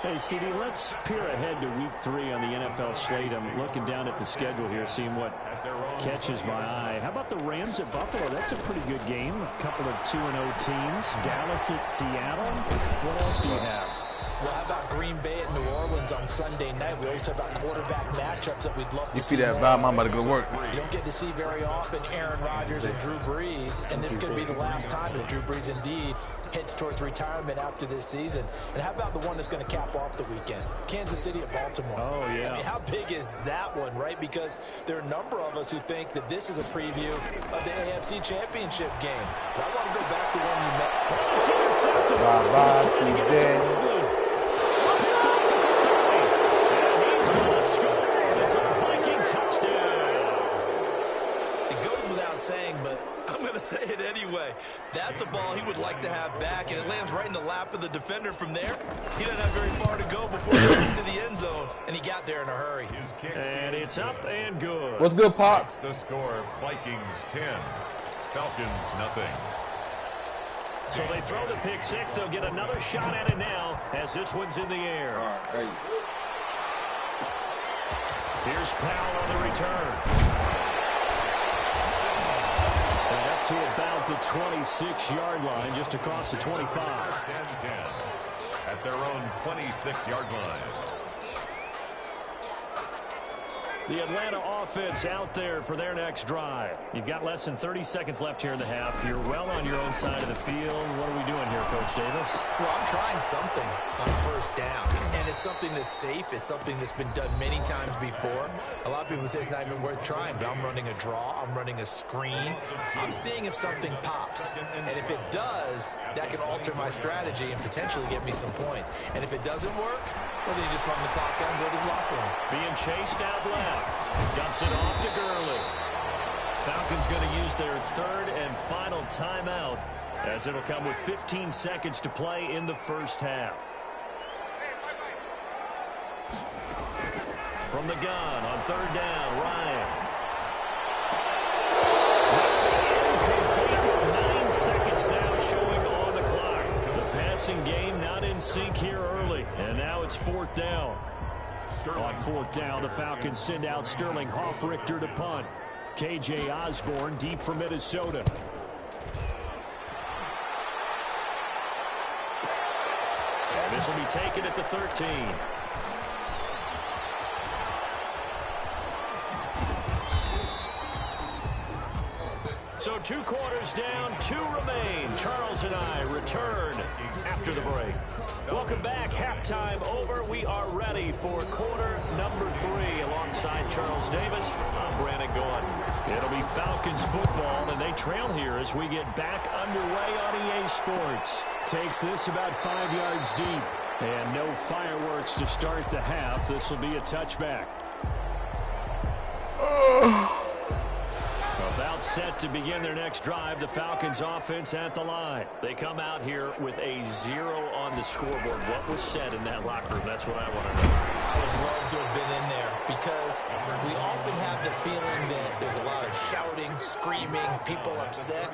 Speaker 9: Hey, CD, let's peer ahead to week 3 on the NFL slate. I'm looking down at the schedule here, seeing what catches my eye. How about the Rams at Buffalo? That's a pretty good game. A couple of 2-0 teams. Dallas at Seattle. What else do you have?
Speaker 4: Well, how about Green Bay at New Orleans on Sunday night? We always talk about quarterback matchups that we'd love to see.
Speaker 1: You see that vibe? I'm about to go to work.
Speaker 4: You don't get to see very often Aaron Rodgers and Drew Brees, and this could be the last time if Drew Brees indeed heads towards retirement after this season. And how about the one that's going to cap off the weekend? Kansas City at Baltimore.
Speaker 9: Oh, yeah.
Speaker 4: I mean, how big is that one, right? Because there are a number of us who think that this is a preview of the AFC Championship game. But I want to go back to when you met.
Speaker 9: It's intercepted.
Speaker 1: Bye-bye.
Speaker 4: Saying, but I'm going to say it anyway. That's a ball he would like to have back, and it lands right in the lap lap of the defender from there. He doesn't have very far to go before he gets to the end zone, and he got there in a hurry.
Speaker 2: And it's up and good.
Speaker 1: What's good, Pop?
Speaker 3: That's the score. Vikings 10, Falcons nothing.
Speaker 2: So they throw the pick six. They'll get another shot at it now as this one's in the air.
Speaker 11: All right, hey.
Speaker 2: Here's Powell on the return. And up to about the 26-yard line, just across the 25.
Speaker 3: At their own 26-yard line.
Speaker 2: The Atlanta offense out there for their next drive. You've got less than 30 seconds left here in the half. You're well on your own side of the field. What are we doing here, Coach Davis?
Speaker 4: Well, I'm trying something on first down, and it's something that's safe. It's something that's been done many times before. A lot of people say it's not even worth trying, but I'm running a draw. I'm running a screen. I'm seeing if something pops, and if it does, that can alter my strategy and potentially get me some points. And if it doesn't work, well, then you just run the clock out and go to the locker room.
Speaker 2: Being chased out left. Dumps it off to Gurley. Falcons going to use their third and final timeout as it'll come with 15 seconds to play in the first half. From the gun on third down, Ryan. Incomplete with 9 seconds now showing on the clock. The passing game not in sync here early, and now it's fourth down. On fourth down, the Falcons send out Sterling Hoffrichter to punt. K.J. Osborne deep for Minnesota. And this will be taken at the 13. So 2 quarters down, 2 remain. Charles and I return after the break. Welcome back. Halftime over. We are ready for quarter number 3. Alongside Charles Davis, I'm Brandon Gordon. It'll be Falcons football, and they trail here as we get back underway on EA Sports. Takes this about 5 yards deep. And no fireworks to start the half. This will be a touchback. About set to begin their next drive, the Falcons offense at the line. They come out here with a 0 on the scoreboard. What was said in that locker room? That's what I want to know.
Speaker 4: I would love to have been in there because we often have the feeling that there's a lot of shouting, screaming, people upset.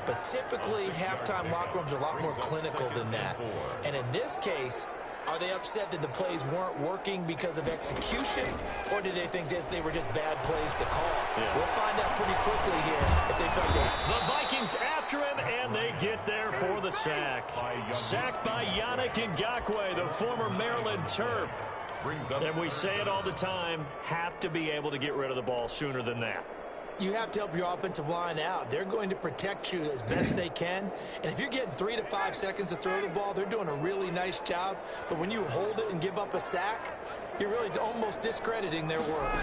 Speaker 4: But typically, halftime locker rooms are a lot more clinical than that. And in this case, are they upset that the plays weren't working because of execution, or did they think they were just bad plays to call? Yeah. We'll find out pretty quickly here if they felt that.
Speaker 2: The Vikings after him, and they get there for the sack. Sacked by Yannick Ngakoue, the former Maryland Terp. And we say it all the time, have to be able to get rid of the ball sooner than that.
Speaker 4: You have to help your offensive line out. They're going to protect you as best they can. And if you're getting 3 to 5 seconds to throw the ball, they're doing a really nice job. But when you hold it and give up a sack, you're really almost discrediting their work.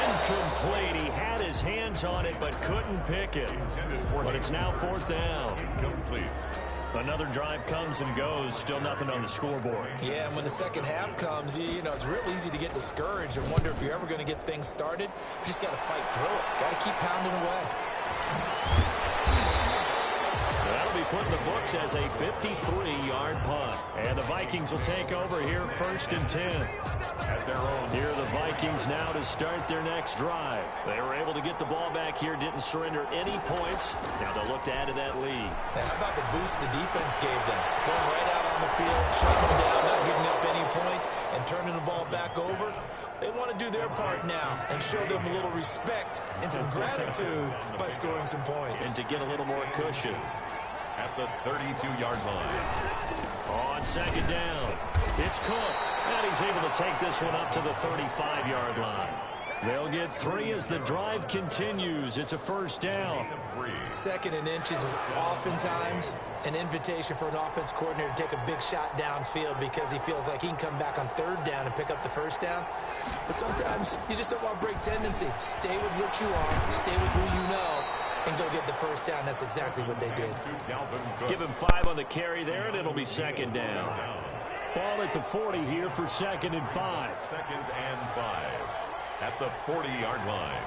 Speaker 2: Incomplete. He had his hands on it but couldn't pick it. But it's now fourth down.
Speaker 3: Incomplete.
Speaker 2: Another drive comes and goes, still nothing on the scoreboard.
Speaker 4: Yeah, and when the second half comes, you know, it's real easy to get discouraged and wonder if you're ever going to get things started. You just got to fight through it. Got to keep pounding away.
Speaker 2: That'll be put in the books as a 53-yard punt. And the Vikings will take over here first and 10.
Speaker 3: At their own.
Speaker 2: Here are the Vikings now to start their next drive. They were able to get the ball back here, didn't surrender any points. Now they'll look to add to that lead.
Speaker 4: Now, how about the boost the defense gave them? Going right out on the field, shutting them down, not giving up any points, and turning the ball back over. They want to do their part now and show them a little respect and some gratitude by scoring some points.
Speaker 2: And to get a little more cushion.
Speaker 3: At the 32-yard line.
Speaker 2: On second down, it's Cook. And he's able to take this one up to the 35-yard line. They'll get 3 as the drive continues. It's a first down.
Speaker 4: Second and inches is oftentimes an invitation for an offense coordinator to take a big shot downfield because he feels like he can come back on third down and pick up the first down. But sometimes you just don't want to break tendency. Stay with what you are. Stay with who you know. And go get the first down. That's exactly what they did.
Speaker 2: Give him 5 on the carry there, and it'll be second down. Ball at the 40 here for second and 5.
Speaker 3: Second and 5 at the 40-yard line.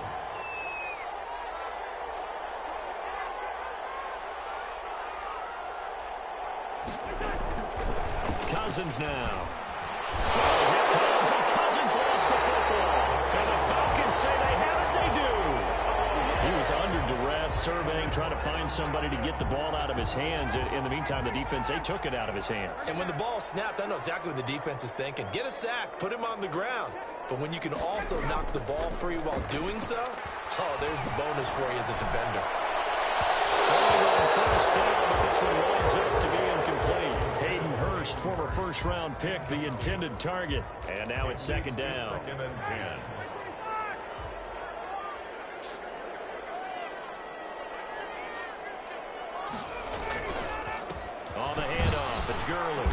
Speaker 2: Cousins now. Here comes, and Cousins lost the football. And the Falcons say they have it. They do. He was under duress, surveying, trying to find somebody to get the ball out of his hands. In the meantime, the defense, they took it out of his hands.
Speaker 4: And when the ball snapped, I know exactly what the defense is thinking. Get a sack, put him on the ground. But when you can also knock the ball free while doing so, oh, there's the bonus for you as a defender.
Speaker 2: On first down, but this one winds up to be incomplete. Hayden Hurst, former first-round pick, the intended target. And now it's second down.
Speaker 3: 2nd and 10.
Speaker 2: On the handoff, it's Gurley.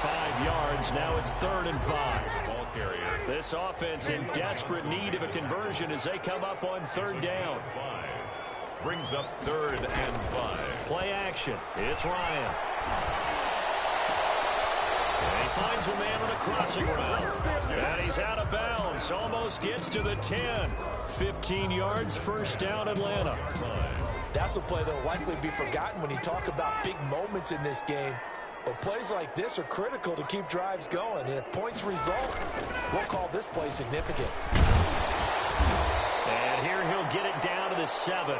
Speaker 2: 5 yards, now it's 3rd and 5.
Speaker 3: Ball carrier.
Speaker 2: This offense in desperate need of a conversion as they come up on 3rd down.
Speaker 3: 5. Brings up 3rd and 5.
Speaker 2: Play action, it's Ryan. And he finds a man on a crossing route. And he's out of bounds, almost gets to the 10. 15 yards, first down Atlanta.
Speaker 4: That's a play that will likely be forgotten when you talk about big moments in this game. But plays like this are critical to keep drives going. And if points result, we'll call this play significant.
Speaker 2: And here he'll get it down to the 7.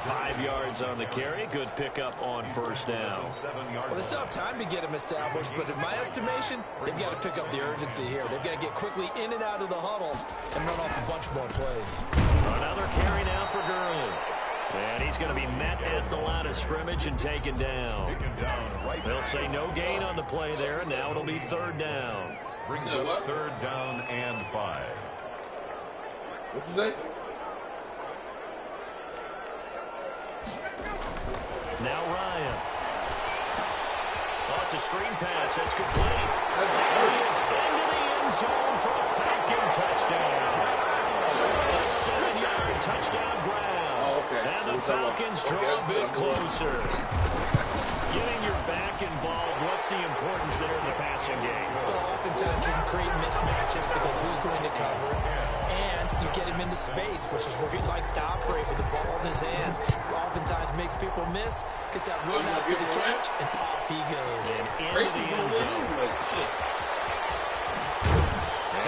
Speaker 2: 5 yards on the carry. Good pickup on first down.
Speaker 4: Well, they still have time to get him established, but in my estimation, they've got to pick up the urgency here. They've got to get quickly in and out of the huddle and run off a bunch more plays.
Speaker 2: Another carry now for Gurley. And he's going to be met at the line of scrimmage and taken down. They'll say no gain on the play there, and now it'll be 3rd down.
Speaker 3: Brings up 3rd down and 5.
Speaker 11: What's his name?
Speaker 2: Now Ryan. Oh, it's a screen pass. It's complete. There he is into the end zone for a Falcon touchdown. A 7-yard touchdown grab.
Speaker 11: Oh, okay.
Speaker 2: And the Falcons draw a bit closer. Getting your back involved, what's the importance there in the passing game?
Speaker 4: Well, oftentimes you can create mismatches because who's going to cover it, and you get him into space, which is where he likes to operate with the ball in his hands. Oftentimes makes people miss, gets that run out for the catch, and off he goes.
Speaker 2: And into the end zone.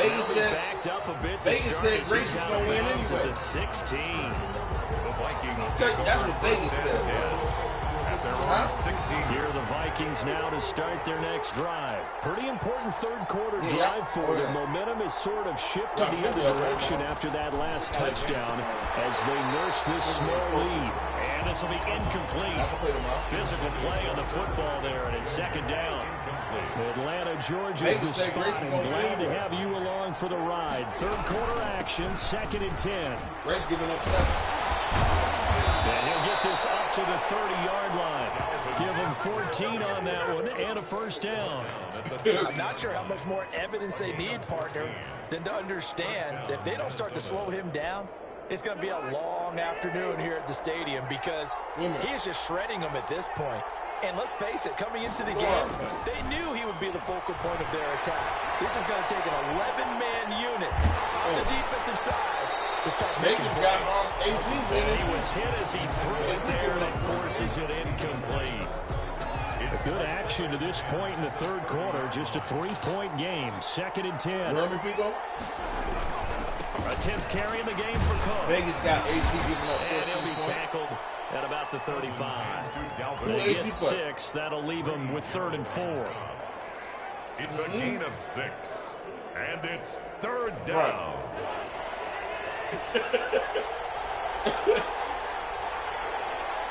Speaker 11: Vegas said,
Speaker 2: backed up a bit.
Speaker 11: Vegas said Grace is going to win anyway.
Speaker 2: The 16.
Speaker 3: The Vikings.
Speaker 11: That's what Vegas said.
Speaker 2: Here are the Vikings now to start their next drive. Pretty important third quarter drive for them. Momentum has sort of shifted the other direction after that last touchdown as they nurse this small lead. And this will be incomplete. Physical play on the football there, and it's 2nd down. Atlanta, Georgia's the spot, and glad to have you along for the ride. Third quarter action, 2nd and 10.
Speaker 11: Grace giving up 7.
Speaker 2: And he'll get this up to the 30-yard line. Give him 14 on that one and a first down.
Speaker 4: I'm not sure how much more evidence they need, partner, than to understand that if they don't start to slow him down, it's going to be a long afternoon here at the stadium because he is just shredding them at this point. And let's face it, coming into the game, they knew he would be the focal point of their attack. This is going to take an 11-man unit on the defensive side to start making plays.
Speaker 2: He was hit as he threw it there, and it forces it incomplete. Good action to this point in the third quarter. Just a 3-point game. 2nd and 10. A 10th carry in the game for Cook.
Speaker 11: Vegas got AZ giving up 14
Speaker 2: and he'll be tackled at about the 35. They get 6. That'll leave him with 3rd and 4.
Speaker 3: It's a gain of 6. And it's 3rd down.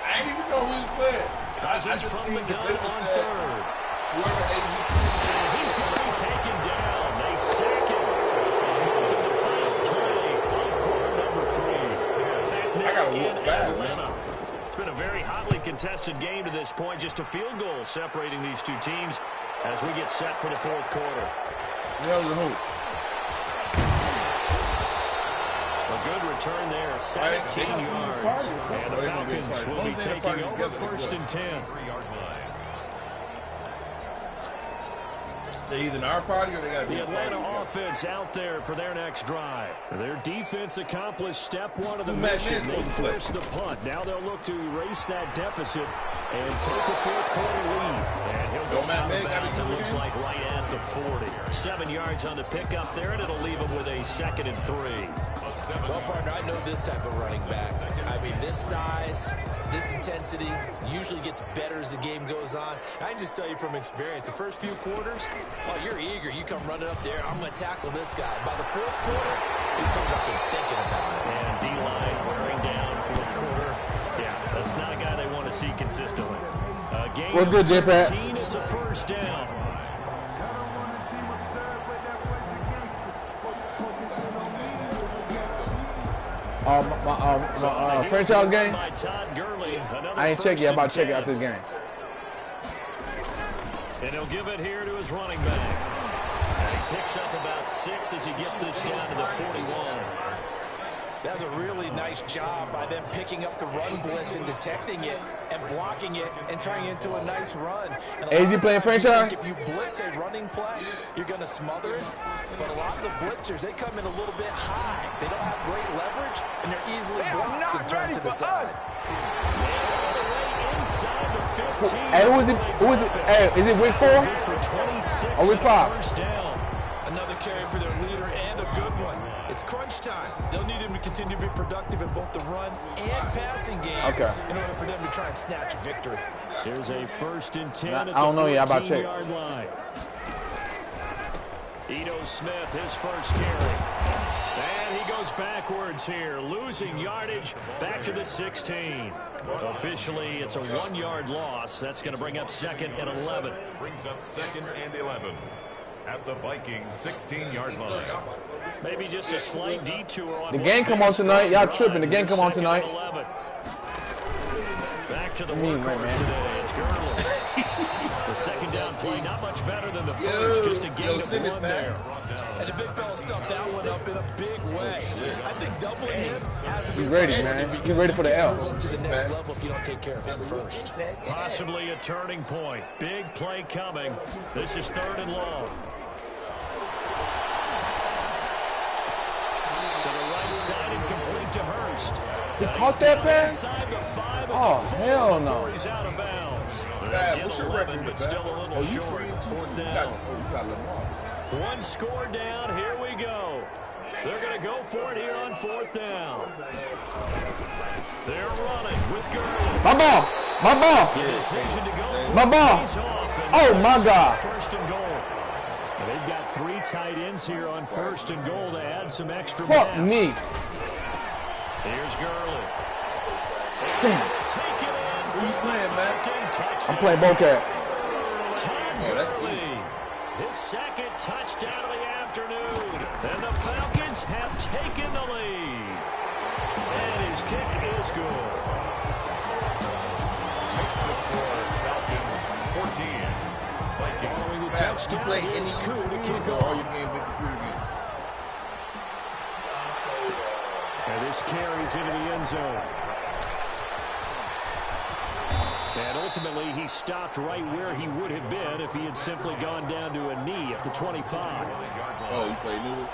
Speaker 11: I didn't even know who was playing.
Speaker 2: Cousins from the gun on 3rd.
Speaker 11: Whoever
Speaker 2: He's going to be taken down. They sack him. The final play of quarter number 3.
Speaker 11: I got to walk back, man.
Speaker 2: It's been a very hotly contested game to this point. Just a field goal separating these two teams as we get set for the fourth quarter.
Speaker 11: Hell the hoop.
Speaker 2: A good return there, 17 yards. And the Falcons will be taking over 1st and 10.
Speaker 3: 3-yard line.
Speaker 11: They either in our party or they got to be
Speaker 2: the Atlanta offense out there for their next drive. Their defense accomplished step 1 of the mission. They forced the punt. Now they'll look to erase that deficit
Speaker 9: and take a fourth-quarter lead. And he'll go out of bounds, it looks like, right at the 40. 7 yards on the pickup there, and it'll leave him with a 2nd and 3.
Speaker 4: Well, partner, I know this type of running back. I mean, this size, this intensity usually gets better as the game goes on. I can just tell you from experience, the first few quarters, oh, you're eager. You come running up there, I'm going to tackle this guy. By the fourth quarter, you're coming up and thinking about it.
Speaker 9: And D-line wearing down fourth quarter. Yeah, that's not a guy they want to see consistently. Game
Speaker 1: What's good, J-Pat?
Speaker 9: It's a first down.
Speaker 1: Franchise game? I ain't checked yet. I'm about to check it after this game.
Speaker 9: And he'll give it here to his running back. And he picks up about 6 as he gets this down to the 41.
Speaker 4: That's a really nice job by them picking up the run blitz and detecting it and blocking it and turning it into a nice run.
Speaker 1: AZ playing franchise?
Speaker 4: If you blitz a running play, you're going to smother it. But a lot of the blitzers, they come in a little bit high. They don't have great leverage, and they're easily blocked and turned to the side.
Speaker 9: Inside the 15.
Speaker 1: Hey, who is it? Hey, is it week 4? Or week 5?
Speaker 4: Another carry for their leader and a good one. It's crunch time. They'll need him to continue to be productive in both the run and passing game in order for them to try and snatch a victory.
Speaker 9: Here's a 1st and 10 at the 14-yard line. Ito Smith, his first carry. And he goes backwards here, losing yardage back to the 16. Officially, it's a 1-yard loss. That's going to bring up 2nd and 11.
Speaker 3: Brings up 2nd and 11. At the Vikings 16-yard line.
Speaker 9: Maybe just a slight detour on
Speaker 1: the game come on tonight. Y'all tripping. The game come on tonight.
Speaker 9: Back to the workhorse today. It's Gurley. The second down play, not much better than the first. Just a gain of 1 there.
Speaker 4: And the big fella stuffed that one up in a big way. I think doubling him has to be
Speaker 1: ready, man. He's ready for the L.
Speaker 4: To the next level if you don't take care of him first.
Speaker 9: Possibly a turning point. Big play coming. This is 3rd and long. To the right side and complete to Hurst.
Speaker 1: He caught that pass? Oh, hell no.
Speaker 9: He's out of bounds.
Speaker 11: What's your record,
Speaker 9: but still a little short. 4th down. One score down. Here we go. They're going to go for it here on 4th down. They're running with Gurley.
Speaker 1: My ball. My ball. My ball. Oh, my God.
Speaker 9: 1st and goal. They've got 3 tight ends here on 1st and goal to add some extra
Speaker 1: Fuck
Speaker 9: mass.
Speaker 1: me.
Speaker 9: Here's Gurley. Take it in.
Speaker 11: Who you playing, man?
Speaker 1: I'm playing Bobcat.
Speaker 9: Gurley. His 2nd touchdown of the afternoon. And the Falcons have taken the lead. And his kick is good.
Speaker 3: Makes the score Falcons 14.
Speaker 9: Following the touchdown,
Speaker 11: play any
Speaker 9: coup to kick
Speaker 11: or
Speaker 9: off.
Speaker 11: you can't make the computer game.
Speaker 9: And this carries into the end zone. And ultimately, he stopped right where he would have been if he had simply gone down to a knee at the 25.
Speaker 11: Oh, you play noodle?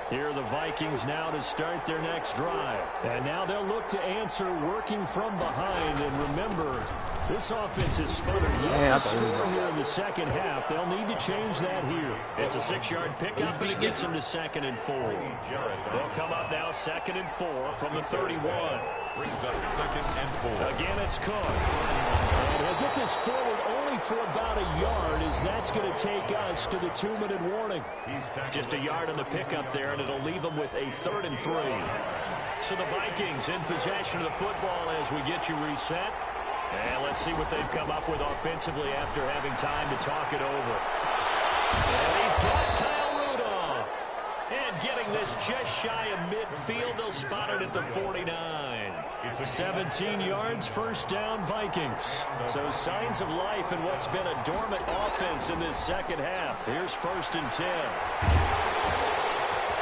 Speaker 9: Here are the Vikings now to start their next drive. And now they'll look to answer working from behind. And remember, this offense is sputtered yet to score here in the second half. They'll need to change that here. It's a 6-yard pickup, and it gets them to 2nd and 4. They'll come up now 2nd and 4 from the 31.
Speaker 3: Brings up 2nd and 4.
Speaker 9: Again, it's Cook. And he'll get this forward only for about a yard, as that's going to take us to the 2-minute warning. Just a yard on the pickup there, and it'll leave them with a 3rd and 3. So the Vikings in possession of the football as we get you reset. And let's see what they've come up with offensively after having time to talk it over. And he's got Kyle Rudolph. And getting this just shy of midfield, they'll spot it at the 49. 17 yards, 1st down Vikings. So signs of life in what's been a dormant offense in this second half. Here's 1st and 10.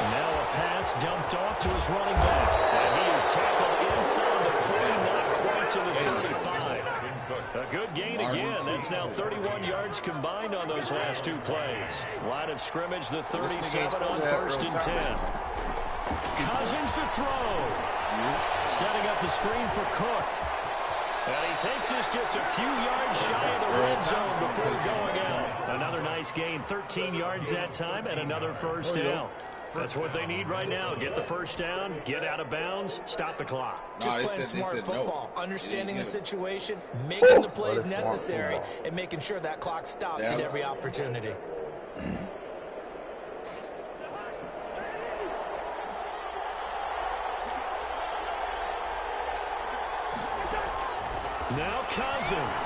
Speaker 9: Now a pass dumped off to his running back. And he is tackled inside the 40, not quite to the 35. A good gain again. That's now 31 yards combined on those last 2 plays. Line of scrimmage, the 37 on 1st and 10.
Speaker 2: Cousins to throw. Setting up the screen for Cook. And he takes this just a few yards shy of the red zone before going out. Another nice gain, 13 yards that time, and another first down. That's what they need right now. Get the first down, get out of bounds, stop the clock.
Speaker 4: Just playing smart football, understanding the situation, making the plays necessary, and making sure that clock stops at every opportunity.
Speaker 2: Now Cousins.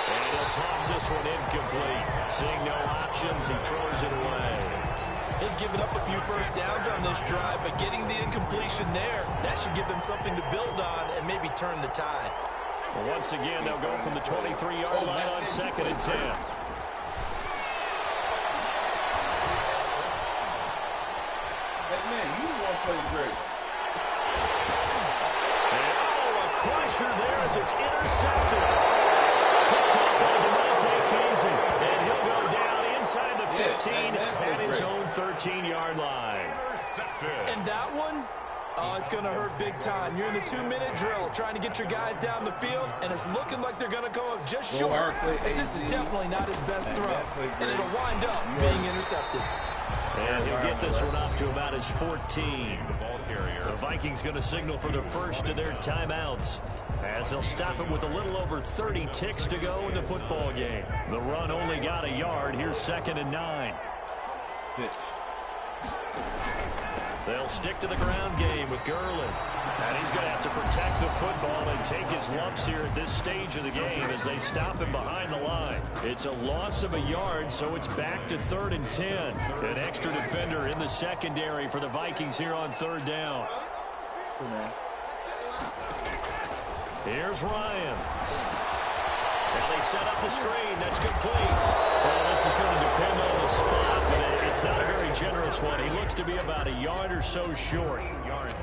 Speaker 2: And he'll toss this one incomplete. Seeing no options, he throws it away.
Speaker 4: They've given up a few first downs on this drive, but getting the incompletion there, that should give them something to build on and maybe turn the tide.
Speaker 2: Well, once again, they'll go from the 23-yard line on 2nd and 10.
Speaker 11: Hey, man, you want to play great.
Speaker 2: Crusher there as it's intercepted. Picked up by Demonte Casey. And he'll go down inside the 15 at his own 13-yard line.
Speaker 4: And that one, oh, it's going to hurt big time. You're in the 2-minute drill trying to get your guys down the field, and it's looking like they're going to come up just short. This is definitely not his best throw, and it'll wind up being intercepted.
Speaker 2: And he'll get this one up to about his 14. The Vikings going to signal for the first of their timeouts as they'll stop it with a little over 30 ticks to go in the football game. The run only got a yard. Here's 2nd and 9. They'll stick to the ground game with Gurley. And he's going to have to protect the football and take his lumps here at this stage of the game as they stop him behind the line. It's a loss of a yard, so it's back to 3rd and 10. An extra defender in the secondary for the Vikings here on 3rd down. Here's Ryan. Now they set up the screen. That's complete. Well, this is going to depend on the spot, but it's not a very generous one. He looks to be about a yard or so short.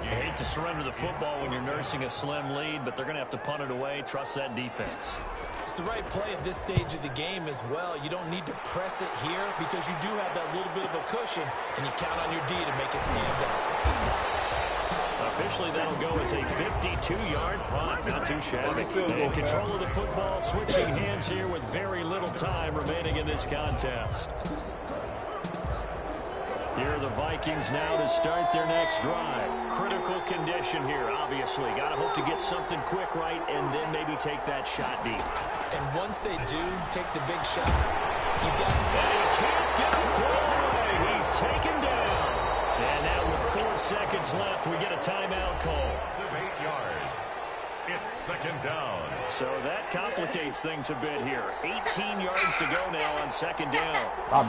Speaker 2: You hate to surrender the football when you're nursing a slim lead, but they're going to have to punt it away. Trust that defense.
Speaker 4: It's the right play at this stage of the game as well. You don't need to press it here because you do have that little bit of a cushion, and you count on your D to make it stand out.
Speaker 2: Officially, that'll go as a 52-yard punt. Not too shabby. In control of the football, switching hands here with very little time remaining in this contest. Here are the Vikings now to start their next drive. Critical condition here, obviously. Got to hope to get something quick right and then maybe take that shot deep.
Speaker 4: And once they do take the big shot, you got to...
Speaker 2: And he can't get it thrown away. He's taken down. And now with 4 seconds left, we get a timeout call.
Speaker 3: 8 yards. It's 2nd down.
Speaker 2: So that complicates things a bit here. 18 yards to go now on 2nd down. One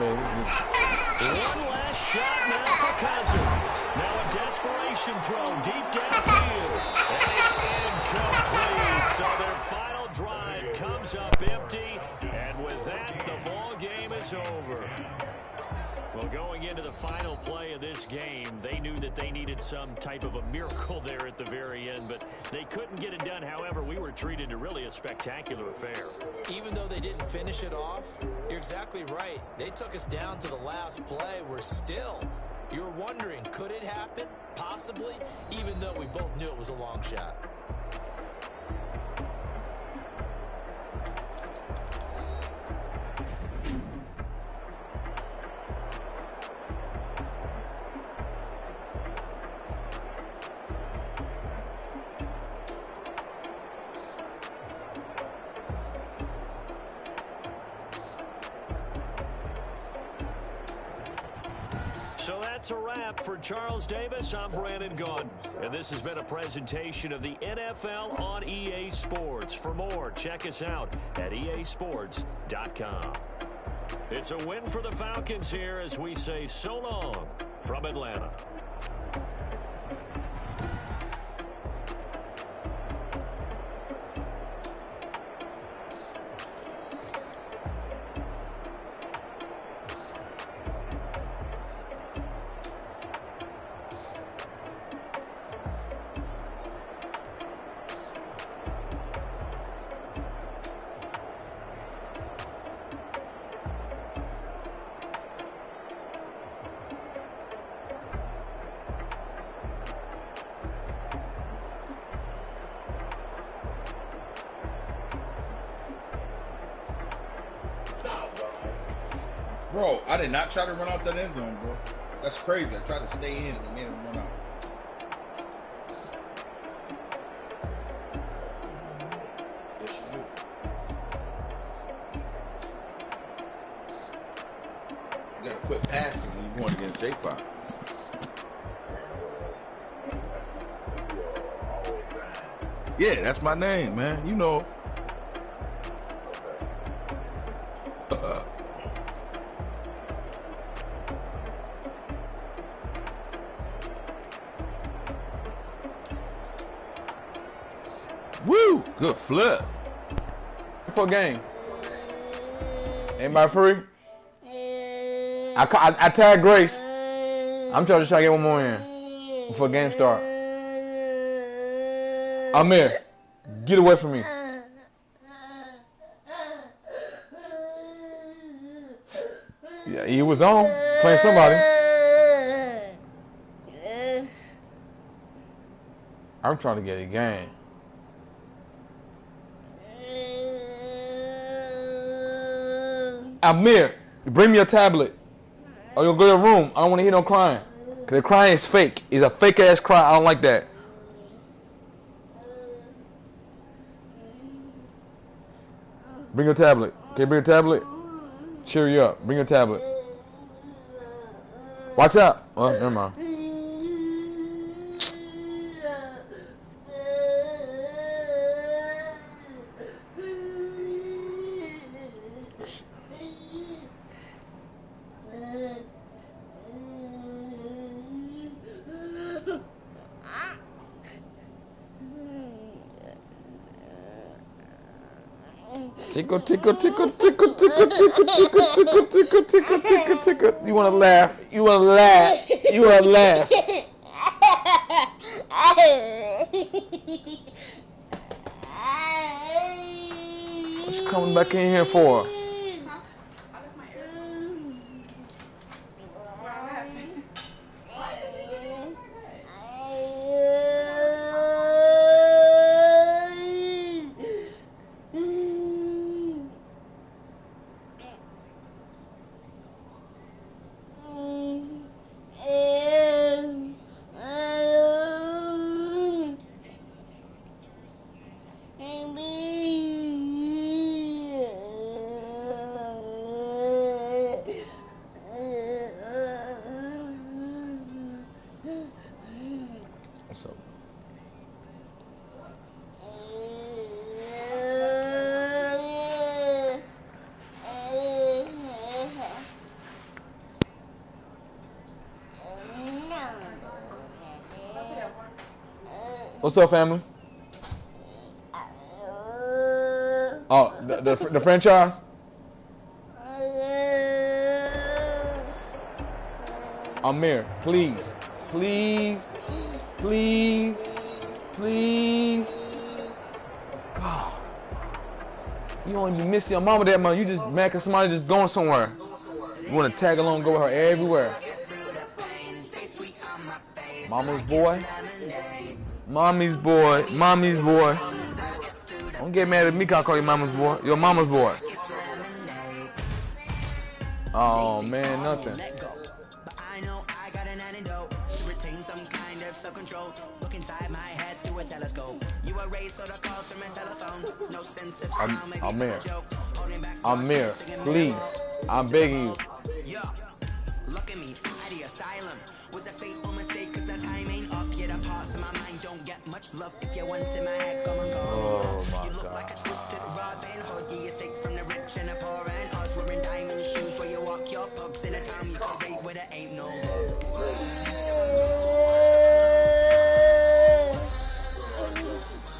Speaker 2: last shot now for Cousins. Now a desperation throw deep downfield. And it's incomplete. So their final drive comes up empty. And with that, the ball game is over. Well, going into the final play of this game, they knew that they needed some type of a miracle there at the very end, but they couldn't get it done. However, we were treated to really a spectacular affair.
Speaker 4: Even though they didn't finish it off, you're exactly right. They took us down to the last play. We're still, you're wondering, could it happen? Possibly, even though we both knew it was a long shot.
Speaker 2: So that's a wrap for Charles Davis. I'm Brandon Gaudin, and this has been a presentation of the NFL on EA Sports. For more, check us out at easports.com. It's a win for the Falcons here as we say so long from Atlanta.
Speaker 11: Bro, I did not try to run out that end zone, bro. That's crazy. I tried to stay in and made him run out. Yes, you do. You gotta quit passing when you're going against J-Pop. Yeah, that's my name, man. You know. Woo! Good flip.
Speaker 1: For game. Anybody free? I tagged Grace. I'm trying to get one more in before the game start. Amir, get away from me. Yeah, he was on playing somebody. I'm trying to get a game. Amir, bring me a tablet. Or you'll go to your room. I don't want to hear no crying. Because the crying is fake. It's a fake ass cry. I don't like that. Bring your tablet. Okay, bring your tablet. Cheer you up. Bring your tablet. Watch out. Oh, never mind. Tickle, tickle, tickle, tickle, tickle, tickle, tickle, tickle, tickle, tickle, tickle, tickle. You wanna laugh? You wanna laugh? You wanna laugh? What you coming back in here for? What's up? What's up, family? Oh, the franchise? Amir, please, please, please, please. Oh. You don't even miss your mama that much. You just mad because somebody just going somewhere. You want to tag along, go with her everywhere. Mama's boy. Mommy's boy. Mommy's boy. Don't get mad at me because I call you mama's boy. Your mama's boy. Oh, man, nothing. Amir, please. I'm begging you.
Speaker 8: Look at me, at the asylum. Was a fateful mistake cause the time ain't up yet. A parts of my mind don't get much love. If you want in my head, come and go.
Speaker 1: Oh my
Speaker 8: you look
Speaker 1: God.
Speaker 8: like a twisted Robin Hood. Yeah, you take from the rich and the poor and us. Wearing diamond shoes where you walk your pugs in a town you create where there ain't no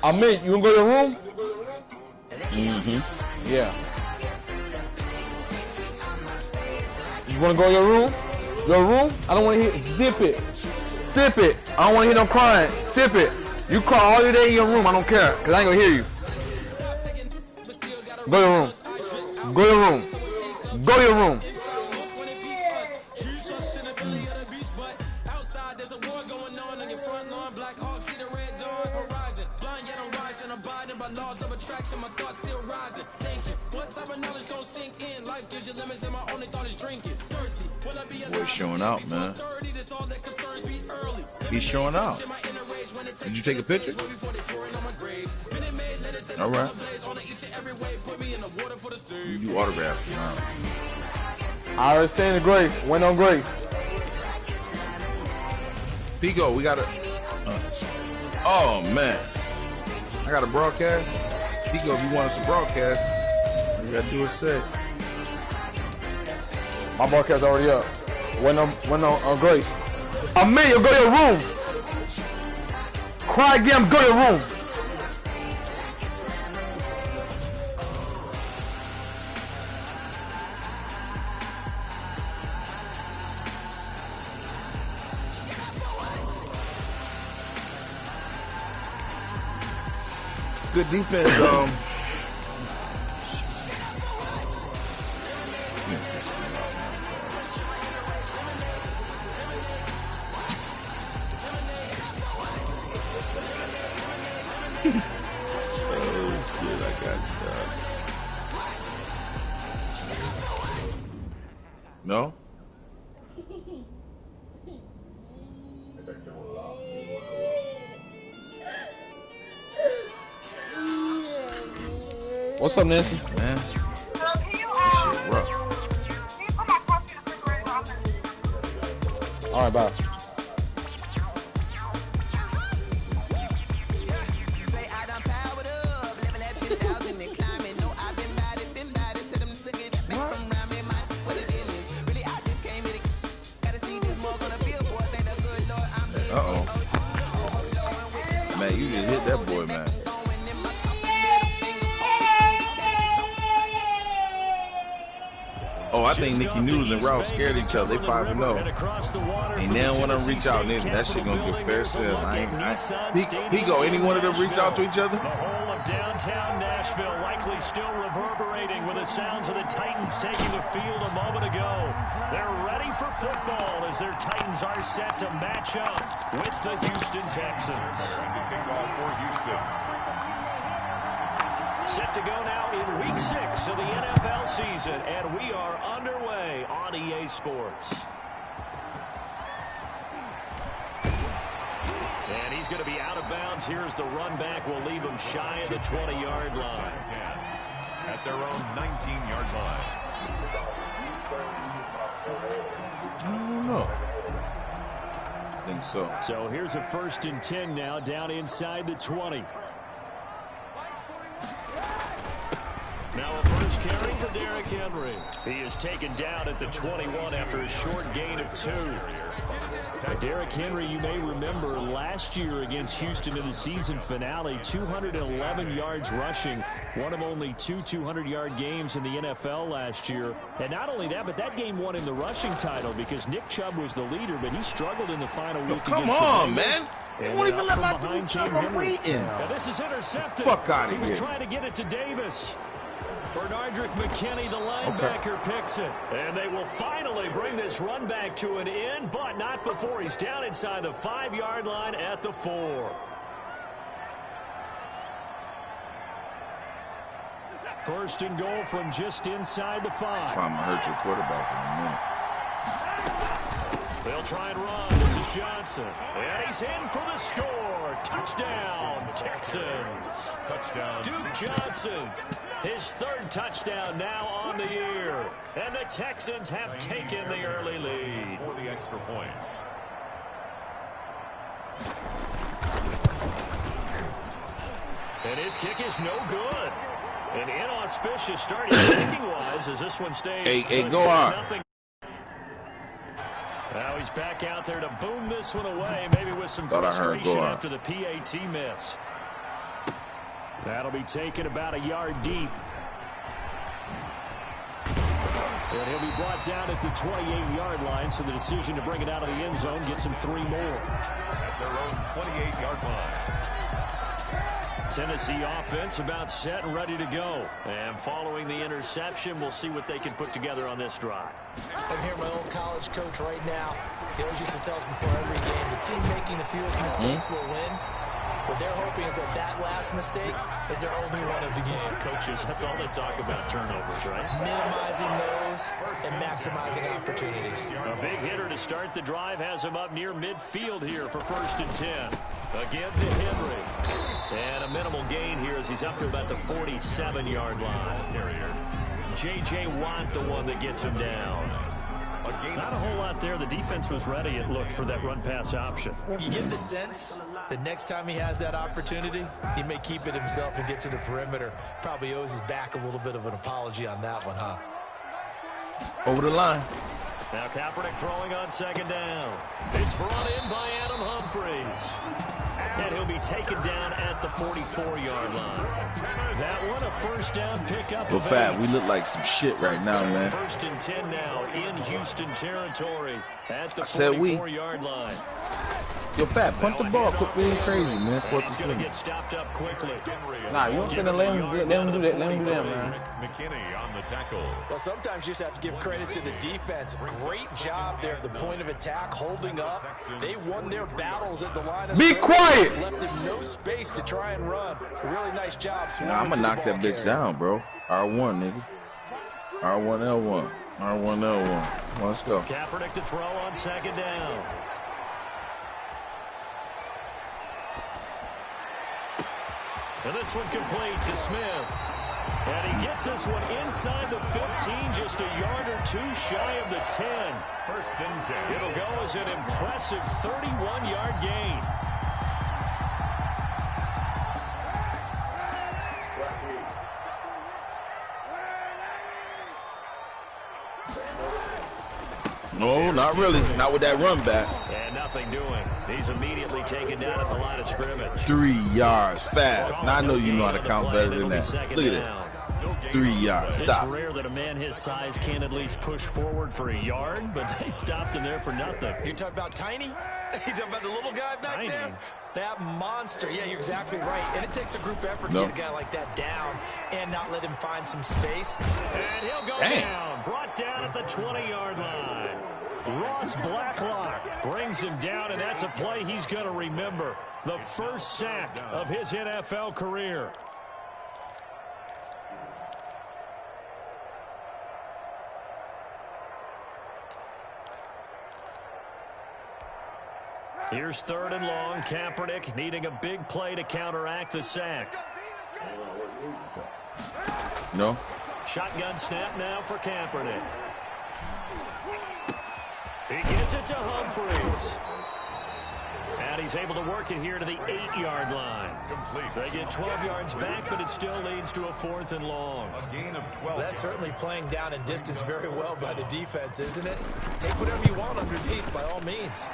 Speaker 1: Amir, you wanna go to your room?
Speaker 11: Mm-hmm.
Speaker 1: Yeah. You wanna go to your room? Your room? I don't wanna hear. Zip it. Sip it. I don't wanna hear no crying. Sip it. You cry all your day in your room. I don't care. Cause I ain't gonna hear you. Go to your room. Go to your room. Go to your room.
Speaker 8: laws of attraction, my thoughts still rising. Thinking
Speaker 12: Boy, showing out, man. He's showing out. Did you take a picture? All right. You do autographs now.
Speaker 1: I understand the grace. Win on grace.
Speaker 12: Pico, we got to... oh, man. I got a broadcast. Pico, if you want us to broadcast, all you got to do is say.
Speaker 1: My broadcast already up. Win on grace. Amelia, go to your room. Cry again, go to your room.
Speaker 12: Good defense, oh shit, I got you. No?
Speaker 1: What's up, Nancy?
Speaker 12: Man, this shit rough.
Speaker 1: All right, bye.
Speaker 12: Uh-oh. Man, you just hit that boy, man. Oh, I think Nikki News and Ralph scared each other. They 5-0. And they don't want to reach out, neither. That shit gonna get fair sale. Pico, any one of them reach out to each other?
Speaker 2: The whole of downtown Nashville likely still reverberating with the sounds of the Titans taking the field a moment ago. They're ready for football as their Titans are set to match up with the Houston Texans.
Speaker 3: Kickoff for Houston.
Speaker 2: Set to go now in Week 6 of the NFL season, and we are underway on EA Sports. And he's going to be out of bounds. Here's the run back. Will leave him shy of the 20-yard line.
Speaker 3: At their own 19-yard line.
Speaker 12: I don't know. I think so.
Speaker 2: So here's a 1st and 10 now, down inside the 20. Now a first carry for Derrick Henry. He is taken down at the 21 after a short gain of 2. Derrick Henry, you may remember last year against Houston in the season finale, 211 yards rushing, one of only 2 200-yard games in the NFL last year. And not only that, but that game won him the rushing title because Nick Chubb was the leader, but he struggled in the final week.
Speaker 12: Come on, man. They won't even let my dude Chubb. I'm waiting.
Speaker 2: Now this is intercepted.
Speaker 12: Fuck out of here.
Speaker 2: He was trying to get it to Davis. Bernardrick McKinney, the linebacker, picks it. And they will finally bring this run back to an end, but not before he's down inside the 5-yard line at the 4. First and goal from just inside the 5.
Speaker 12: Trying to hurt your quarterback in a minute.
Speaker 2: They'll try and run. This is Johnson. And he's in for the score. Touchdown, Texans.
Speaker 3: Touchdown.
Speaker 2: Duke Johnson. His 3rd touchdown now on the year. And the Texans have taken the early lead.
Speaker 3: For the extra point.
Speaker 2: And his kick is no good. An inauspicious start kicking-wise as this one stays.
Speaker 12: Hey, go on.
Speaker 2: Now he's back out there to boom this one away, maybe with some frustration after the PAT miss. That'll be taken about a yard deep. And he'll be brought down at the 28-yard line, so the decision to bring it out of the end zone gets him 3 more.
Speaker 3: At their own 28-yard line.
Speaker 2: Tennessee offense about set and ready to go. And following the interception, we'll see what they can put together on this drive.
Speaker 4: I'm here, my old college coach right now. He always used to tell us before every game, the team making the fewest mistakes will win. What they're hoping is that last mistake is their only one of the game.
Speaker 2: Coaches, that's all they talk about, turnovers, right?
Speaker 4: Minimizing those and maximizing opportunities.
Speaker 2: A big hitter to start the drive has him up near midfield here for 1st and 10. Again to Henry. And a minimal gain here as he's up to about the 47-yard line. J.J. Watt, the one that gets him down. Not a whole lot there. The defense was ready, it looked, for that run-pass option.
Speaker 4: You get the sense that next time he has that opportunity, he may keep it himself and get to the perimeter. Probably owes his back a little bit of an apology on that one, huh?
Speaker 12: Over the line.
Speaker 2: Now Kaepernick throwing on 2nd down. It's brought in by Adam Humphries. And he'll be taken down at the 44-yard line. That one, a 1st down pickup.
Speaker 12: Well, Fat, we look like some shit right now, man.
Speaker 2: 1st and 10 now in Houston territory at the 44-yard line.
Speaker 12: Yo, Fat, punt the ball. Quit being crazy, man. 4th and 20.
Speaker 2: Get stopped up quickly.
Speaker 1: Nah, you don't say to let him do that. Let him do that, man.
Speaker 3: McKinney on the tackle.
Speaker 4: Well, sometimes you just have to give credit to the defense. Great job there at the point of attack, holding up. They won their battles at the line of
Speaker 1: Be quiet!
Speaker 4: Left them no space to try and run. Really nice job.
Speaker 12: Nah, I'm going to knock that bitch down, bro. R1, nigga. R1L1. R1L1. Let's go.
Speaker 2: Kaepernick to throw on 2nd down. And this one complete to Smith. And he gets this one inside the 15, just a yard or two shy of the 10.
Speaker 3: 1st and 10.
Speaker 2: It'll go as an impressive 31-yard gain.
Speaker 12: No, not really. Not with that run back.
Speaker 2: And nothing doing. He's immediately taken down at the line of scrimmage.
Speaker 12: 3 yards. Fat. Now I know you know how to count better than that. Look at that. 3 yards. Stop.
Speaker 2: It's rare that a man his size can at least push forward for a yard, but they stopped him there for nothing.
Speaker 4: You talking about Tiny? You talking about the little guy back there? That monster. Yeah, you're exactly right. And it takes a group effort to get a guy like that down and not let him find some space.
Speaker 2: And he'll go down. Brought down at the 20-yard line. Ross Blacklock brings him down, and that's a play he's going to remember. The first sack of his NFL career. Here's 3rd and long. Kaepernick needing a big play to counteract the sack.
Speaker 12: No.
Speaker 2: Shotgun snap now for Kaepernick. He gets it to Humphries. And he's able to work it here to the 8-yard line. They get 12 yards back, but it still leads to a 4th and long.
Speaker 3: A gain of 12.
Speaker 4: That's certainly playing down in distance very well by the defense, isn't it? Take whatever you want underneath, by all means.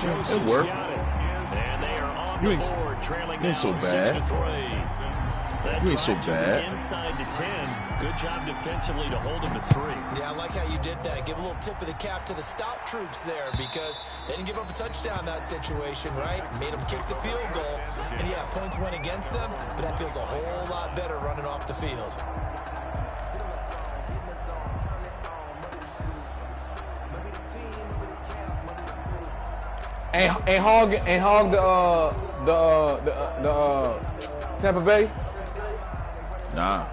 Speaker 12: It worked.
Speaker 2: And they are on the board, trailing down
Speaker 12: so bad.
Speaker 2: 6-3.
Speaker 12: You ain't so bad.
Speaker 2: Inside the 10. Good job defensively to hold him to 3.
Speaker 4: Yeah, I like how you did that. Give a little tip of the cap to the stop troops there because they didn't give up a touchdown in that situation, right? Made them kick the field goal. And yeah, points went against them, but that feels a whole lot better running off the field.
Speaker 1: Ain't hog the Tampa Bay?
Speaker 12: Nah,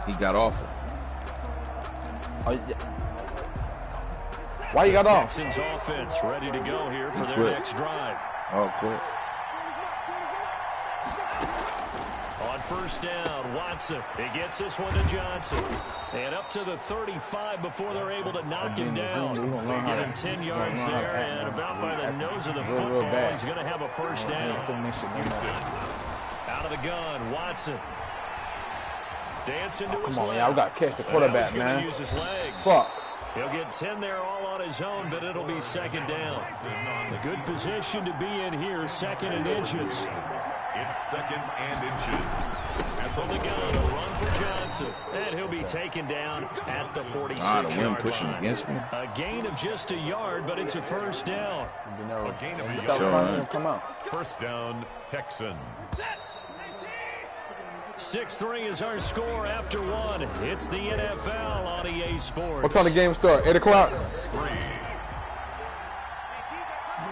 Speaker 12: he got off it.
Speaker 1: Oh, yeah. Why you got off?
Speaker 2: Texans offense ready to go here for their next drive.
Speaker 12: Oh, cool.
Speaker 2: On 1st down, Watson. He gets this one to Johnson. And up to the 35 before they're able to knock him down. Get him 10 yards there, and about by the nose of the football, he's going to have a 1st down. Out of the gun, Watson. Dancing to his
Speaker 1: Come on,
Speaker 2: legs.
Speaker 1: y'all got to catch the quarterback, man.
Speaker 2: Use his legs.
Speaker 1: Fuck.
Speaker 2: He'll get 10 there all on his own, but it'll be 2nd down. A good position to be in here, 2nd and inches.
Speaker 3: It's 2nd and inches.
Speaker 2: And from the gun, a run for Johnson. And he'll be taken down at the 46-yard
Speaker 12: the wind pushing
Speaker 2: line.
Speaker 12: against me.
Speaker 2: A gain of just a yard, but it's a 1st down.
Speaker 3: A gain of a
Speaker 12: yard.
Speaker 1: Come out.
Speaker 3: 1st down, Texans.
Speaker 2: 6-3 is our score after 1. It's the NFL on EA Sports.
Speaker 1: What time the game start? 8 o'clock?
Speaker 3: 3.
Speaker 12: You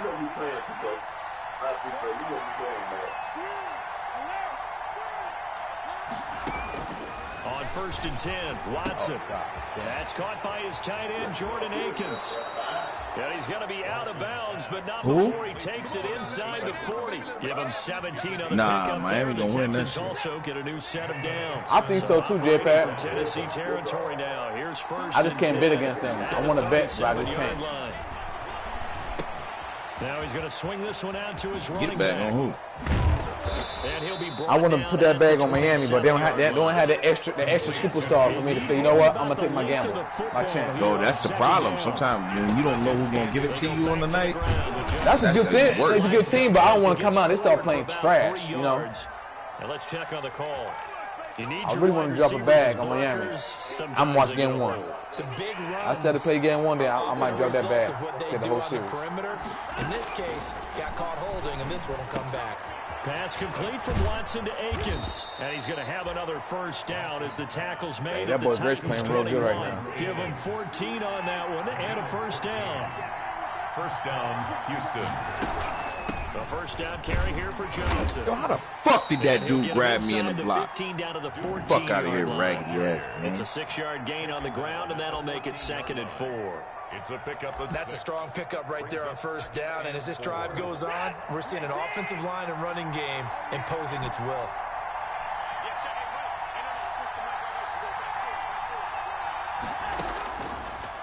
Speaker 12: know we playing, I think we playing, man.
Speaker 2: first and 10. Watson. That's caught by his tight end, Jordan Akins. And he's going to be out of bounds, but not before he takes it inside the 40. Give him 17 on the pickup.
Speaker 12: Miami
Speaker 2: going to
Speaker 12: win this.
Speaker 2: Also get a new set of downs.
Speaker 1: I think so too, J-Pat.
Speaker 2: Tennessee territory now. Here's first.
Speaker 1: I just can't bet against them. I want to bet, but I just can't.
Speaker 2: Now he's going to swing this one out to his running
Speaker 12: Get back on who?
Speaker 2: And he'll be
Speaker 1: I want to put that bag on Miami, but they don't have the extra superstar for me to say, you know what, I'm gonna take my gamble, my chance.
Speaker 12: No, that's the problem. Sometimes when you don't know who's gonna give it to you on the night.
Speaker 1: That's a good thing. It's a good team, but I don't want to come out. They start playing trash, you know.
Speaker 2: And let's check on the call.
Speaker 1: I really want to drop a bag on Miami. I'm watching game one. I said to play game one, then I might drop that bag. Get the whole series.
Speaker 4: In this case, got caught holding, and this one will come back.
Speaker 2: Pass complete from Watson to Akins. And he's going to have another first down as the tackle's made.
Speaker 1: That boy Grace playing real good right now.
Speaker 2: Give him 14 on that one and a first down.
Speaker 3: First down, Houston.
Speaker 2: The first down carry here for Johnson.
Speaker 12: Yo, how the fuck did that dude grab me in the block?
Speaker 2: 15 down to the 14
Speaker 12: fuck out of here, raggedy ass, man.
Speaker 2: It's a 6-yard gain on the ground, and that'll make it 2nd and 4.
Speaker 3: It's a pickup.
Speaker 4: That's a strong pickup right there on first down. And as this drive goes on, we're seeing an offensive line and running game imposing its will.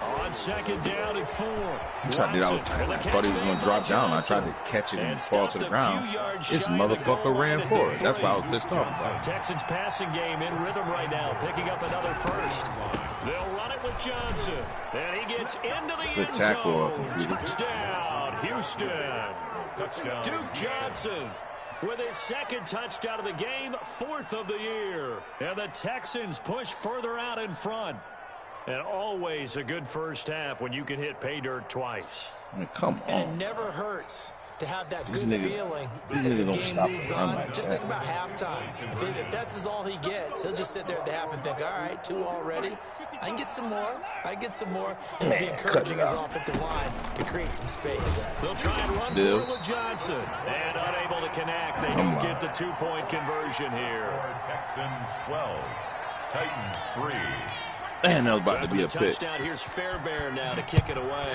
Speaker 2: On 2nd down and 4.
Speaker 12: I thought he was going to drop down. I tried to catch it and fall to the ground. This motherfucker ran for it. That's why I was pissed off about it.
Speaker 2: Texans passing game in rhythm right now, picking up another first. They'll run it with Johnson. And he gets into the end zone. Touchdown, Houston. Touchdown. Duke Johnson with his 2nd touchdown of the game, 4th of the year. And the Texans push further out in front. And always a good first half when you can hit pay dirt twice.
Speaker 12: I mean, come on.
Speaker 4: And it never hurts to have that good feeling
Speaker 12: as the game moves on.
Speaker 4: Just think about halftime. If that's all he gets, he'll just sit there at the half and think, all right, 2 already. I can get some more. I get some more. And he'll be encouraging his offensive line to create some space.
Speaker 2: They'll try and run forward with Johnson. And unable to connect. They don't get the 2-point conversion here.
Speaker 3: Texans 12. Titans 3.
Speaker 12: Man, that was about to be a pick.
Speaker 2: Touchdown. Here's Fairbairn now to kick it away.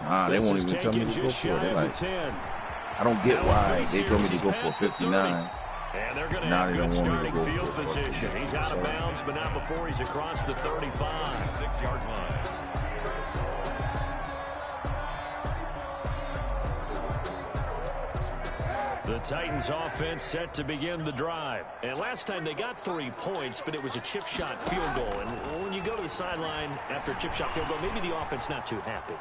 Speaker 12: Nah, they won't even tell me to go for it. They're like, I don't get why they told me to go for 59.
Speaker 2: And they're going to
Speaker 12: now
Speaker 2: have
Speaker 12: they don't
Speaker 2: good
Speaker 12: want me to
Speaker 2: starting
Speaker 12: go
Speaker 2: field
Speaker 12: for
Speaker 2: position. He's out of bounds, but not before he's across the 35.
Speaker 3: 6-yard line.
Speaker 2: The Titans offense set to begin the drive. And last time they got 3 points, but it was a chip shot field goal. And when you go to the sideline after a chip shot field goal, maybe the offense not too happy.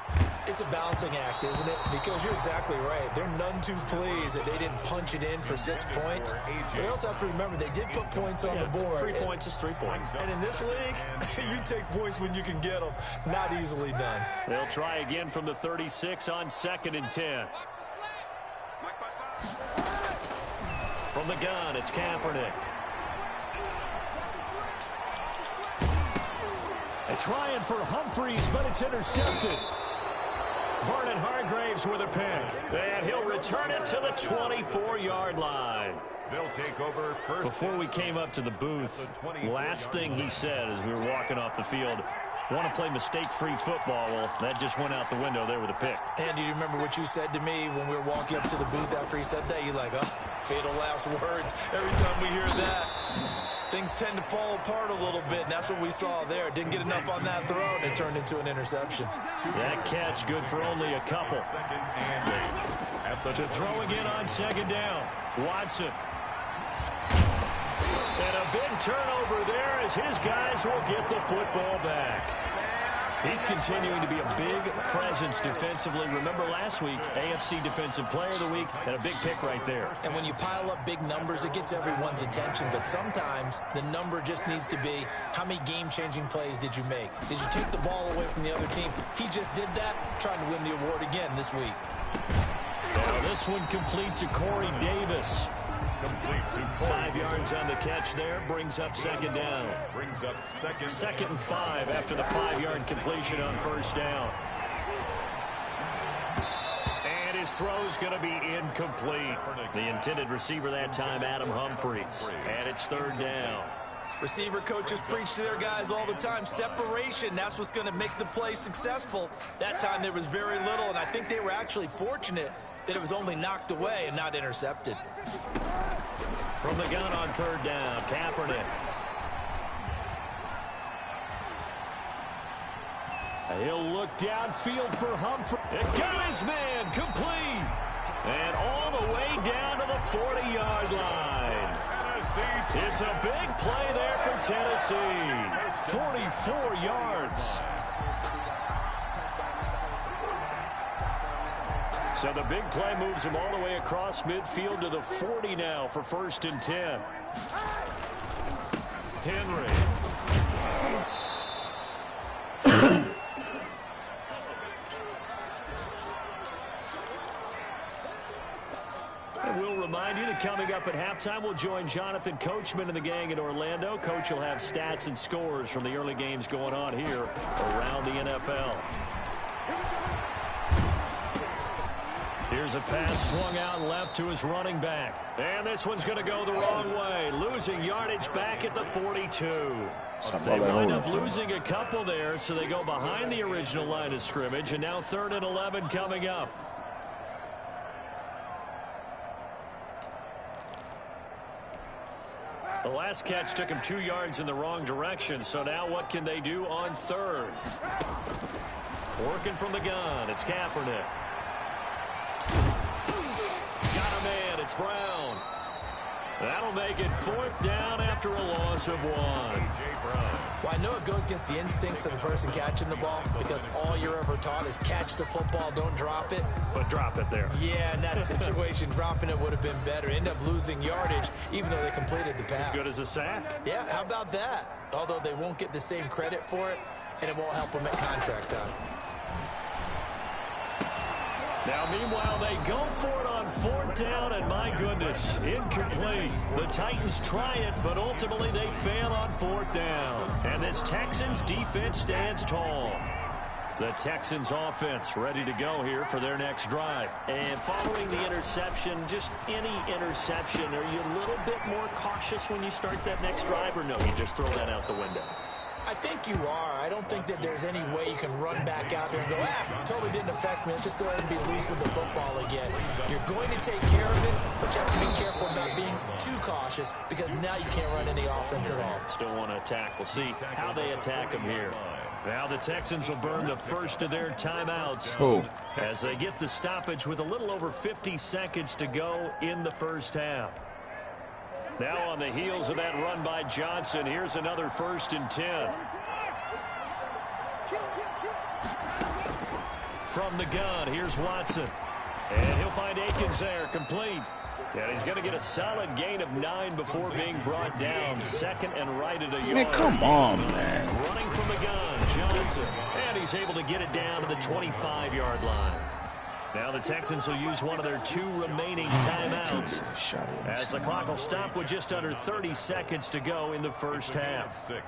Speaker 4: It's a balancing act, isn't it? Because you're exactly right. They're none too pleased that they didn't punch it in for 6 points. But they also have to remember they did put points on the board.
Speaker 2: 3 points is 3 points.
Speaker 4: And in this league, you take points when you can get them. Not easily done.
Speaker 2: They'll try again from the 36 on 2nd and 10. From the gun, it's Kaepernick. They're trying for Humphreys, but it's intercepted. Vernon Hargraves with a pick. And he'll return it to the 24-yard line.
Speaker 3: They'll take over first.
Speaker 2: Before we came up to the booth, last thing he said as we were walking off the field, want to play mistake-free football. Well, that just went out the window there with a pick.
Speaker 4: And do you remember what you said to me when we were walking up to the booth after he said that? You're like, oh, fatal last words. Every time we hear that, things tend to fall apart a little bit, and that's what we saw there. Didn't get enough on that throw, and it turned into an interception.
Speaker 2: That catch good for only a couple. To throw again on 2nd down, Watson. And a big turnover there as his guys will get the football back. He's continuing to be a big presence defensively. Remember last week, AFC Defensive Player of the Week, and a big pick right there.
Speaker 4: And when you pile up big numbers, it gets everyone's attention. But sometimes the number just needs to be, how many game-changing plays did you make? Did you take the ball away from the other team? He just did that, trying to win the award again this week.
Speaker 2: Now this one complete to Corey Davis.
Speaker 3: Complete to
Speaker 2: 5 yards on the catch there, brings up 2nd down.
Speaker 3: Brings up
Speaker 2: 2nd and 5 after the 5-yard completion on 1st down. And
Speaker 9: his throw's going to be incomplete. The intended receiver that time, Adam Humphries. And it's 3rd down.
Speaker 4: Receiver coaches preach to their guys all the time. Separation, that's what's going to make the play successful. That time there was very little, and I think they were actually fortunate that it was only knocked away and not intercepted.
Speaker 9: From the gun on 3rd down, Kaepernick. He'll look downfield for Humphrey. It got his man, complete. And all the way down to the 40-yard line. It's a big play there for Tennessee. 44 yards. So the big play moves him all the way across midfield to the 40 now for 1st and 10. Henry. And we'll remind you that coming up at halftime, we'll join Jonathan Coachman and the gang in Orlando. Coach will have stats and scores from the early games going on here around the NFL. Here's a pass swung out left to his running back. And this one's going to go the wrong way. Losing yardage back at the 42. They wind up losing a couple there, so they go behind the original line of scrimmage. And now 3rd and 11 coming up. The last catch took him 2 yards in the wrong direction, so now what can they do on 3rd? Working from the gun, it's Kaepernick. Got a man, it's Brown. That'll make it 4th down after a loss of 1.
Speaker 4: Well, I know it goes against the instincts of the person catching the ball because all you're ever taught is catch the football, don't drop it.
Speaker 9: But drop it there.
Speaker 4: Yeah, in that situation, dropping it would have been better. End up losing yardage, even though they completed the pass.
Speaker 9: As good as a sack.
Speaker 4: Yeah, how about that? Although they won't get the same credit for it, and it won't help them at contract time.
Speaker 9: Now, meanwhile, they go for it on 4th down, and my goodness, incomplete. The Titans try it, but ultimately they fail on 4th down. And this Texans defense stands tall. The Texans offense ready to go here for their next drive. And following the interception, just any interception, are you a little bit more cautious when you start that next drive, or no, you just throw that out the window?
Speaker 4: I think you are. I don't think that there's any way you can run back out there and go, totally didn't affect me. Let's just go ahead and be loose with the football again. You're going to take care of it, but you have to be careful about being too cautious because now you can't run any offense at all.
Speaker 9: Still want to attack. We'll see how they attack them here. Now the Texans will burn the first of their timeouts as they get the stoppage with a little over 50 seconds to go in the first half. Now on the heels of that run by Johnson, here's another 1st and 10. From the gun, here's Watson. And he'll find Akins there, complete. And he's going to get a solid gain of 9 before being brought down. 2nd and right at a yard.
Speaker 12: Man, come on, man.
Speaker 9: Running from the gun, Johnson. And he's able to get it down to the 25-yard line. Now the Texans will use one of their 2 remaining timeouts as the clock will stop with just under 30 seconds to go in the first half.
Speaker 3: 6.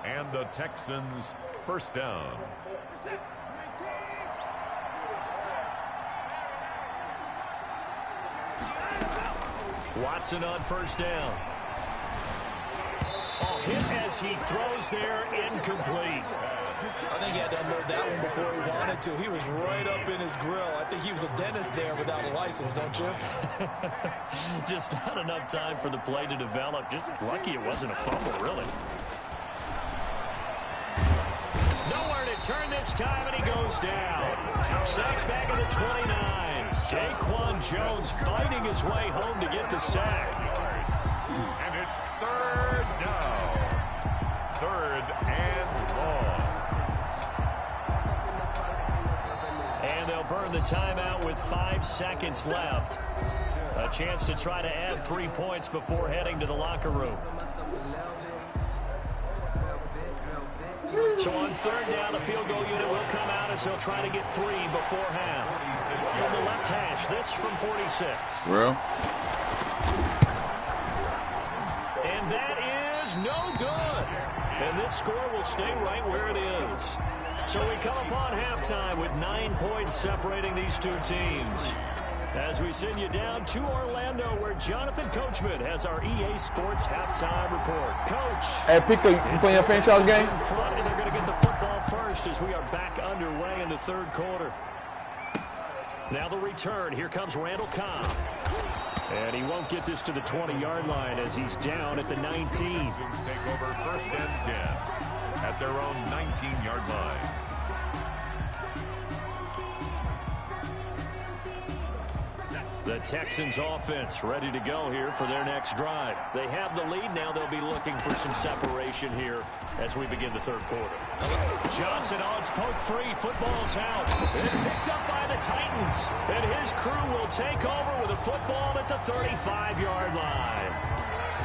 Speaker 3: And the Texans 1st down.
Speaker 9: Watson on 1st down. Hit as he throws there, incomplete.
Speaker 4: I think he had to unload that one before he wanted to. He was right up in his grill. I think he was a dentist there without a license, don't you?
Speaker 9: Just not enough time for the play to develop. Just lucky it wasn't a fumble, really. Nowhere to turn this time, and he goes down. Sack back at the 29. Daquan Jones fighting his way home to get the sack.
Speaker 3: And it's 3rd down. 3rd and long.
Speaker 9: And they'll burn the timeout with 5 seconds left. A chance to try to add 3 points before heading to the locker room. So on 3rd down, the field goal unit will come out as they'll try to get 3 before half. From the left hash, this from 46.
Speaker 12: Real?
Speaker 9: And that is no good. And this score will stay right where it is.
Speaker 2: So we come upon halftime with 9 points separating these two teams. As we send you down to Orlando, where Jonathan Coachman has our EA Sports halftime report. Coach.
Speaker 1: Hey, Pico, you playing your franchise game?
Speaker 2: In front, and they're going to get the football first as we are back underway in the third quarter. Now the return. Here comes Randall Cobb. And he won't get this to the 20-yard line as he's down at the 19.
Speaker 3: Take over first and 10 at their own 19-yard line.
Speaker 2: The Texans offense ready to go here for their next drive. They have the lead. Now they'll be looking for some separation here as we begin the third quarter. Johnson, it's poked free. Football's out. It's picked up by the Titans. And his crew will take over with a football at the 35-yard line.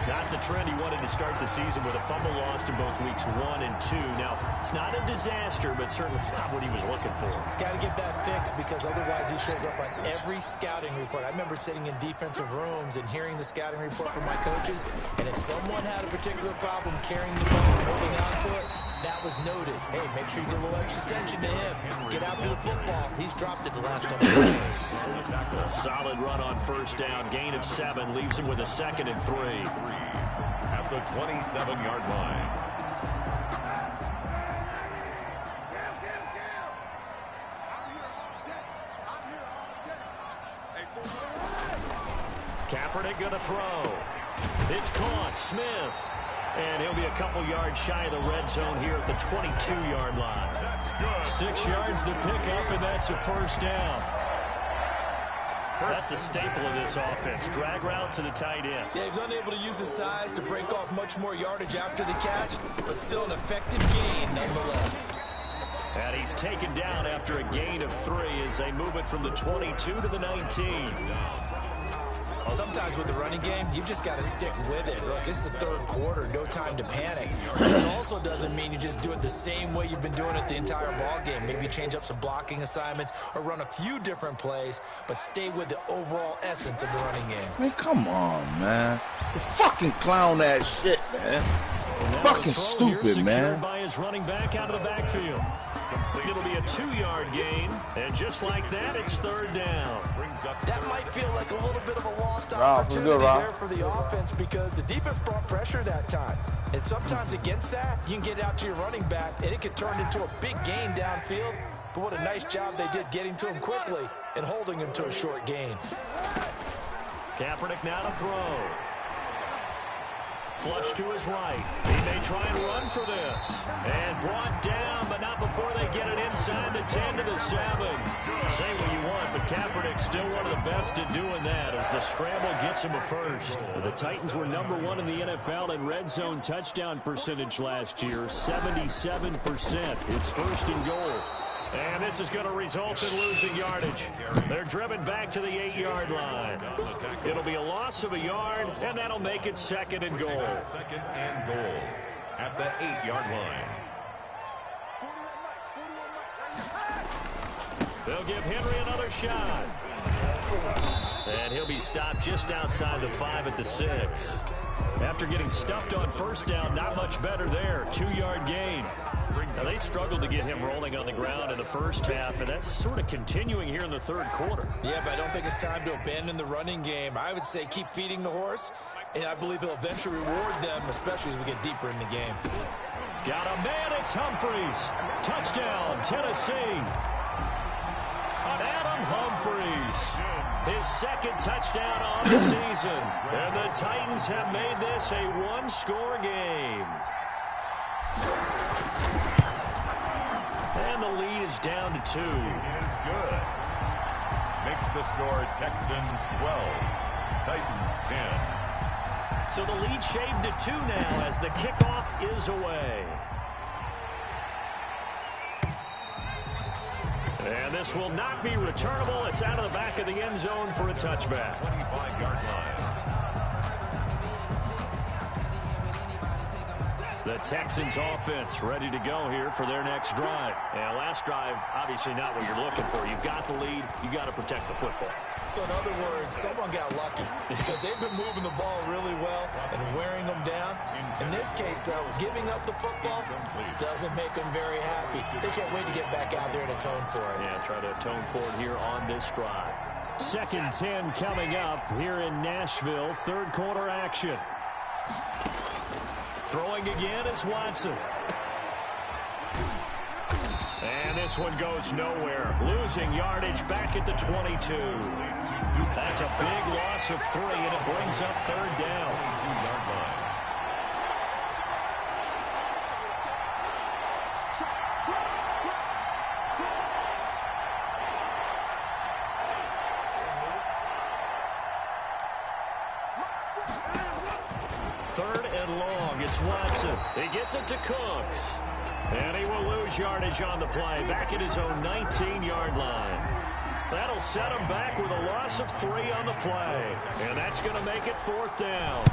Speaker 2: Not the trend he wanted to start the season with a fumble lost in both weeks 1 and 2. Now, it's not a disaster, but certainly not what he was looking for.
Speaker 4: Got to get that fixed because otherwise he shows up on every scouting report. I remember sitting in defensive rooms and hearing the scouting report from my coaches, and if someone had a particular problem carrying the ball and holding on to it, that was noted. Hey, make sure you get a little extra attention to him. Get after the football. He's dropped it the last couple of games.
Speaker 2: A solid run on first down. Gain of 7 leaves him with a 2nd and 3.
Speaker 3: At the 27-yard line.
Speaker 2: Kaepernick going to throw. It's caught. Smith. And he'll be a couple yards shy of the red zone here at the 22-yard line. 6 yards the pickup, and that's a first down. That's a staple of this offense. Drag route to the tight end.
Speaker 4: Yeah, he's unable to use his size to break off much more yardage after the catch, but still an effective gain nonetheless.
Speaker 2: And he's taken down after a gain of 3 as they move it from the 22 to the 19.
Speaker 4: Sometimes with the running game, you've just got to stick with it. Look, it's the third quarter, no time to panic. It also doesn't mean you just do it the same way you've been doing it the entire ball game. Maybe change up some blocking assignments or run a few different plays, but stay with the overall essence of the running game.
Speaker 12: Man, come on, man. You fucking clown that shit, man. Fucking stupid, man.
Speaker 2: By his running back out of the backfield. It'll be a 2-yard gain, and just like that, it's third down.
Speaker 4: That might feel like a little bit of a lost opportunity there for the offense because the defense brought pressure that time. And sometimes against that, you can get out to your running back, and it could turn into a big gain downfield. But what a nice job they did getting to him quickly and holding him to a short gain.
Speaker 2: Kaepernick now to throw. Flush to his right. He may try and run for this. And brought down, but not before they get it inside the 10 to the 7. Say what you want, but Kaepernick's still one of the best at doing that as the scramble gets him a first. The Titans were #1 in the NFL in red zone touchdown percentage last year, 77%. It's first and goal. And this is going to result in losing yardage. They're driven back to the 8-yard line. It'll be a loss of a yard, and that'll make it 2nd and goal.
Speaker 3: 2nd and goal at the 8-yard line.
Speaker 2: They'll give Henry another shot. And he'll be stopped just outside the 5 at the 6. After getting stuffed on first down, not much better there. 2-yard gain. Now, they struggled to get him rolling on the ground in the first half, and that's sort of continuing here in the third quarter.
Speaker 4: Yeah, but I don't think it's time to abandon the running game. I would say keep feeding the horse, and I believe he'll eventually reward them, especially as we get deeper in the game.
Speaker 2: Got a man, it's Humphreys. Touchdown, Tennessee. Adam Humphreys. His 2nd touchdown on the season. And the Titans have made this a 1-score game. And the lead is down to 2.
Speaker 3: It is good. Makes the score Texans 12, Titans 10.
Speaker 2: So the lead shaved to 2 now as the kickoff is away. And this will not be returnable. It's out of the back of the end zone for a touchback.
Speaker 3: 25-yard line.
Speaker 2: The Texans offense ready to go here for their next drive. And last drive, obviously not what you're looking for. You've got the lead. You've got to protect the football.
Speaker 4: So in other words, someone got lucky because they've been moving the ball really well and wearing them down. In this case, though, giving up the football doesn't make them very happy. They can't wait to get back out there and atone for it.
Speaker 9: Yeah, try to atone for it here on this drive. 2nd and 10 coming up here in Nashville. Third quarter action. Throwing again is Watson. And this one goes nowhere. Losing yardage back at the 22. That's a big loss of 3, and it brings up 3rd down.
Speaker 3: 2-yard line.
Speaker 9: Third and long. It's Watson. He gets it to Cooks. And he will lose yardage on the play. Back at his own 19-yard line. That'll set him back with a loss of 3 on the play. And that's going to make it 4th down.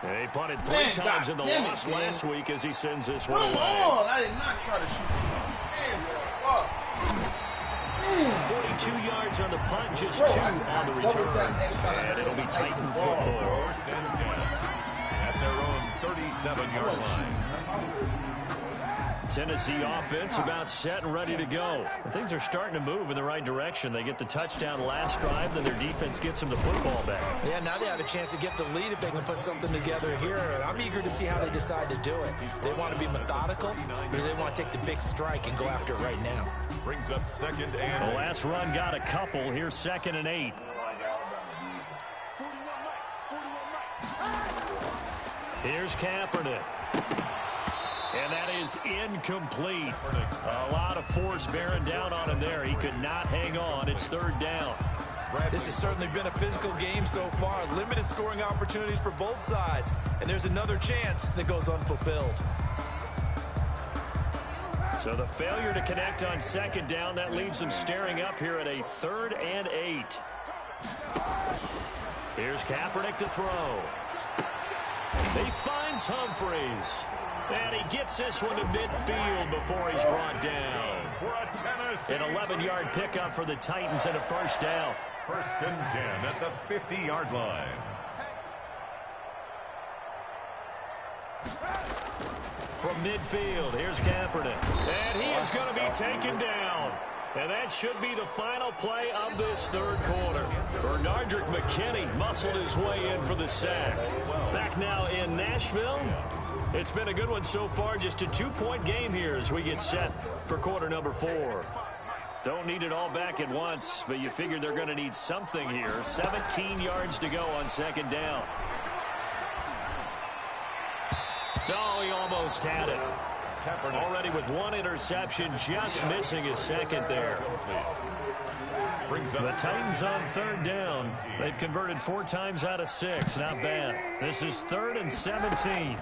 Speaker 9: And he punted 3 times in the loss last week as he sends this one away.
Speaker 12: Come on, I did not try to shoot. Man,
Speaker 9: 42 yards on the punt, just 2 on the return. And it'll be Titan football.
Speaker 3: 4th and 10 at their own 37-yard line.
Speaker 9: Tennessee offense about set and ready to go. Things are starting to move in the right direction. They get the touchdown last drive, then their defense gets them the football back.
Speaker 4: Yeah, now they have a chance to get the lead if they can put something together here. And I'm eager to see how they decide to do it. They want to be methodical, or do they want to take the big strike and go after it right now?
Speaker 3: Brings up 2nd and 8.
Speaker 9: The last run got a couple. Here's 2nd and 8. Here's Kaepernick. And that is incomplete. A lot of force bearing down on him there. He could not hang on. It's 3rd down.
Speaker 4: This has certainly been a physical game so far. Limited scoring opportunities for both sides. And there's another chance that goes unfulfilled.
Speaker 9: So the failure to connect on 2nd down, that leaves him staring up here at a 3rd and 8. Here's Kaepernick to throw. He finds Humphreys. And he gets this one to midfield before he's brought down. An 11-yard pickup for the Titans and a 1st down.
Speaker 3: 1st and 10 at the 50-yard line.
Speaker 9: From midfield, here's Kaepernick. And he is going to be taken down. And that should be the final play of this 3rd quarter. Bernardrick McKinney muscled his way in for the sack. Back now in Nashville. It's been a good one so far. Just a 2-point game here as we get set for quarter number 4. Don't need it all back at once, but you figure they're going to need something here. 17 yards to go on 2nd down. Oh, he almost had it. Already with 1 interception, just missing his 2nd there. The Titans on 3rd down. They've converted 4 times out of 6. Not bad. This is 3rd and 17.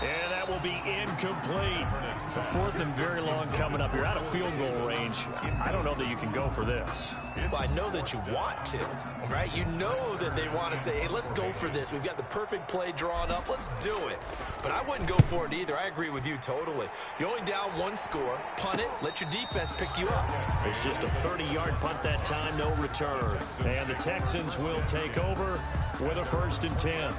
Speaker 9: And that will be incomplete. The 4th and very long coming up. You're out of field goal range. I don't know that you can go for this.
Speaker 4: Well, I know that you want to, right? You know that they want to say, hey, let's go for this. We've got the perfect play drawn up. Let's do it. But I wouldn't go for it either. I agree with you totally. You're only down 1 score. Punt it. Let your defense pick you up.
Speaker 9: It's just a 30-yard punt that time, no return. And the Texans will take over with a 1st and 10.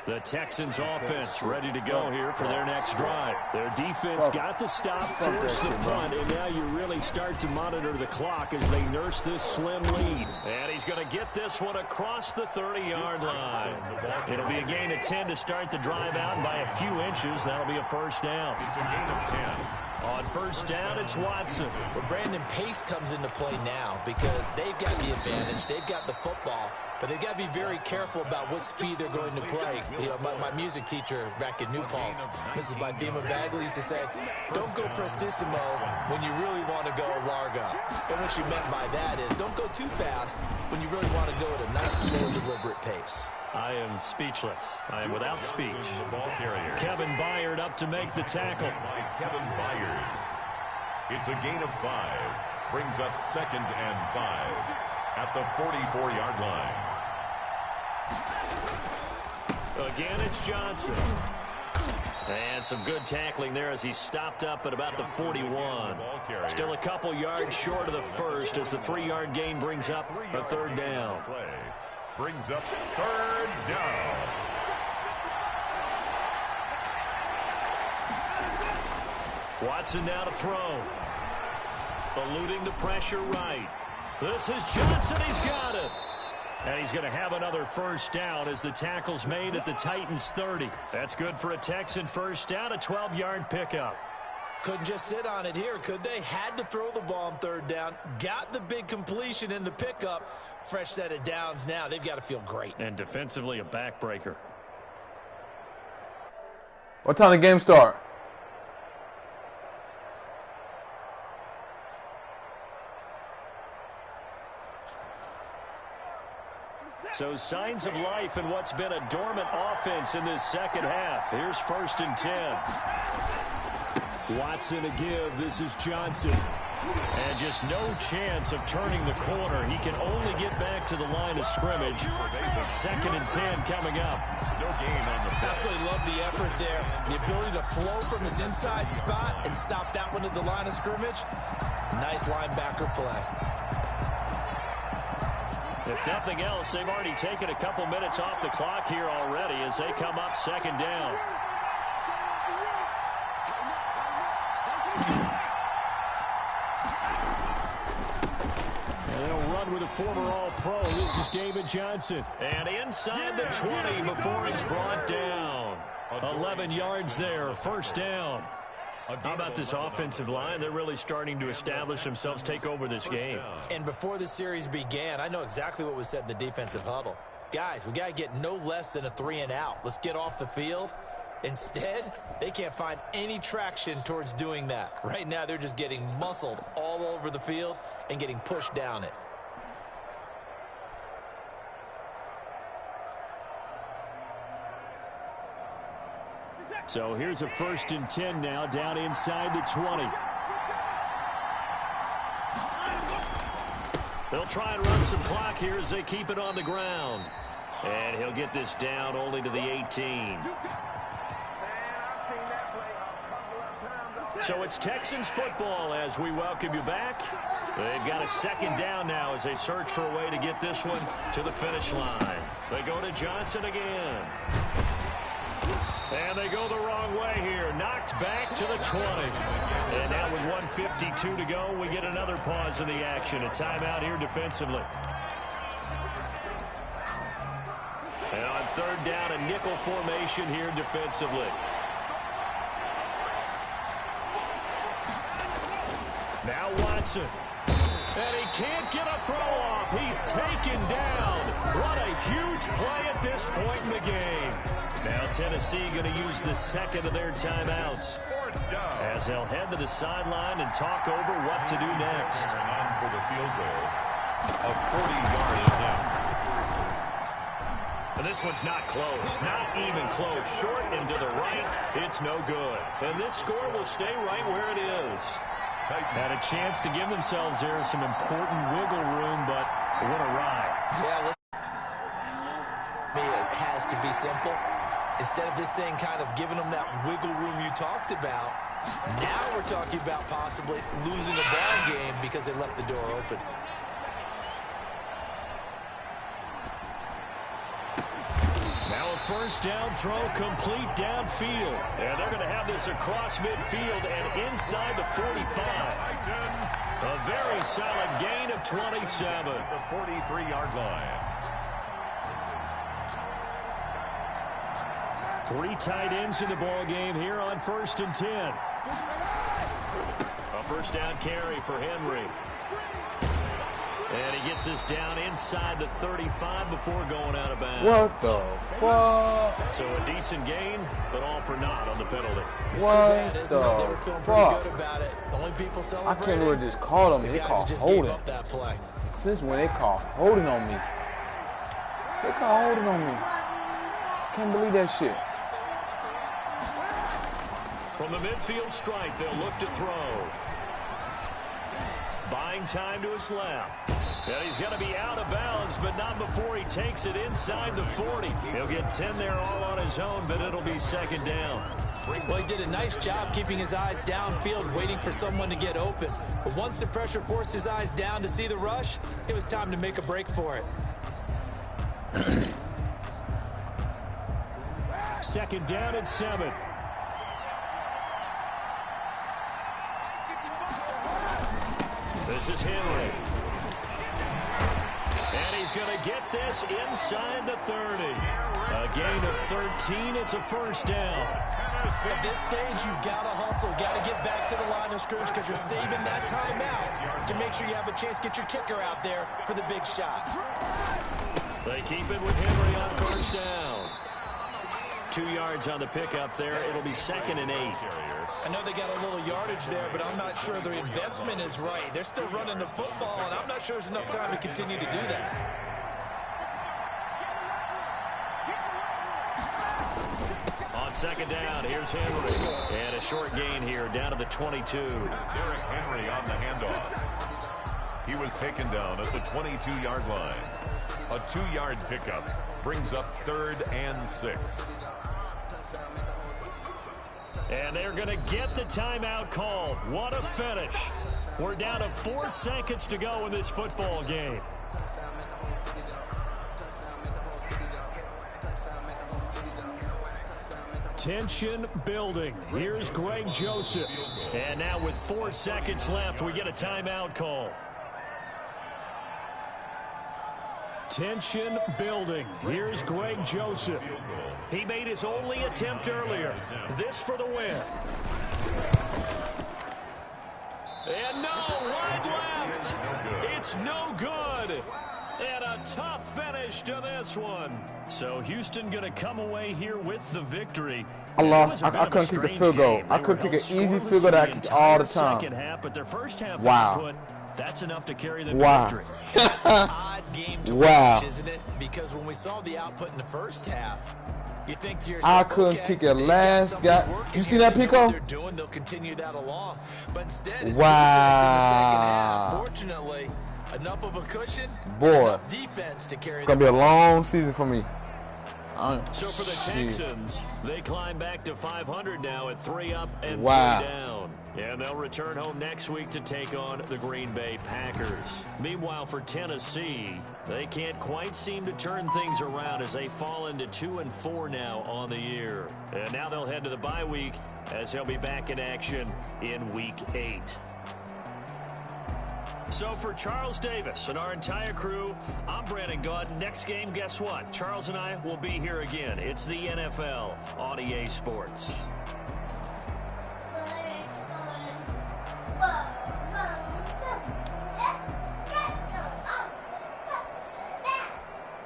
Speaker 9: The Texans offense ready to go here for their next drive. Their defense got the stop, forced the punt, and now you really start to monitor the clock as they nurse this slim lead. And he's going to get this one across the 30-yard line. It'll be a gain of 10 to start the drive out, and by a few inches, that'll be a 1st down.
Speaker 3: It's a gain of 10.
Speaker 9: On 1st down, it's Watson.
Speaker 4: Well, Brandon, pace comes into play now because they've got the advantage. They've got the football, but they've got to be very careful about what speed they're going to play. You know, my music teacher back in New Paltz, Mrs. Bima Bagley, used to say, don't go prestissimo when you really want to go largo. And what she meant by that is don't go too fast when you really want to go at a nice, slow, deliberate pace.
Speaker 9: I am speechless. I am without speech.
Speaker 3: The ball carrier.
Speaker 2: Kevin Byard up to make the tackle.
Speaker 3: By Kevin Byard. It's a gain of 5. Brings up 2nd and 5 at the 44-yard line.
Speaker 2: Again, it's Johnson. And some good tackling there as he stopped up at about the 41. Still a couple yards short of the first as the 3-yard gain brings up a 3rd down.
Speaker 3: Brings up 3rd down.
Speaker 2: Watson now to throw. Eluding the pressure right. This is Johnson. He's got it. And he's going to have another 1st down as the tackle's made at the Titans' 30. That's good for a Texan 1st down, a 12-yard pickup.
Speaker 4: Couldn't just sit on it here, could they? Had to throw the ball on 3rd down. Got the big completion in the pickup. Fresh set of downs now. They've got to feel great.
Speaker 2: And defensively, a backbreaker.
Speaker 1: What time the game start?
Speaker 2: So signs of life in what's been a dormant offense in this 2nd half. Here's 1st and 10. Watson to give. This is Johnson. And just no chance of turning the corner. He can only get back to the line of scrimmage. 2nd and 10 coming up.
Speaker 3: No gain on the play.
Speaker 4: Absolutely love the effort there. The ability to flow from his inside spot and stop that one at the line of scrimmage. Nice linebacker play.
Speaker 2: If nothing else, they've already taken a couple minutes off the clock here already as they come up 2nd down. And they'll run with a former All-Pro. This is David Johnson. And inside the 20 before he's brought down. 11 yards there, 1st down. How about this offensive line? They're really starting to establish themselves, take over this game.
Speaker 4: And before the series began, I know exactly what was said in the defensive huddle. Guys, we got to get no less than a 3 and out. Let's get off the field. Instead, they can't find any traction towards doing that. Right now, they're just getting muscled all over the field and getting pushed down it.
Speaker 2: So here's a 1st and 10 now, down inside the 20. They'll try and run some clock here as they keep it on the ground. And he'll get this down only to the 18. So it's Texans football as we welcome you back. They've got a 2nd down now as they search for a way to get this one to the finish line. They go to Johnson again. And they go the wrong way here. Knocked back to the 20. And now with 1:52 to go, we get another pause in the action. A timeout here defensively. And on 3rd down, a nickel formation here defensively. Now Watson. And he can't get a throw off. He's taken down. What a huge play at this point in the game. Now Tennessee going to use the 2nd of their timeouts as they'll head to the sideline and talk over what to do next.
Speaker 3: On for the field goal of 40-yard attempt.
Speaker 2: And this one's not close. Not even close. Short and to the right. It's no good. And this score will stay right where it is. Had a chance to give themselves there some important wiggle room, but what a ride.
Speaker 4: Yeah, it has to be simple. Instead of this thing kind of giving them that wiggle room you talked about, now we're talking about possibly losing a ball game because they left the door open.
Speaker 2: Now a 1st down throw complete downfield. And they're going to have this across midfield and inside the 45. A very solid gain of 27.
Speaker 3: The 43-yard line.
Speaker 2: 3 tight ends in the ball game here on 1st and 10. A 1st down carry for Henry. And he gets us down inside the 35 before going out of bounds.
Speaker 1: What the fuck?
Speaker 2: So a decent gain, but all for naught on the penalty.
Speaker 1: What the fuck?
Speaker 4: I
Speaker 1: can't really just call them. They call holding. Since when they call holding on me? They call holding on me. Can't believe that shit.
Speaker 2: From the midfield stripe, they'll look to throw. Buying time to his left. And he's going to be out of bounds, but not before he takes it inside the 40. He'll get 10 there all on his own, but it'll be second down.
Speaker 4: Well, he did a nice job keeping his eyes downfield, waiting for someone to get open. But once the pressure forced his eyes down to see the rush, it was time to make a break for it.
Speaker 2: Second down and 7. This is Henry. And he's going to get this inside the 30. A gain of 13. It's a first down.
Speaker 4: At this stage, you've got to hustle. Got to get back to the line of scrimmage because you're saving that timeout to make sure you have a chance to get your kicker out there for the big shot.
Speaker 2: They keep it with Henry on first down. 2 yards on the pickup there. It'll be second and 8.
Speaker 4: I know they got a little yardage there, but I'm not sure their investment is right. They're still running the football, and I'm not sure there's enough time to continue to do that.
Speaker 2: On second down, here's Henry. And a short gain here, down to the 22.
Speaker 3: Derrick Henry on the handoff. He was taken down at the 22-yard line. A 2-yard pickup brings up 3rd and 6.
Speaker 2: And they're going to get the timeout called. What a finish. We're down to 4 seconds to go in this football game. Tension building. Here's Greg Joseph. And now with 4 seconds left, we get a timeout call. Tension building. Here's Greg Joseph. He made his only attempt earlier. This for the win. And no, wide left. It's no good. And a tough finish to this one. So Houston going to come away here with the victory.
Speaker 1: I lost. I couldn't kick the field goal. I could kick an easy field goal that I kicked all the time.
Speaker 2: Half, but their first half
Speaker 1: wow.
Speaker 2: output, that's enough to carry them
Speaker 1: wow.
Speaker 2: to victory.
Speaker 4: That's an odd game to watch, isn't it? Because when we saw the output in the first half, you think to yourself,
Speaker 1: I couldn't kick a last guy. You see that, Pico?
Speaker 4: They're doing, they'll continue that along. But instead, it's
Speaker 1: wow.
Speaker 4: in the second half. Fortunately, enough of a cushion,
Speaker 1: boy,
Speaker 4: defense to carry.
Speaker 1: It's gonna be a long season for me.
Speaker 2: So for the Texans, they climb back to 500 now at 3 up and 3
Speaker 1: wow.
Speaker 2: down. And they'll return home next week to take on the Green Bay Packers. Meanwhile, for Tennessee, they can't quite seem to turn things around as they fall into 2-4 now on the year. And now they'll head to the bye week as they'll be back in action in Week 8. So for Charles Davis and our entire crew, I'm Brandon Gaudin. Next game, guess what? Charles and I will be here again. It's the NFL on EA Sports.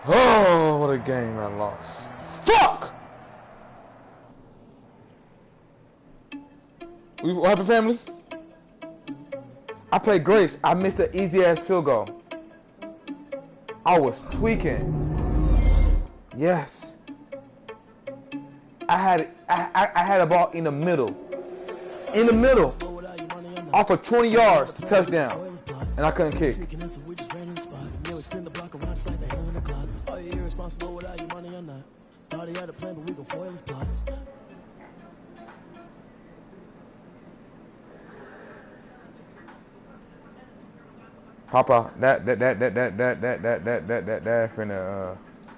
Speaker 1: Oh, what a game I lost. Fuck! What happened, family? I played Grace. I missed an easy-ass field goal. I was tweaking. Yes. I had a ball in the middle. In the middle. Off of 20 yards to touchdown. And I couldn't kick. Papa, that finna